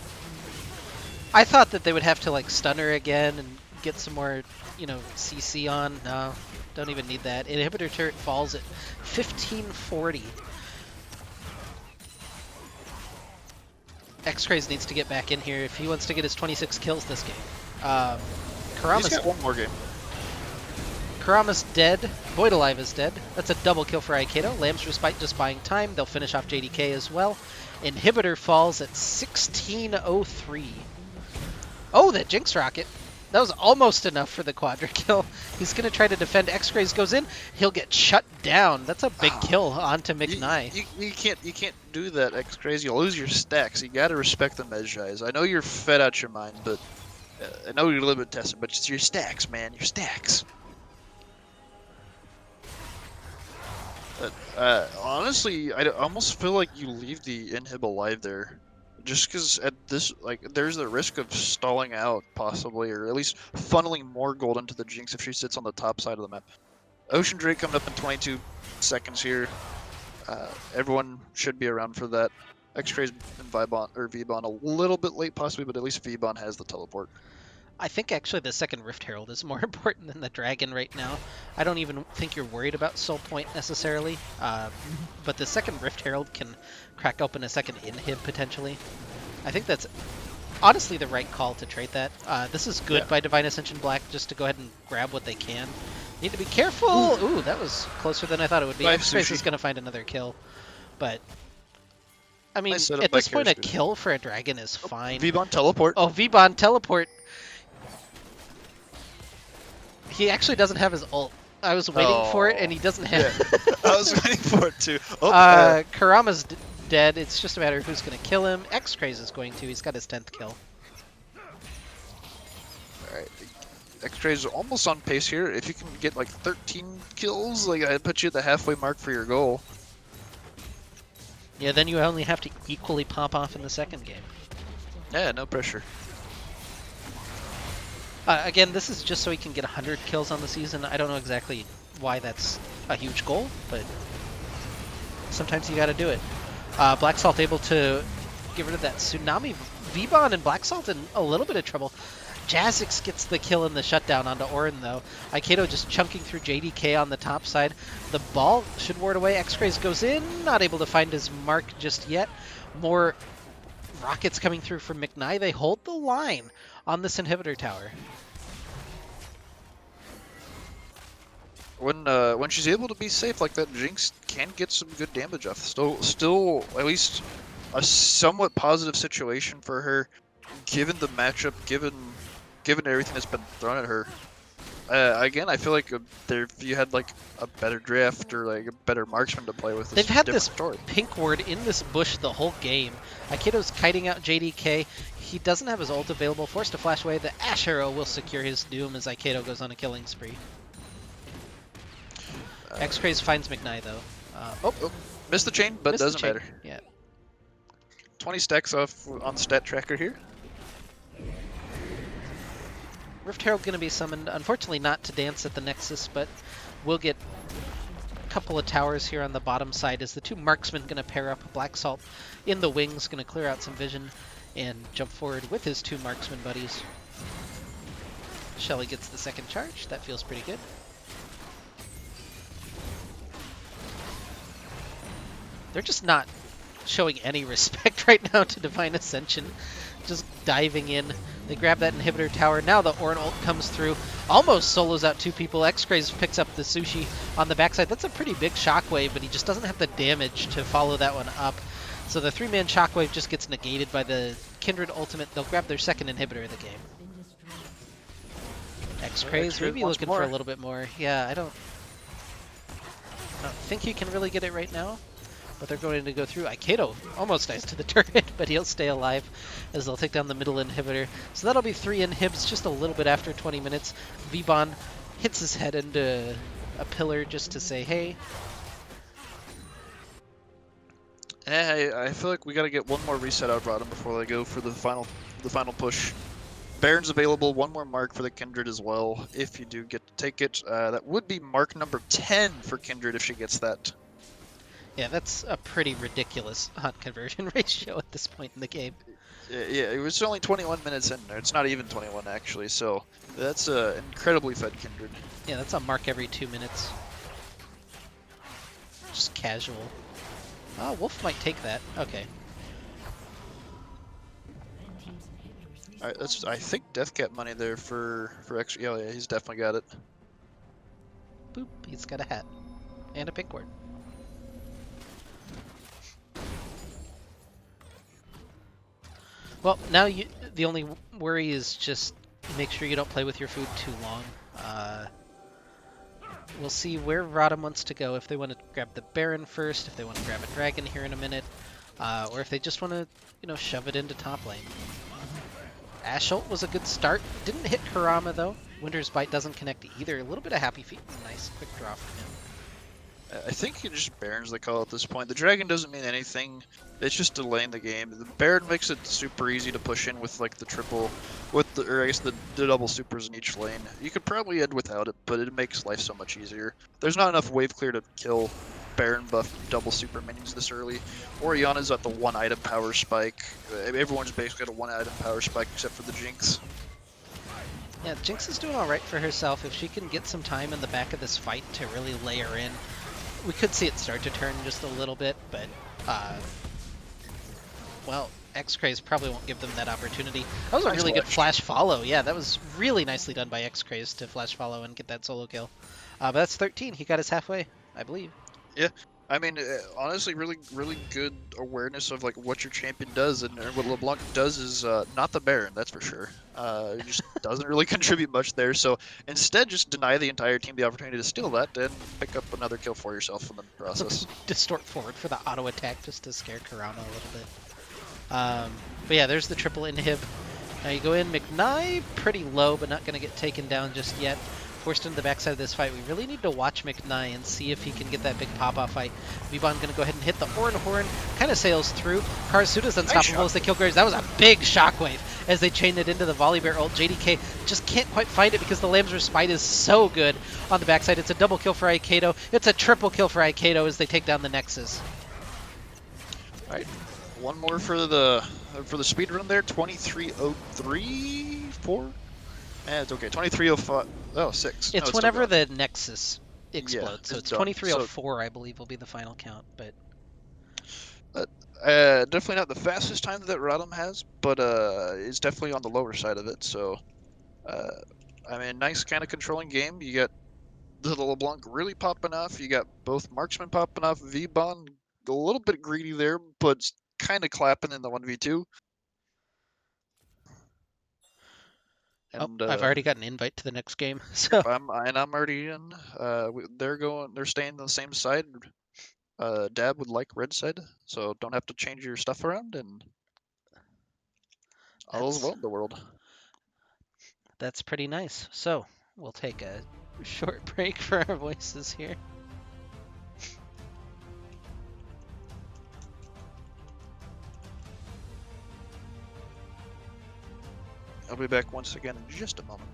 I thought that they would have to like stun her again and get some more, CC on. No, don't even need that. Inhibitor turret falls at 1540. X-Craze needs to get back in here if he wants to get his 26 kills this game. He's got one more game. Kurama's dead. Voidalive is dead. That's a double kill for Kato. Lamb's Respite just buying time. They'll finish off JDK as well. Inhibitor falls at 1603. Oh, that Jinx Rocket. That was almost enough for the quadra kill. He's going to try to defend. X-Craze goes in. He'll get shut down. That's a big kill onto McKnight. You can't do that, X-Craze. You'll lose your stacks. You got to respect the Mejais. I know you're fed out your mind, but I know you're a little bit tested, but it's your stacks, man. Your stacks. Honestly, I almost feel like you leave the inhib alive there. Just because at this, there's the risk of stalling out, possibly, or at least funneling more gold into the Jinx if she sits on the top side of the map. Ocean Drake coming up in 22 seconds here. Everyone should be around for that. X-Craze and V-Bon a little bit late, possibly, but at least V-Bon has the teleport. I think actually the second Rift Herald is more important than the Dragon right now. I don't even think you're worried about Soul Point necessarily, but the second Rift Herald can crack open a second inhib potentially. I think that's honestly the right call to trade that. This is good by Divine Ascension Black just to go ahead and grab what they can. Need to be careful! Ooh, that was closer than I thought it would be. X-Craze is going to find another kill, but I mean, at this point a kill for a Dragon is fine. V-Bon teleport. Oh, V-Bon teleport. He actually doesn't have his ult. I was waiting for it, and he doesn't have it. I was waiting for it, too. Kurama's dead. It's just a matter of who's going to kill him. X-Craze is going to. He's got his 10th kill. Alright. X-Craze is almost on pace here. If you can get, 13 kills, I'd put you at the halfway mark for your goal. Yeah, then you only have to equally pop off in the second game. Yeah, no pressure. Again, this is just so he can get 100 kills on the season. I don't know exactly why that's a huge goal, but sometimes you gotta do it. Black Salt able to get rid of that Tsunami. V-Bond and Black Salt in a little bit of trouble. Jazix gets the kill in the shutdown onto Orin, though. Aikedo just chunking through JDK on the top side. The ball should ward away. X-Craze goes in, not able to find his mark just yet. More rockets coming through from McKnight. They hold the line on this inhibitor tower. When she's able to be safe like that, Jinx can get some good damage off. Still at least a somewhat positive situation for her, given the matchup, given everything that's been thrown at her. Again, I feel like if you had like a better draft or like a better marksman to play with, they've had this story. pink ward in this bush the whole game. Aikedo's kiting out JDK. He doesn't have his ult available, forced to flash away. The Ash Arrow will secure his doom as Aikedo goes on a killing spree. X-Craze finds McKnight though. Oh, missed the chain, but doesn't matter. Yeah. 20 stacks off on the stat tracker here. Rift Herald going to be summoned, unfortunately not to dance at the Nexus, but we'll get a couple of towers here on the bottom side as the two marksmen going to pair up. Black Salt in the wings, going to clear out some vision and jump forward with his two marksman buddies. Shelly gets the second charge. That feels pretty good. They're just not showing any respect right now to Divine Ascension. Just diving in. They grab that inhibitor tower. Now the Orin ult comes through. Almost solos out two people. X-Craze picks up the Sushi on the backside. That's a pretty big shockwave, but he just doesn't have the damage to follow that one up. So the 3-man shockwave just gets negated by the Kindred ultimate. They'll grab their second inhibitor of the game. X-Craze maybe looking for a little bit more. Yeah, I don't think he can really get it right now. But they're going to go through. Aikedo almost dies to the turret, but he'll stay alive as they'll take down the middle inhibitor. So that'll be 3 inhibs just a little bit after 20 minutes. V-Bond hits his head into a pillar just to say, hey. I feel like we got to get one more reset out of RotM before they go for the final push. Baron's available, one more mark for the Kindred as well, if you do get to take it. That would be mark number 10 for Kindred if she gets that. Yeah, that's a pretty ridiculous hunt conversion ratio at this point in the game. Yeah, it was only 21 minutes in there. It's not even 21 actually, so that's incredibly fed Kindred. Yeah, that's a mark every 2 minutes. Just casual. Oh, Wolf might take that. Okay. Alright, that's I think Deathcat money there for extra. Yeah, he's definitely got it. Boop, he's got a hat. And a pink ward. Well, now the only worry is just make sure you don't play with your food too long. We'll see where RotM wants to go, if they want to grab the Baron first, if they want to grab a Dragon here in a minute, or if they just want to, shove it into top lane. Ash ult was a good start. Didn't hit Kurama though. Winter's Bite doesn't connect either. A little bit of Happy Feet. Nice quick draw from him. I think he just Barons the call at this point. The Dragon doesn't mean anything. It's just delaying the game. The Baron makes it super easy to push in with like the triple, or I guess the double supers in each lane. You could probably end without it, but it makes life so much easier. There's not enough wave clear to kill Baron buff double super minions this early. Orianna's at the 1 item power spike. Everyone's basically at a 1 item power spike except for the Jinx. Yeah, Jinx is doing alright for herself. If she can get some time in the back of this fight to really layer in, we could see it start to turn just a little bit, but, well, X-Craze probably won't give them that opportunity. That was a really good flash follow. Yeah, that was really nicely done by X-Craze to flash follow and get that solo kill. But that's 13. He got us halfway, I believe. Yeah. I mean, honestly, really good awareness of like what your champion does, and what LeBlanc does is not the Baron, that's for sure. It just doesn't really contribute much there. So instead, just deny the entire team the opportunity to steal that and pick up another kill for yourself in the process. Distort forward for the auto attack just to scare Kurama a little bit. But yeah, there's the triple inhib. Now you go in, McKnight, pretty low, but not going to get taken down just yet. forced into the backside of this fight. We really need to watch McNye and see if he can get that big pop-off fight. Vibon going to go ahead and hit the Orin Horn. Kind of sails through. Karasuda's unstoppable as they kill Graves. That was a big shockwave as they chain it into the Volley Bear ult. JDK just can't quite find it because the Lamb's Respite is so good on the backside. It's a double kill for Aikedo. It's a triple kill for Aikedo as they take down the Nexus. All right, one more for the speed run there. 23:03, 4. It's okay. 23:05. Oh, 6. It's whenever the Nexus explodes. Yeah, so it's done. 23:04, I believe, will be the final count. But definitely not the fastest time that RotM has, but it's definitely on the lower side of it. So, I mean, nice kind of controlling game. You got the LeBlanc really popping off. You got both marksmen popping off. V-Bon a little bit greedy there, but kind of clapping in the 1v2. And, I've already got an invite to the next game. So I'm already in. They're staying on the same side. Dab would like red side, so don't have to change your stuff around, and all is well in the world. That's pretty nice. So we'll take a short break for our voices here. I'll be back once again in just a moment.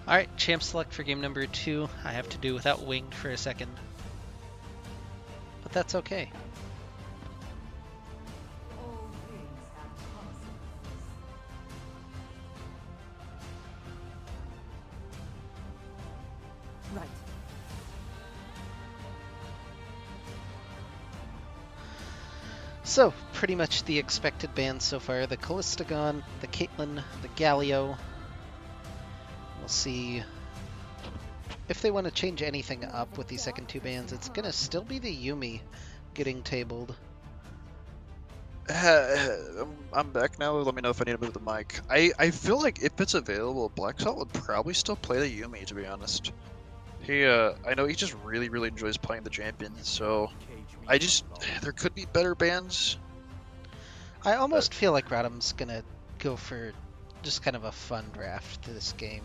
Alright, champ select for game number 2. I have to do without Winged for a second. But that's okay. Right. So, pretty much the expected bans so far. The Callistagon, the Caitlyn, the Galio. We'll see if they want to change anything up with these second two bans. It's going to still be the Yuumi getting tabled. I'm back now. Let me know if I need to move the mic. I feel like if it's available, Black Salt would probably still play the Yuumi, to be honest. I know he just really enjoys playing the champion, so there could be better bans. I almost feel like RotM's gonna go for just kind of a fun draft to this game.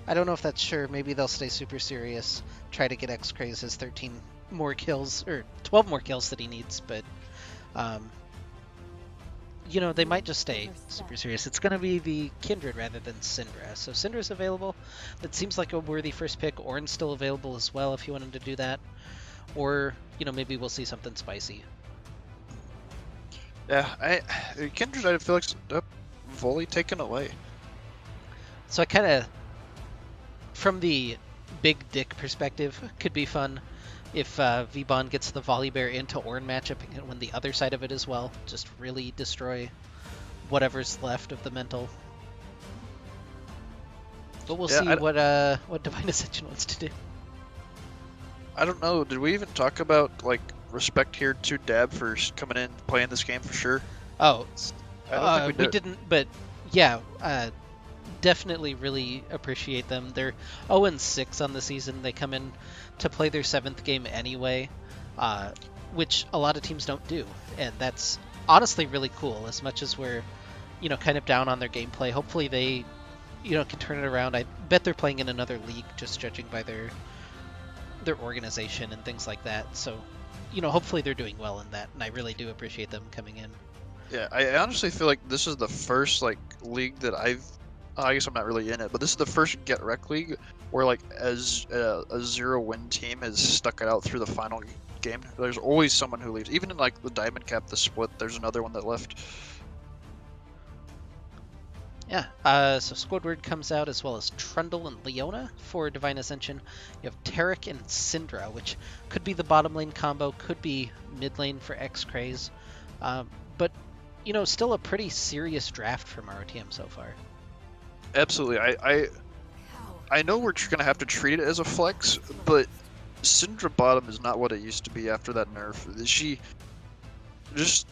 I don't know if that's sure. Maybe they'll stay super serious, try to get X-Craze his 13 more kills, or 12 more kills that he needs, but you know, they might just stay super serious. It's going to be the Kindred rather than Syndra. So Syndra's available. That seems like a worthy first pick. Ornn's still available as well if you want him to do that. Or, you know, maybe we'll see something spicy. Yeah, Kindred, I feel like volley taken away. So I kind of, from the big dick perspective, could be fun if V-Bon gets the Volley Bear into Ornn matchup and win the other side of it as well. Just really destroy whatever's left of the mental. But we'll see what Divine Ascension wants to do. I don't know. Did we even talk about like respect here to Dab for coming in playing this game for sure? Oh, I don't think we didn't. But yeah, definitely really appreciate them. They're 0-6 on the season. They come in to play their 7th game anyway, which a lot of teams don't do, and that's honestly really cool. As much as we're, you know, kind of down on their gameplay, hopefully they, you know, can turn it around. I bet they're playing in another league, just judging by their organization and things like that. So, you know, hopefully they're doing well in that, and I really do appreciate them coming in. Yeah, I honestly feel like this is the first like league that I guess I'm not really in it, but this is the first GetRect league where like as a 0-win team has stuck it out through the final game. There's always someone who leaves. Even in like the Diamond Cap, the split, there's another one that left. Yeah, so Squidward comes out as well as Trundle and Leona for Divine Ascension. You have Tarek and Syndra, which could be the bottom lane combo, could be mid lane for X-Craze. But, still a pretty serious draft from ROTM so far. Absolutely. I know we're going to have to treat it as a flex, but Syndra bottom is not what it used to be after that nerf. She just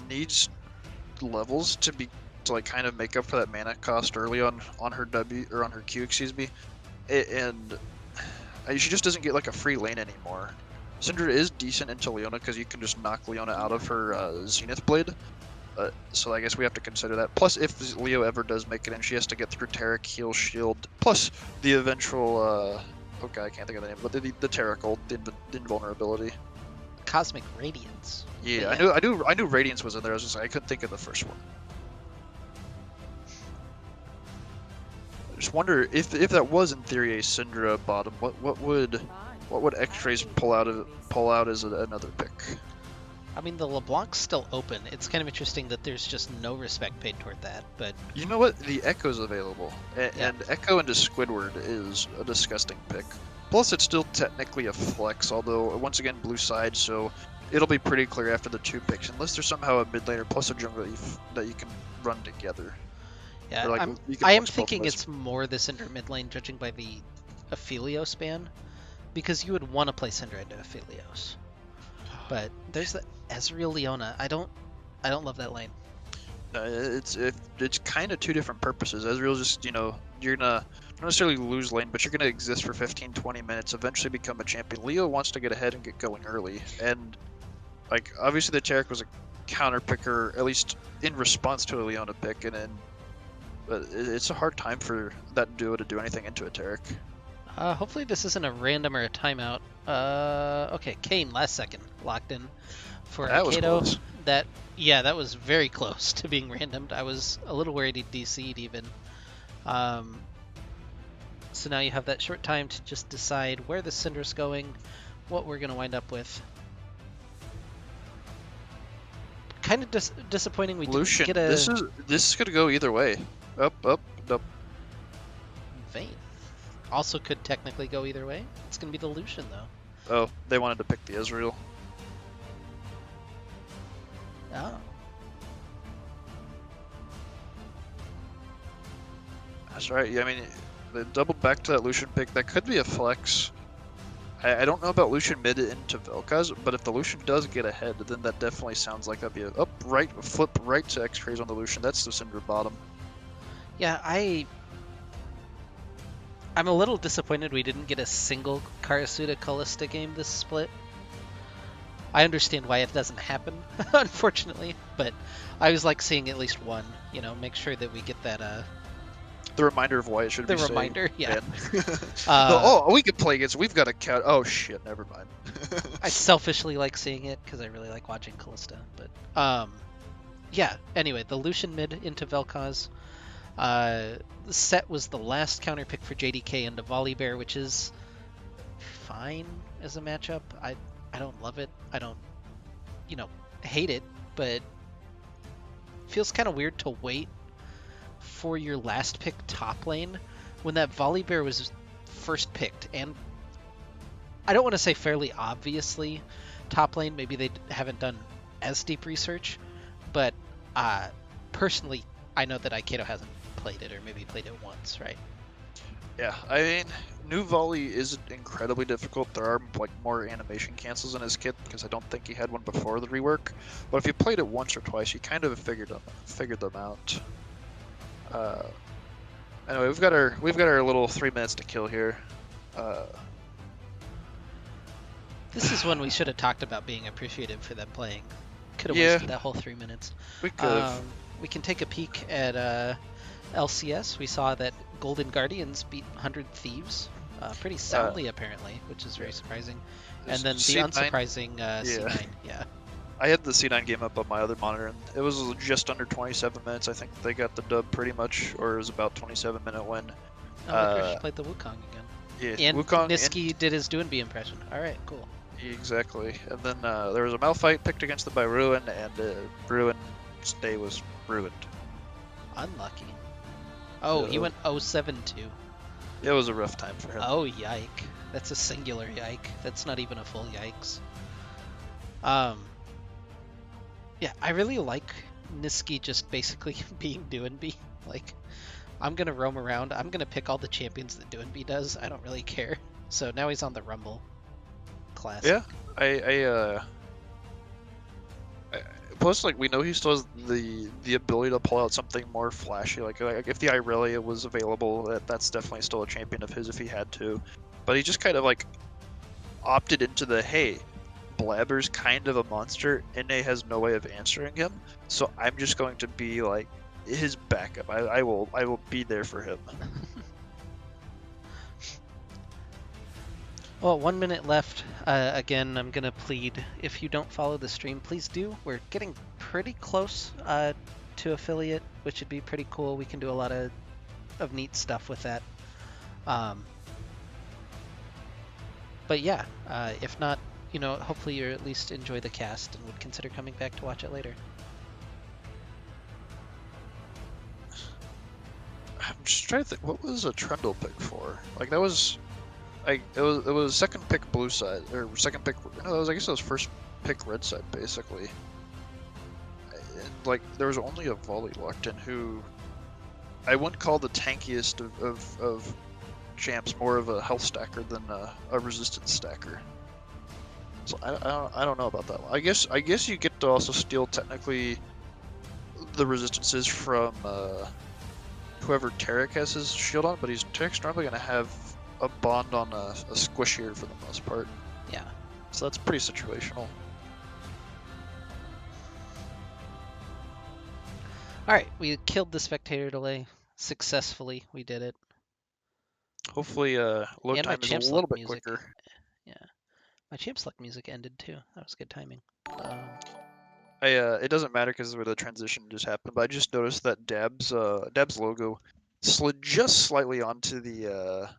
needs levels to like kind of make up for that mana cost early on her W or on her Q, excuse me, and she just doesn't get like a free lane anymore. Syndra is decent into Leona because you can just knock Leona out of her Zenith Blade. So I guess we have to consider that. Plus, if Leo ever does make it in, she has to get through Tarek, heal, shield, plus the eventual, okay, I can't think of the name, but the Tarek ult, the invulnerability. Cosmic Radiance. Yeah, I knew Radiance was in there. I was just like, I couldn't think of the first one. I just wonder if that was in theory a Syndra bottom, what would X-Rays pull out as another pick? I mean, the LeBlanc's still open. It's kind of interesting that there's just no respect paid toward that, but... You know what? The Echo's available, and Echo into Squidward is a disgusting pick. Plus, it's still technically a flex, although, once again, blue side, so it'll be pretty clear after the 2 picks, unless there's somehow a mid laner plus a jungle that you can run together. Yeah, like, I am thinking it's more the Syndra mid lane, judging by the Aphelios ban, because you would want to play Syndra into Aphelios. But there's the Ezreal Leona. I don't love that lane. It's kind of 2 different purposes. Ezreal's just, you're gonna not necessarily lose lane, but you're gonna exist for 15-20 minutes, eventually become a champion. Leo wants to get ahead and get going early, and like obviously the Tarek was a counter picker, at least in response to a Leona pick, and then but it's a hard time for that duo to do anything into a Tarek. Hopefully this isn't a random or a timeout. Okay, Kane last second locked in for Akedo. That was very close to being randomed. I was a little worried he'd DC'd even. So now you have that short time to just decide where the Syndra's going, what we're gonna wind up with. Kind of disappointing we Lucian, didn't get a... This is gonna go either way. Up. Vayne. Also could technically go either way. It's gonna be the Lucian though. Oh, they wanted to pick the Ezreal. Oh. That's right. Yeah, I mean, they doubled back to that Lucian pick. That could be a flex. I don't know about Lucian mid into Vel'Koz, but if the Lucian does get ahead, then that definitely sounds like that'd be a flip right to X-Craze on the Lucian. That's the Syndra bottom. Yeah, I'm a little disappointed we didn't get a single Karasuda Kalista game this split. I understand why it doesn't happen, unfortunately, but I was like seeing at least one, make sure that we get that the reminder of why it should be the reminder, yeah. We can play against, we've got a cat. Oh shit, never mind. I selfishly like seeing it because I really like watching Kalista, but yeah, anyway, the Lucian mid into Vel'Koz. The set was the last counter pick for JDK into Volibear, which is fine as a matchup. I don't love it. I don't, hate it, but feels kind of weird to wait for your last pick top lane when that Volibear was first picked. And I don't want to say fairly obviously top lane. Maybe they haven't done as deep research, but personally, I know that Akedo hasn't played it, or maybe played it once, right? Yeah, I mean, new volley is incredibly difficult. There are like more animation cancels in his kit because I don't think he had one before the rework. But if you played it once or twice, you kind of figured them out. Anyway, we've got our little 3 minutes to kill here. This is when we should have talked about being appreciative for them playing. Could have wasted that whole 3 minutes. We could have. We can take a peek at LCS. We saw that Golden Guardians beat 100 Thieves pretty soundly, apparently, which is very surprising. And then the unsurprising C9. Yeah. I had the C9 game up on my other monitor, and it was just under 27 minutes. I think they got the dub pretty much, or it was about 27-minute win. Licorice played the Wukong again. Yeah, and Wukong Niski did his Doinby impression. All right, cool. Exactly. And then there was a Malphite picked against them by Ruin, and Ruin's day was ruined. Unlucky. Oh, he went 0-7-2. It was a rough time for him. Oh, yike. That's a singular yike. That's not even a full yikes. Um, yeah, I really like Niski just basically being Doinby. Like, I'm gonna roam around. I'm gonna pick all the champions that Doinby does. I don't really care. So now he's on the Rumble. Classic. Yeah, plus, like, we know he still has the ability to pull out something more flashy. Like if the Irelia was available, that's definitely still a champion of his if he had to. But he just kind of like opted into the, hey, Blabber's kind of a monster, and NA has no way of answering him, so I'm just going to be like his backup. I will be there for him. Well, 1 minute left. Again, I'm gonna plead, if you don't follow the stream, please do. We're getting pretty close to affiliate, which would be pretty cool. We can do a lot of neat stuff with that. But yeah, if not, you know, hopefully you at least enjoy the cast and would consider coming back to watch it later. I'm just trying to think, what was a Trundle pick for? Like that was, like it was second pick blue side or second pick. No, I guess it was first pick red side basically. And like there was only a volley locked in who I wouldn't call the tankiest of champs, more of a health stacker than a resistance stacker. So I don't know about that one. I guess you get to also steal technically the resistances from whoever Tarek has his shield on, but Tarek's normally going to have a bond on a squishier for the most part. Yeah. So that's pretty situational. Alright, we killed the spectator delay successfully. We did it. Hopefully load And my time is a champ little select bit music. quicker. Yeah. My champ select music ended too. That was good timing. It doesn't matter because the transition just happened, but I just noticed that Dab's logo slid just slightly onto the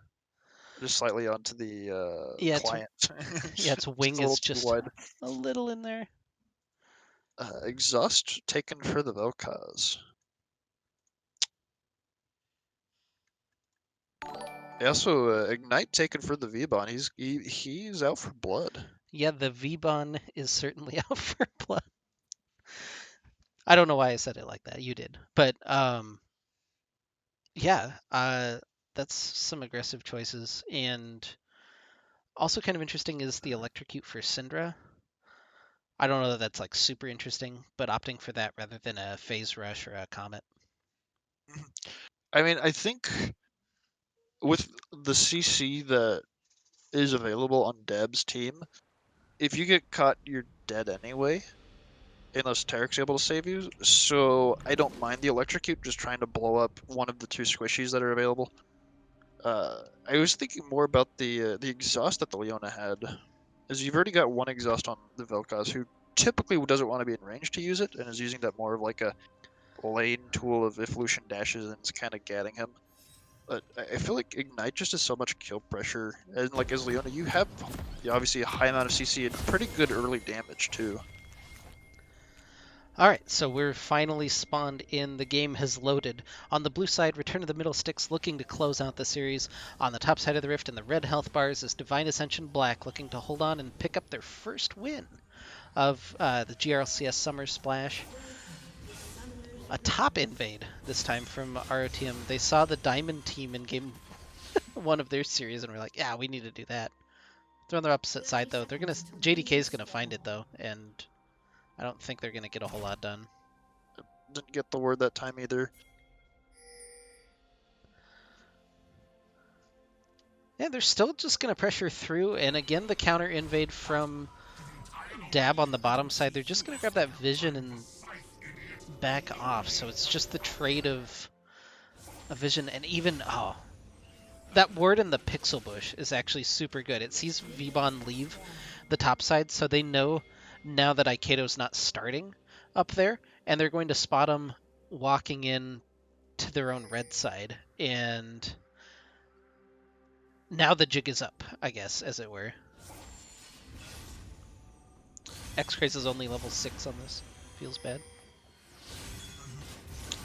Yeah, client. its Just wing a little is too just wide. a little in there. Exhaust taken for the Vel'Koz. Also, Ignite taken for the V-Bon. He's out for blood. Yeah, the V-Bon is certainly out for blood. I don't know why I said it like that. You did. But yeah, that's some aggressive choices. And also kind of interesting is the Electrocute for Syndra. I don't know that that's like super interesting, but opting for that rather than a Phase Rush or a Comet. I mean, I think with the CC that is available on Deb's team, if you get caught, you're dead anyway, unless Tarek's able to save you. So I don't mind the Electrocute, just trying to blow up one of the two squishies that are available. I was thinking more about the exhaust that the Leona had, as you've already got one exhaust on the Vel'Koz, who typically doesn't want to be in range to use it, and is using that more of like a lane tool of if Lucian dashes and it's kind of gadding him. But I feel like Ignite just has so much kill pressure, and like as Leona, you have obviously a high amount of CC and pretty good early damage too. All right, so we're finally spawned in. The game has loaded. On the blue side, Return of the Middle Sticks looking to close out the series. On the top side of the rift in the red health bars is Divine Ascension Black looking to hold on and pick up their first win of the GRLCS Summer Splash. A top invade this time from ROTM. They saw the Diamond team in game one of their series and were like, yeah, we need to do that. They're on the opposite side though. JDK is gonna find it though, and I don't think they're gonna get a whole lot done. Didn't get the word that time either. Yeah, they're still just gonna pressure through, and again the counter invade from Dab on the bottom side. They're just gonna grab that vision and back off. So it's just the trade of a vision and even that ward in the pixel bush is actually super good. It sees V-Bon leave the top side, so they know now that Aikato's not starting up there, and they're going to spot him walking in to their own red side. And now the jig is up, I guess, as it were. X-Craze is only level 6 on this. Feels bad.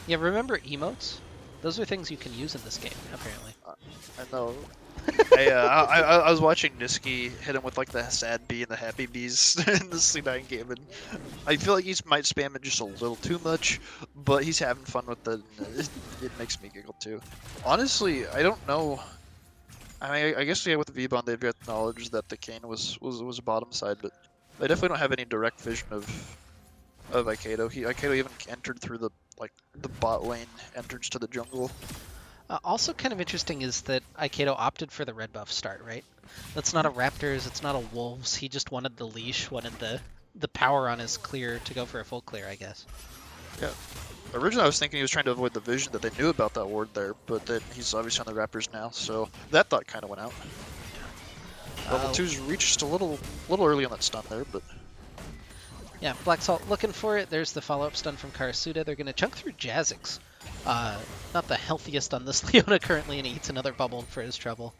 Yeah, remember emotes? Those are things you can use in this game, apparently. I know. I was watching Niski hit him with like the sad bee and the happy bees in the C9 game, and I feel like he might spam it just a little too much, but he's having fun with it, and it makes me giggle too. Honestly, I don't know. I mean, I guess yeah, with the V-Bond they've got knowledge that the Kane was bottom side, but they definitely don't have any direct vision of Aikedo. Aikedo even entered through the bot lane entrance to the jungle. Also kind of interesting is that Aikedo opted for the red buff start, right? That's not a Raptors, it's not a Wolves. He just wanted the leash, wanted the power on his clear to go for a full clear, I guess. Yeah. Originally I was thinking he was trying to avoid the vision that they knew about that ward there, but then he's obviously on the Raptors now, so that thought kind of went out. Level 2's reached a little early on that stun there, but... Yeah, Black Salt looking for it. There's the follow-up stun from Karasuda. They're going to chunk through Jazzix. Not the healthiest on this Leona currently, and he eats another bubble for his trouble.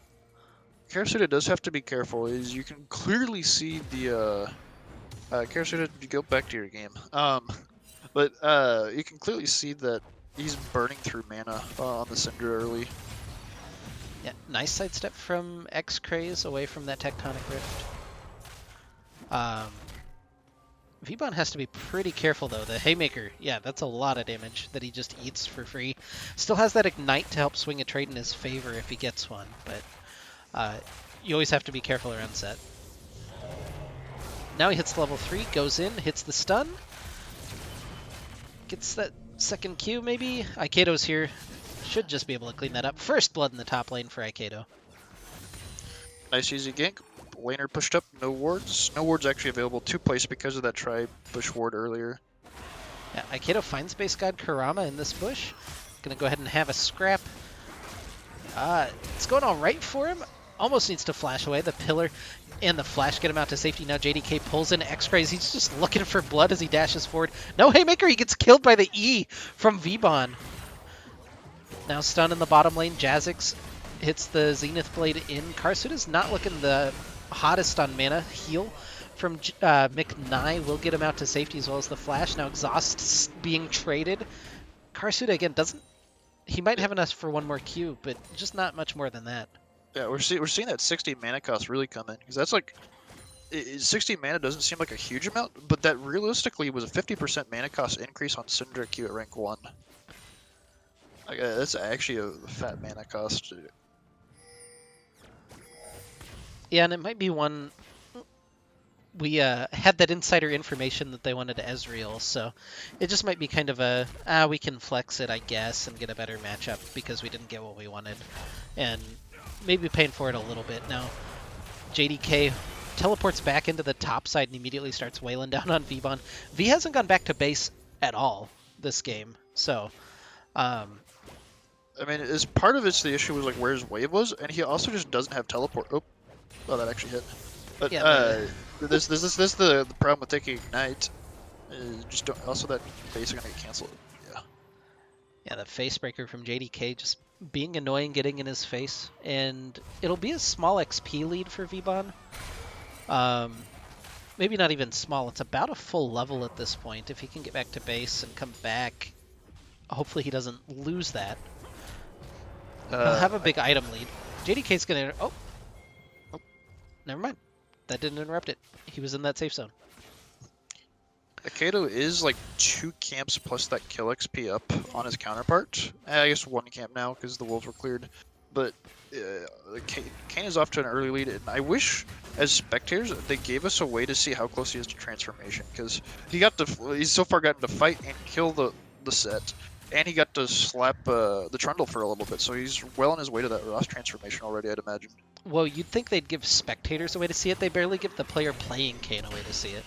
Karasuda does have to be careful. Is you can clearly see the Karasuda, go back to your game. But you can clearly see that he's burning through mana on the Cinder early. Yeah, nice sidestep from X-Craze away from that Tectonic Rift. V-Bon has to be pretty careful though. The Haymaker, yeah, that's a lot of damage that he just eats for free. Still has that Ignite to help swing a trade in his favor if he gets one, but you always have to be careful around set. Now he hits level 3, goes in, hits the stun. Gets that second Q maybe? Aikedo's here. Should just be able to clean that up. First blood in the top lane for Aikedo. Nice easy gank. Laner pushed up, no wards. No wards actually available to place because of that tri-bush ward earlier. Yeah, Aikedo finds base god Kurama in this bush. Gonna go ahead and have a scrap. It's going all right for him. Almost needs to flash away. The pillar and the flash get him out to safety. Now JDK pulls in X-Craze. He's just looking for blood as he dashes forward. No Haymaker, he gets killed by the E from V-Bon. Now stun in the bottom lane. Jazzix hits the Zenith Blade in. Karsuda's not looking the hottest on mana. Heal from McNye will get him out to safety as well as the flash. Now Exhaust being traded. Karsuda again doesn't... He might have enough for one more Q, but just not much more than that. Yeah, we're seeing that 60 mana cost really come in, because that's like... 60 mana doesn't seem like a huge amount, but that realistically was a 50% mana cost increase on Syndra Q at rank 1. Like, that's actually a fat mana cost. Yeah, and it might be one... We had that insider information that they wanted to Ezreal, so it just might be kind of a, we can flex it, I guess, and get a better matchup because we didn't get what we wanted. And maybe paying for it a little bit. Now, JDK teleports back into the top side and immediately starts wailing down on V-Bon. V hasn't gone back to base at all this game, so... I mean, as part of it's the issue was like where his wave was, and he also just doesn't have teleport. Oh, that actually hit. But yeah, this the problem with taking Ignite. Just don't. Also, that base are gonna get canceled. Yeah. Yeah, the face breaker from JDK just being annoying, getting in his face, and it'll be a small XP lead for V-Bon. Maybe not even small. It's about a full level at this point. If he can get back to base and come back, hopefully he doesn't lose that. He'll have a big item lead. JDK's gonna... Oh, never mind. That didn't interrupt it. He was in that safe zone. Aikedo is like 2 camps plus that kill XP up on his counterpart. I guess 1 camp now because the wolves were cleared. But Kane is off to an early lead, and I wish, as spectators, they gave us a way to see how close he is to transformation, because he's so far gotten to fight and kill the set, and he got to slap the Trundle for a little bit, so he's well on his way to that Ross transformation already, I'd imagine. Well, you'd think they'd give spectators a way to see it. They barely give the player playing Kane a way to see it.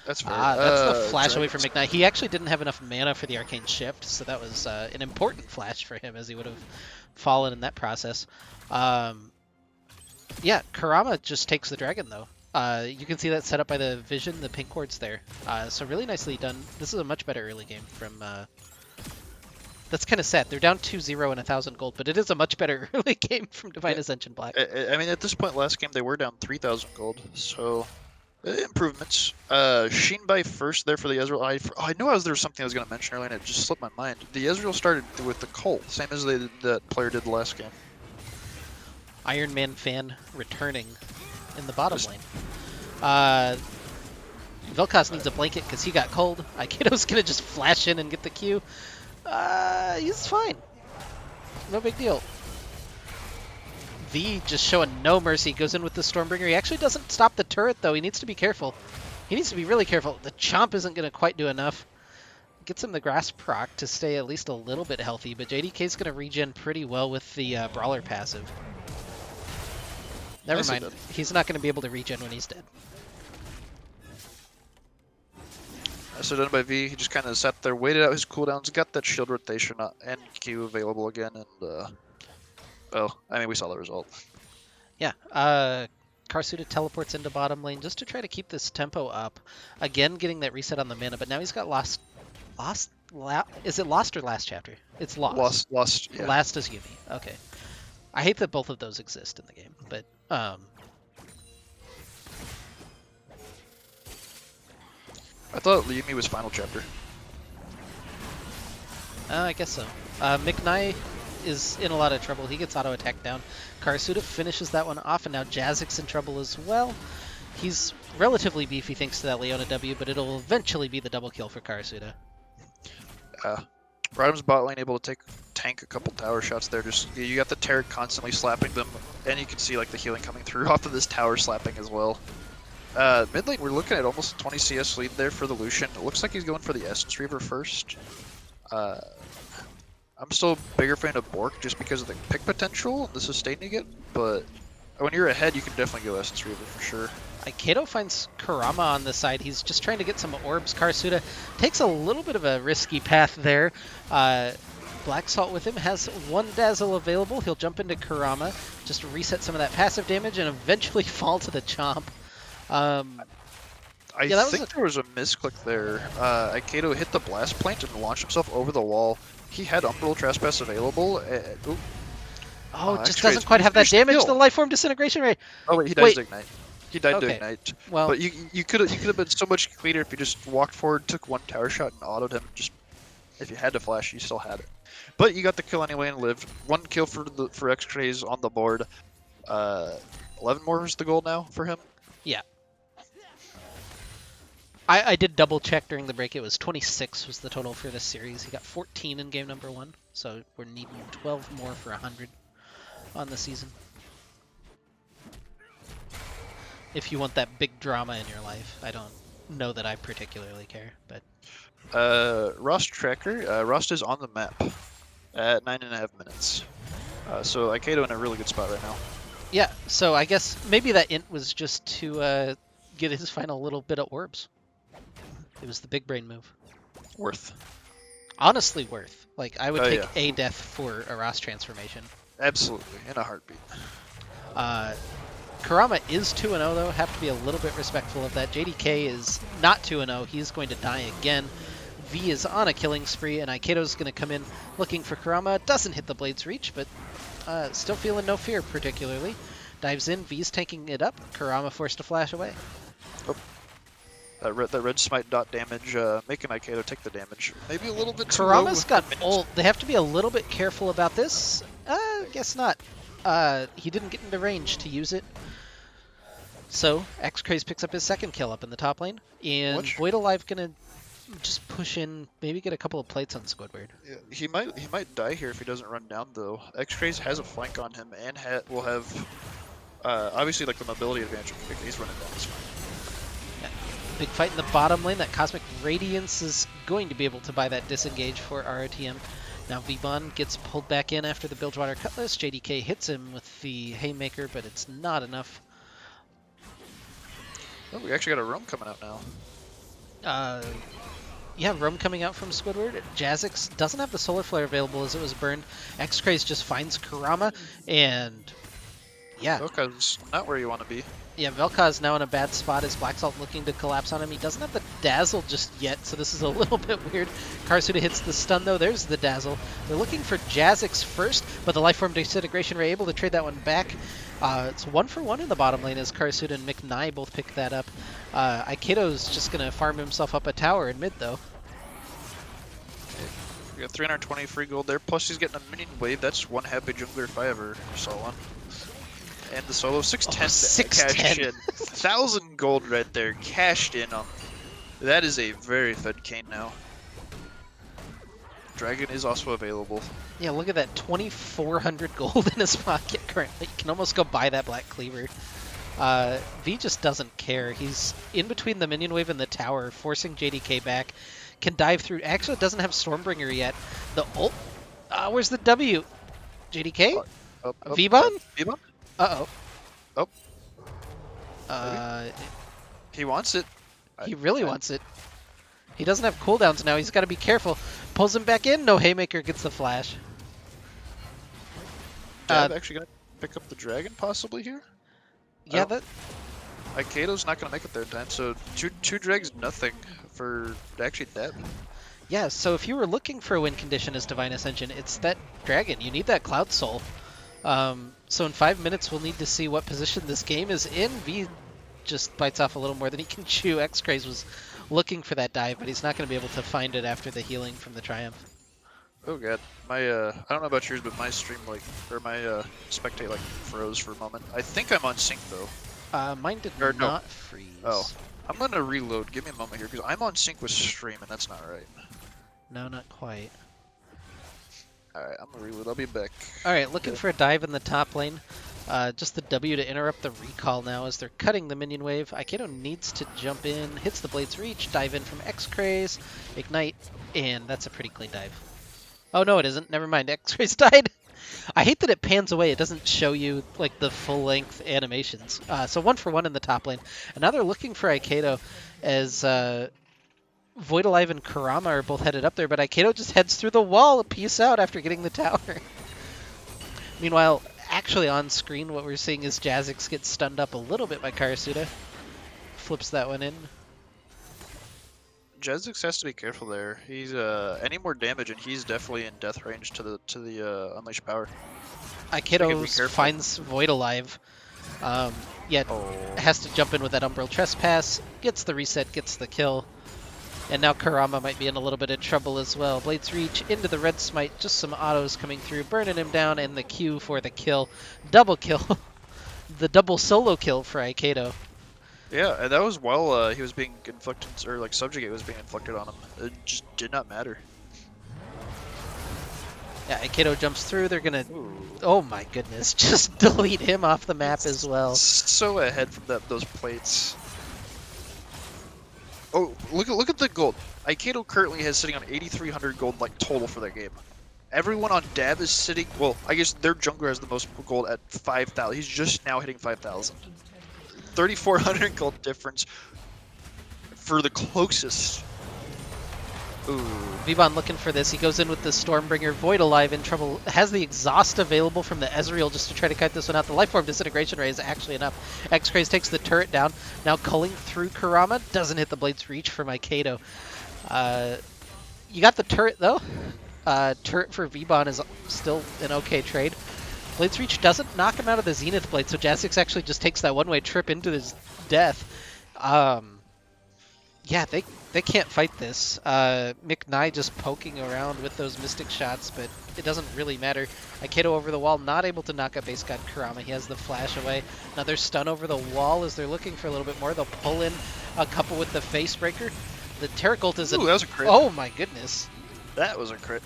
That's fair. That's the flash away from McKnight. He actually didn't have enough mana for the Arcane Shift, so that was an important flash for him, as he would have fallen in that process. Yeah, Kurama just takes the dragon, though. You can see that set up by the vision, the pink ward's there. So really nicely done. This is a much better early game from... That's kind of sad. They're down 2-0 and 1,000 gold, but it is a much better early game from Divine Ascension Black. I mean, at this point last game, they were down 3,000 gold, so... Improvements. Sheen by first there for the Ezreal. I knew there was something I was going to mention earlier, and it just slipped my mind. The Ezreal started with the Cole, same as that player did the last game. Iron Man fan returning in the bottom lane. Vel'Koz needs a blanket because he got cold. Aikato's going to just flash in and get the Q. He's fine. No big deal. V just showing no mercy, goes in with the Stormbringer. He actually doesn't stop the turret, though. He needs to be careful. He needs to be really careful. The Chomp isn't going to quite do enough. Gets him the Grass proc to stay at least a little bit healthy, but JDK's going to regen pretty well with the Brawler passive. Never mind. He's not going to be able to regen when he's dead. So done by V. He just kind of sat there, waited out his cooldowns, got that shield rotation and Q available again, and well, I mean, we saw the result. Yeah. Karsuda teleports into bottom lane just to try to keep this tempo up. Again, getting that reset on the mana, but now he's got is it Lost or Last Chapter? It's Lost. Lost, yeah. Last is Yuumi. Okay. I hate that both of those exist in the game, but I thought Yuumi was Final Chapter. I guess so. McKnight is in a lot of trouble. He gets auto attack down. Karsuda finishes that one off, and now Jazik's in trouble as well. He's relatively beefy thanks to that Leona W, but it'll eventually be the double kill for Karsuda. RotM's bot lane able to tank a couple tower shots there. Just you got the turret constantly slapping them, and you can see like the healing coming through off of this tower slapping as well. Mid lane, we're looking at almost a 20 CS lead there for the Lucian. It looks like he's going for the Essence Reaver first. I'm still a bigger fan of Bork just because of the pick potential and the sustain you get, but when you're ahead, you can definitely go Essence Reaver for sure. Kato finds Kurama on the side. He's just trying to get some orbs. Karsuda takes a little bit of a risky path there. Black Salt with him has one Dazzle available. He'll jump into Kurama, just reset some of that passive damage, and eventually fall to the Chomp. I think there was a misclick there. Kato hit the Blast Plant and launched himself over the wall. He had Umbral Trespass available. Just doesn't quite have that damage. The Life Form Disintegration Ray. Oh wait, he dies to Ignite. He died to Ignite. Well, but you could have been so much cleaner if you just walked forward, took one tower shot, and autoed him. Just if you had to flash, you still had it. But you got the kill anyway and lived. One kill for X-Craze on the board. 11 more is the goal now for him. Yeah. I did double check during the break. It was 26 was the total for this series. He got 14 in game number 1, so we're needing 12 more for 100 on the season. If you want that big drama in your life. I don't know that I particularly care, but... Rost tracker. Rost is on the map at 9.5 minutes. So Kato in a really good spot right now. Yeah, so I guess maybe that int was just to get his final little bit of orbs. It was the big brain move. Worth. Honestly worth. Like, I would take yeah. a death for a Ross transformation. Absolutely, in a heartbeat. Kurama is 2-0 though, have to be a little bit respectful of that. JDK is not 2-0, he's going to die again. V is on a killing spree, and Aikato's going to come in looking for Kurama. Doesn't hit the Blade's Reach, but still feeling no fear particularly. Dives in, V's tanking it up, Kurama forced to flash away. Oh. That red smite dot damage, making Aikato take the damage. Maybe a little bit too low. Kurama's got ult. They have to be a little bit careful about this. Guess not. He didn't get into range to use it. So, X-Craze picks up his second kill up in the top lane. And Void Alive gonna just push in, maybe get a couple of plates on Squidward. Yeah, he might die here if he doesn't run down though. X-Craze has a flank on him and will have obviously like the mobility advantage. He's running down, he's fine. Big fight in the bottom lane. That Cosmic Radiance is going to be able to buy that disengage for ROTM. Now Vibon gets pulled back in after the Bilgewater Cutlass. JDK hits him with the Haymaker, but it's not enough. Oh, we actually got a roam coming out now. Yeah, roam coming out from Squidward. Jazix doesn't have the Solar Flare available as it was burned. X-Craze just finds Kurama, and yeah. Vel'Koz's not where you want to be. Yeah, Vel'Koz now in a bad spot as Black Salt looking to collapse on him. He doesn't have the Dazzle just yet, so this is a little bit weird. Karsuda hits the stun though. There's the Dazzle. They're looking for Jazix first, but the Lifeform Disintegration Ray able to trade that one back. It's 1-for-1 in the bottom lane as Karsuda and McNye both pick that up. Aikato's just going to farm himself up a tower in mid, though. We got 320 free gold there, plus he's getting a minion wave. That's one happy jungler if I ever saw one. And the solo 610 cashed in. 1,000 gold right there, cashed in on. That is a very fed Kayn now. Dragon is also available. Yeah, look at that, 2,400 gold in his pocket currently. You can almost go buy that Black Cleaver. V just doesn't care. He's in between the minion wave and the tower, forcing JDK back. Can dive through. Actually, doesn't have Stormbringer yet. The ult. Where's the W? JDK? V-Bon? V-Bon? Uh-oh. Oh. He wants it. He really wants it. He doesn't have cooldowns now. He's got to be careful. Pulls him back in. No, Haymaker gets the flash. Dab actually going to pick up the dragon possibly here? Yeah, that... Aikato's not going to make it there in time, so two drags, nothing for actually Dab. Yeah, so if you were looking for a win condition as Divine Ascension, it's that dragon. You need that Cloud Soul. So in 5 minutes, we'll need to see what position this game is in. V just bites off a little more than he can chew. X-Craze was looking for that dive, but he's not going to be able to find it after the healing from the Triumph. Oh god, my I don't know about yours, but my stream my spectate froze for a moment. I think I'm on sync though. Mine did Or, not no. freeze. Oh, I'm gonna reload. Give me a moment here because I'm on sync with stream and that's not right. No, not quite. All right, I'm gonna reload. I'll be back. All right, looking for a dive in the top lane. Just the W to interrupt the recall now as they're cutting the minion wave. Aikato needs to jump in, hits the Blade's Reach, dive in from X-Craze, Ignite, and that's a pretty clean dive. Oh, no, it isn't. Never mind. X-Ray's died. I hate that it pans away. It doesn't show you like the full-length animations. So 1-for-1 in the top lane. And now they're looking for Aikato as Void Alive and Kurama are both headed up there, but Aikato just heads through the wall. Peace out after getting the tower. Meanwhile, actually on screen, what we're seeing is Jazix gets stunned up a little bit by Karasuda. Flips that one in. Jazix has to be careful there. He's any more damage and he's definitely in death range to the unleash power. Aikato finds Void Alive. Yet has to jump in with that Umbral Trespass, gets the reset, gets the kill. And now Kurama might be in a little bit of trouble as well. Blade's Reach into the red smite, just some autos coming through, burning him down, and the Q for the kill. Double kill. The double solo kill for Aikato. Yeah, and that was while he was being inflicted, or subjugate was being inflicted on him. It just did not matter. Yeah, Aikato jumps through. They're gonna... Oh my goodness, just delete him off the map as well. So ahead from those plates. Oh, look at the gold. Aikato currently has sitting on 8,300 gold total for that game. Everyone on Dab is sitting... Well, I guess their jungler has the most gold at 5,000. He's just now hitting 5,000. 3,400 gold difference for the closest. Ooh. V-Bon looking for this. He goes in with the Stormbringer. Void Alive in trouble. Has the exhaust available from the Ezreal just to try to cut this one out. The Lifeform Disintegration Ray is actually enough. X-Craze takes the turret down. Now culling through Kurama. Doesn't hit the Blade's Reach for Aikato. You got the turret though. Turret for V-Bon is still an okay trade. Blade's Reach doesn't knock him out of the Zenith Blade, so Jazix actually just takes that one-way trip into his death. Yeah, they can't fight this. McNye just poking around with those Mystic shots, but it doesn't really matter. Aikato over the wall, not able to knock out base god Kurama. He has the flash away. Another stun over the wall as they're looking for a little bit more. They'll pull in a couple with the face breaker. The Terracolt is Ooh, that was a crit. Oh my goodness. That was a crit.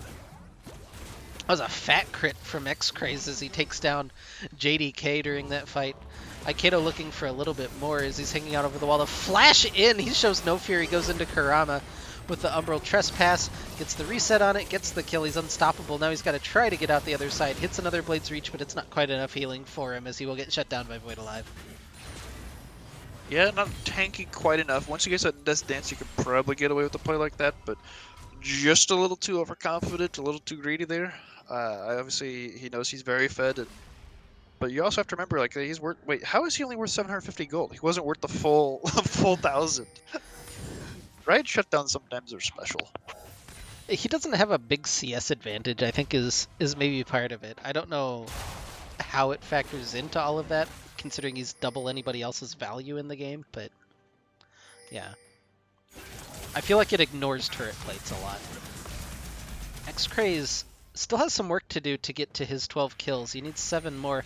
That was a fat crit from X-Craze as he takes down JDK during that fight. Aikato looking for a little bit more as he's hanging out over the wall. The flash in! He shows no fear. He goes into Kurama with the Umbral Trespass. Gets the reset on it. Gets the kill. He's unstoppable. Now he's got to try to get out the other side. Hits another Blade's Reach, but it's not quite enough healing for him as he will get shut down by Void Alive. Yeah, not tanky quite enough. Once you get that Death Dance, you could probably get away with a play like that, but just a little too overconfident, a little too greedy there. Obviously, he knows he's very fed, but you also have to remember, he's worth. Wait, how is he only worth 750 gold? He wasn't worth the full 1,000. Right? Shutdowns sometimes are special. He doesn't have a big CS advantage, I think is maybe part of it. I don't know how it factors into all of that, considering he's double anybody else's value in the game, but yeah. I feel like it ignores turret plates a lot. X-Craze still has some work to do to get to his 12 kills. He needs 7 more.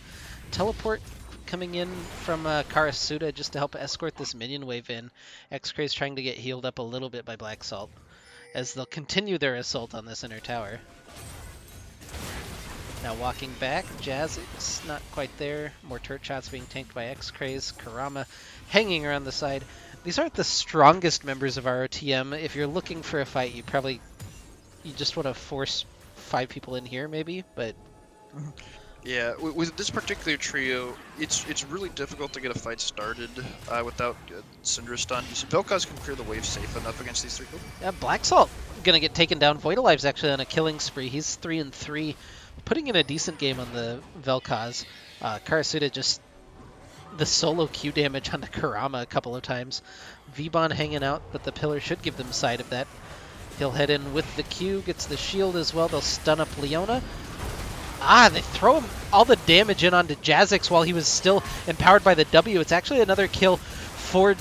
Teleport coming in from Karasuda just to help escort this minion wave in. X-Craze trying to get healed up a little bit by Black Salt as they'll continue their assault on this inner tower. Now walking back, Jazzix not quite there. More turret shots being tanked by X-Craze. Kurama hanging around the side. These aren't the strongest members of ROTM. If you're looking for a fight, you just want to force 5 people in here maybe, but Yeah, with this particular trio, it's really difficult to get a fight started without Syndra stun. Vel'Koz can clear the wave safe enough against these 3 people. yeah, Black Salt gonna get taken down. Voidalive's actually on a killing spree. He's 3-3, putting in a decent game on the Vel'Koz. Karasuda just the solo Q damage onto Kurama a couple of times. V-Bon hanging out, but the pillar should give them sight of that. He'll head in with the Q, gets the shield as well. They'll stun up Leona. They throw him all the damage in onto Jazzix while he was still empowered by the W. It's actually another kill for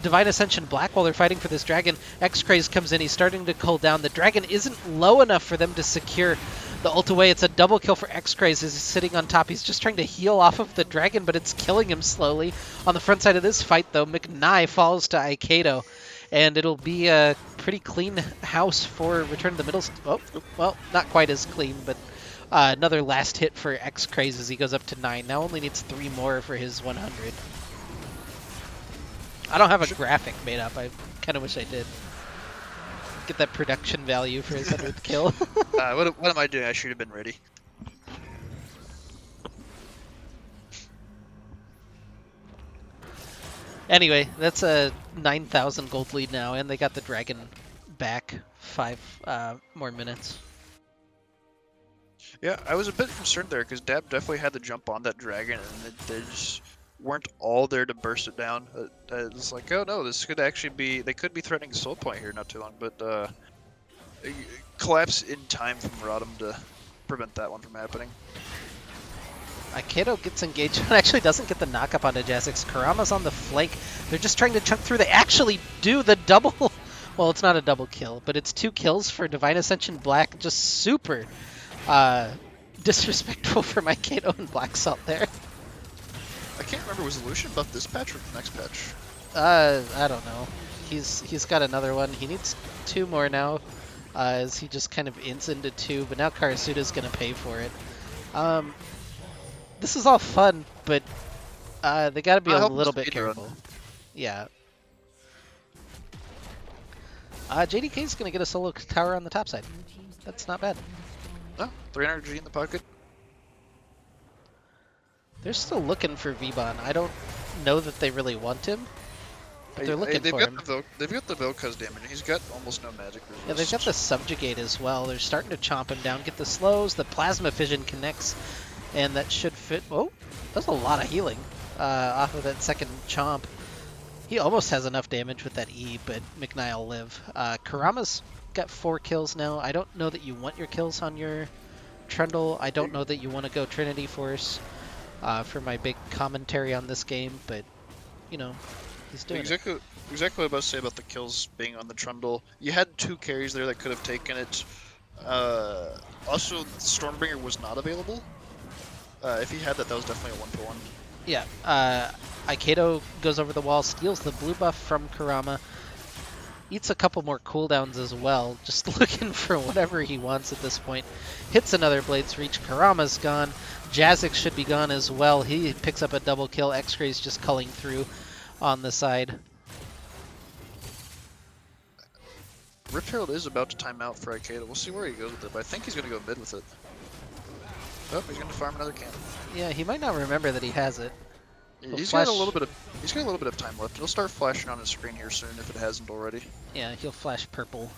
Divine Ascension Black while they're fighting for this dragon. X-Craze comes in. He's starting to cool down. The dragon isn't low enough for them to secure the ult away. It's a double kill for X-Craze as he's sitting on top. He's just trying to heal off of the dragon, but it's killing him slowly. On the front side of this fight, though, McNye falls to Aikido. And it'll be a pretty clean house for Return to the Middle. Oh, well, not quite as clean, but another last hit for X-Craze as he goes up to 9. Now only needs 3 more for his 100. I don't have a graphic made up. I kind of wish I did. Get that production value for his 100th kill. What am I doing? I should have been ready. Anyway, that's a 9,000 gold lead now, and they got the dragon back 5 more minutes. Yeah, I was a bit concerned there because Dab definitely had to jump on that dragon, and they just weren't all there to burst it down. It's like, oh no, this could actually be. They could be threatening a soul point here not too long, but collapse in time from RotM to prevent that one from happening. Aikido gets engaged and actually doesn't get the knock-up onto Jazzix. Kurama's on the flank. They're just trying to chunk through. They actually do the double. Well, it's not a double kill, but it's 2 kills for Divine Ascension Black. Just super disrespectful for Aikido and Black Salt there. I can't remember, was Lucian buff this patch or the next patch? I don't know. He's got another one. He needs 2 more now, as he just kind of ints into 2, but now Karasuda's going to pay for it. This is all fun, but they got to be a little bit careful. Yeah. JDK's going to get a solo tower on the top side. That's not bad. No, 300 G in the pocket. They're still looking for V-Bon. I don't know that they really want him, but they're looking for him. They've got the Vel'Koz damage. He's got almost no magic resist. Yeah, they've got the Subjugate as well. They're starting to chomp him down, get the slows. The Plasma Fission connects, and that should fit. Oh, that's a lot of healing off of that second chomp. He almost has enough damage with that E, but McNye will live. Kurama's got 4 kills now. I don't know that you want your kills on your Trundle. I don't know that you want to go Trinity Force for my big commentary on this game, but, you know, he's doing it. Exactly what I was about to say about the kills being on the Trundle. You had 2 carries there that could have taken it. Also, Stormbringer was not available. If he had that, that was definitely a 1-for-1. Yeah, Aikido goes over the wall, steals the blue buff from Kurama, eats a couple more cooldowns as well, just looking for whatever he wants at this point. Hits another Blades Reach, Kurama's gone, Jazzix should be gone as well. He picks up a double kill, X-Ray's just culling through on the side. Rip Herald is about to time out for Aikido. We'll see where he goes with it, but I think he's going to go mid with it. Oh, he's going to farm another cannon. Yeah, he might not remember that he has it. He's got a little bit of time left. He'll start flashing on his screen here soon if it hasn't already. Yeah, he'll flash purple.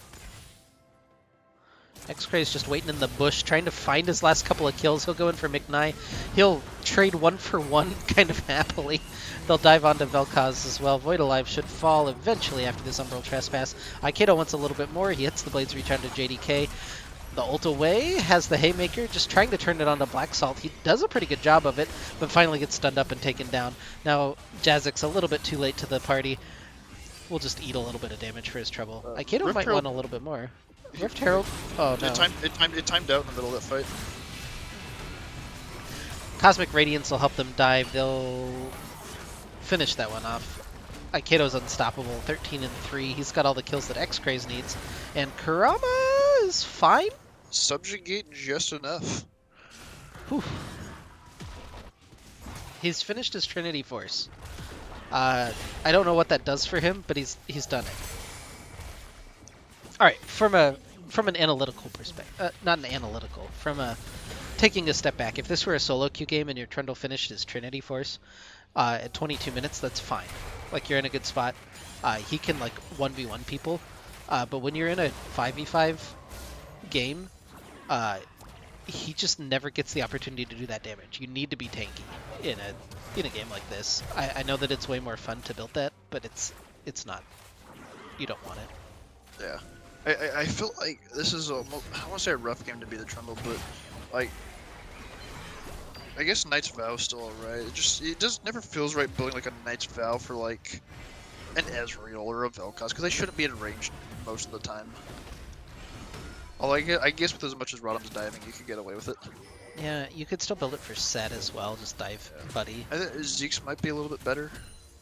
X-Cray's just waiting in the bush, trying to find his last couple of kills. He'll go in for McNye. He'll trade 1-for-1 kind of happily. They'll dive onto Vel'Koz as well. Void Alive should fall eventually after this Umbral Trespass. Aikido wants a little bit more. He hits the Blades Reach onto JDK. The ult away, has the Haymaker, just trying to turn it onto Black Salt. He does a pretty good job of it, but finally gets stunned up and taken down. Now, Jazik's a little bit too late to the party. We'll just eat a little bit of damage for his trouble. Aikido Rift might Herald- want a little bit more. Rift Herald? Oh, no. It timed out in the middle of that fight. Cosmic Radiance will help them dive. They'll finish that one off. Aikedo's unstoppable, 13 and 3. He's got all the kills that X-Craze needs. And Kurama is fine? Subjugate just enough. Whew. He's finished his Trinity Force. I don't know what that does for him, but he's done it. All right, from an analytical perspective, not an analytical, taking a step back. If this were a solo queue game and your Trundle finished his Trinity Force at 22 minutes, that's fine. Like, you're in a good spot. He can like 1v1 people, but when you're in a 5v5 game, he just never gets the opportunity to do that damage. You need to be tanky in a game like this. I know that it's way more fun to build that, but it's not. You don't want it. Yeah. I feel like this is I want to say a rough game to be the Trundle, but like I guess Knight's Vow is still alright. It never feels right building like a Knight's Vow for like an Ezreal or a Vel'Koz because they shouldn't be in range most of the time. Although I guess with as much as RotM's diving, you could get away with it. Yeah, you could still build it for set as well. Just dive, buddy. I think Zeke's might be a little bit better.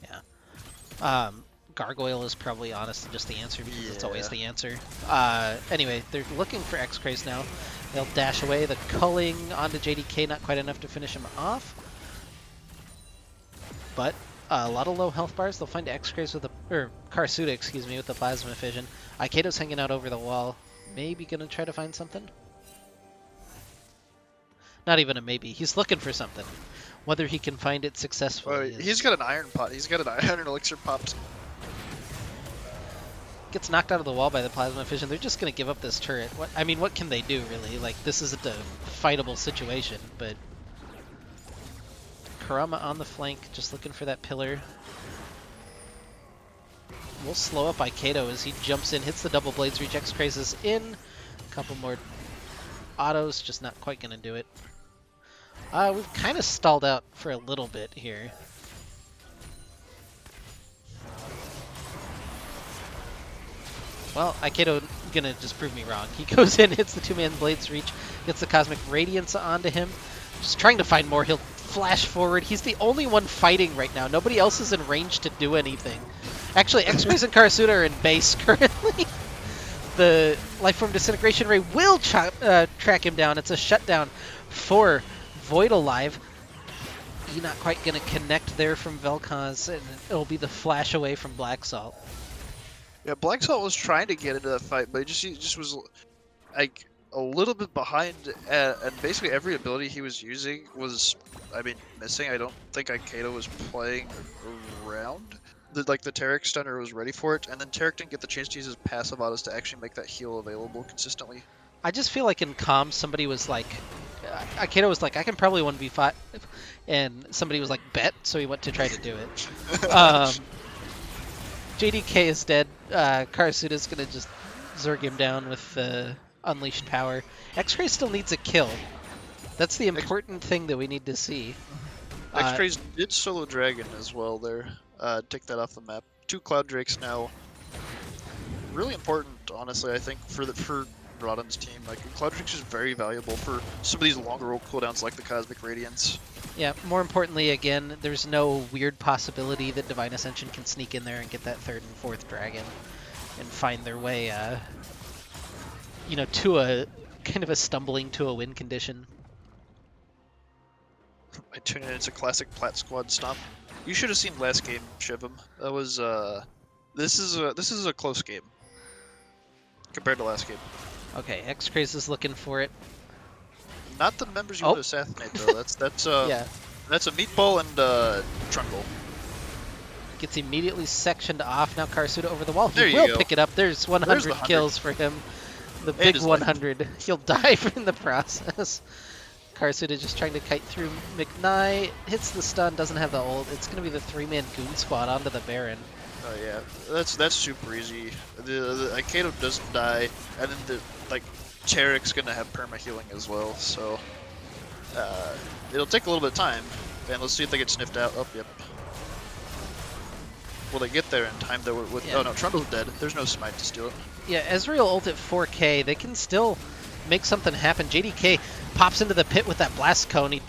Yeah. Gargoyle is probably honestly just the answer because it's always the answer. Anyway, they're looking for X-Craze now. They'll dash away. The culling onto JDK, not quite enough to finish him off. But a lot of low health bars. They'll find X-Craze with Karsuda, excuse me, with the Plasma Fission. Aikedo's hanging out over the wall. Maybe gonna try to find something? Not even a maybe. He's looking for something. Whether he can find it successfully. He's got an iron pot. He's got an iron elixir popped. Gets knocked out of the wall by the Plasma Fission. They're just going to give up this turret. What can they do, really? Like, this isn't a fightable situation, but... Kurama on the flank, just looking for that pillar. We'll slow up Aikedo as he jumps in, hits the double blades, reach X-Craze is in. A couple more autos, just not quite going to do it. We've kind of stalled out for a little bit here. Well, Aikedo gonna just prove me wrong. He goes in, hits the two-man blades reach, gets the Cosmic Radiance onto him. Just trying to find more. He'll flash forward. He's the only one fighting right now. Nobody else is in range to do anything. Actually, X-Craze and Karasuda are in base currently. The Lifeform Disintegration Ray will track him down. It's a shutdown for Void Alive. You're not quite gonna connect there from Vel'Koz, and it'll be the flash away from Black Salt. Yeah, Black Salt was trying to get into that fight, but he just was like a little bit behind, and basically every ability he was using was, missing. I don't think Aikedo was playing around. The Taric stunner was ready for it, and then Taric didn't get the chance to use his passive autos to actually make that heal available consistently. I just feel like in comms somebody was like, Aikedo was like, I can probably 1v5, and somebody was like, bet, so he went to try to do it. JDK is dead. Karasuda's gonna just zerg him down with unleashed power. X-Craze still needs a kill. That's the important thing that we need to see. X-Craze did solo Dragon as well there. Take that off the map. 2 Cloud Drakes now. Really important, honestly, I think, for RotM's team. Like, Cloud Drakes is very valuable for some of these longer roll cooldowns like the Cosmic Radiance. Yeah, more importantly, again, there's no weird possibility that Divine Ascension can sneak in there and get that 3rd and 4th dragon and find their way, to a kind of a stumbling to a win condition. I tune in, it's a classic Plat Squad stomp. You should have seen last game, Shivam. That was, this is a close game compared to last game. Okay, X-Craze is looking for it. Not the members you would assassinate though. Yeah. That's a meatball and Trundle. Gets immediately sectioned off. Now Karasuda over the wall. There He you will go. pick it up. There's 100 the 100. kills for him. The And big his 100. He'll die in the process. Karasuda just trying to kite through McKnight. Hits the stun. Doesn't have the ult. It's gonna be the 3-man goon squad onto the Baron. Oh yeah, that's super easy. The Aikedo doesn't die, and then Charek's gonna have perma healing as well, so uh, it'll take a little bit of time. And let's see if they get sniffed out. Oh, yep. Will they get there in time though? Yeah. Oh no, Trundle's dead. There's no smite to steal it. Yeah, Ezreal ult at 4k. They can still make something happen. JDK pops into the pit with that blast cone. He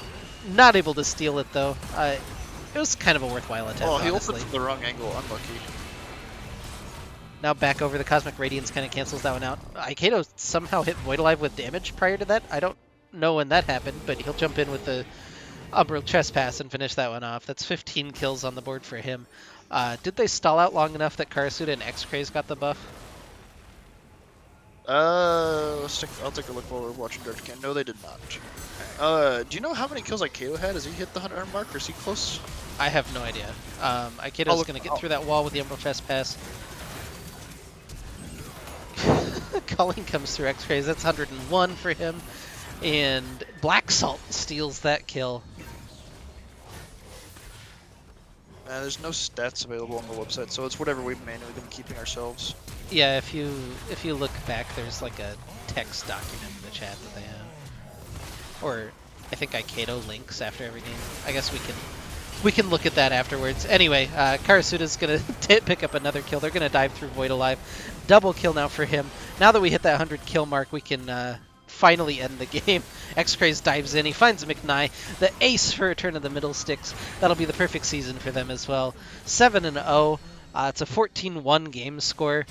not able to steal it though. It was kind of a worthwhile attempt. Oh, he honestly. ulted from the wrong angle. Unlucky. Now back over, the Cosmic Radiance kind of cancels that one out. Aikedo somehow hit Void Alive with damage prior to that. I don't know when that happened, but he'll jump in with the Umbral Trespass and finish that one off. That's 15 kills on the board for him. Did they stall out long enough that Karasuda and X-Craze got the buff? I'll take a look while we're watching Direct Can. No, they did not. Do you know how many kills Aikedo had? Has he hit the 100 mark, or is he close? I have no idea. Aikedo's going to get through that wall with the Umbral Trespass. Culling comes through X-Rays. That's 101 for him. And Black Salt steals that kill. There's no stats available on the website, so it's whatever we've manually been keeping ourselves. Yeah, if you look back, there's like a text document in the chat that they have. Or I think Aikedo links after every game. I guess we can look at that afterwards. Anyway, Karasuda's gonna pick up another kill. They're gonna dive through Void Alive. Double kill now for him. Now that we hit that 100 kill mark, we can finally end the game. X-Craze dives in. He finds McKnight. The ace for Return of the Middle Sticks. That'll be the perfect season for them as well. 7-0. It's a 14-1 game score.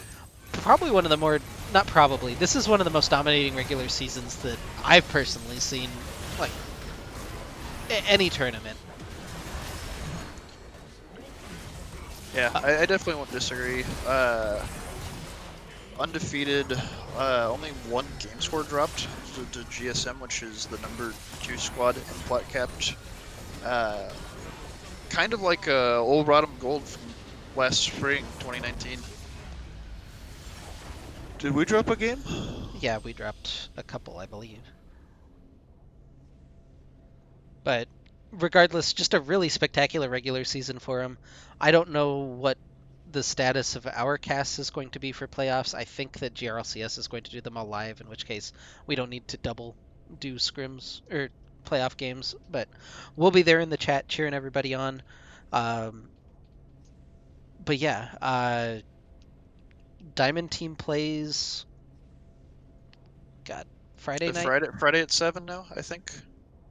Probably one of the more, not probably, this is one of the most dominating regular seasons that I've personally seen, like, any tournament. Yeah, I definitely won't disagree. Undefeated, only one game score dropped to GSM, which is the number 2 squad in Plat Capped. Kind of like old RotM Gold from last spring, 2019. Did we drop a game? Yeah, we dropped a couple, I believe. But regardless, just a really spectacular regular season for him. I don't know what the status of our cast is going to be for playoffs. I think that GRLCS is going to do them all live, in which case we don't need to double do scrims or playoff games. But we'll be there in the chat cheering everybody on. But yeah, Diamond Team plays. God, Friday night. Friday at 7 now, I think.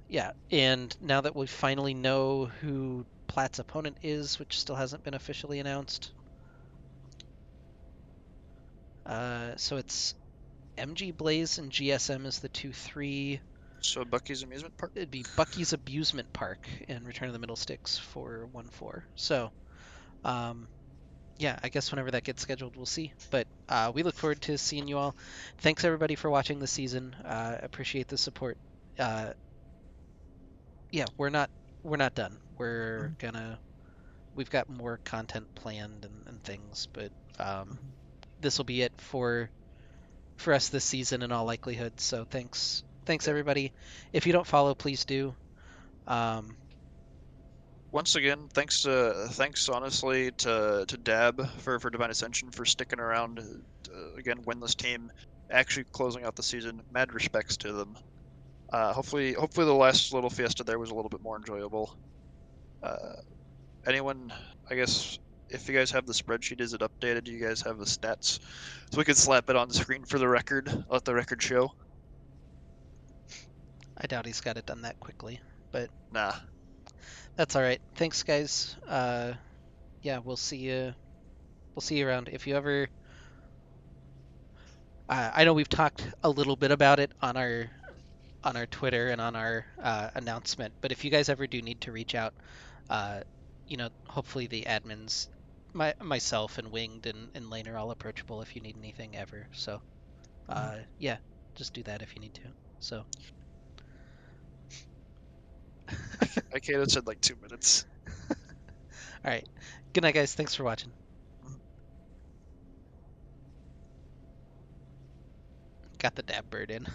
Yeah, and now that we finally know who Platt's opponent is, which still hasn't been officially announced. So it's MG Blaze and GSM is the 2-3. So Bucky's Amusement Park? It'd be Bucky's Abusement Park and Return of the Middle Sticks for 1-4. So, yeah, I guess whenever that gets scheduled, we'll see. But we look forward to seeing you all. Thanks everybody for watching the season. Appreciate the support. Yeah, we're not done. We've got more content planned and things, but this will be it for us this season in all likelihood. So thanks everybody. If you don't follow, please do. Once again, thanks honestly to Dab for Divine Ascension for sticking around. Again, winless team, actually closing out the season. Mad respects to them. Hopefully the last little fiesta there was a little bit more enjoyable. Anyone, I guess, if you guys have the spreadsheet, is it updated? Do you guys have the stats? So we could slap it on the screen for the record. Let the record show. I doubt he's got it done that quickly, but Nah. that's all right. Thanks, guys. Yeah, we'll see you. We'll see you around. If you ever, I know we've talked a little bit about it on our Twitter and on our announcement, but if you guys ever do need to reach out, hopefully the admins, myself and Winged and Lane are all approachable if you need anything ever. So, yeah, just do that if you need to. So. Okay, that said like 2 minutes. All right. Good night, guys. Thanks for watching. Got the dab bird in.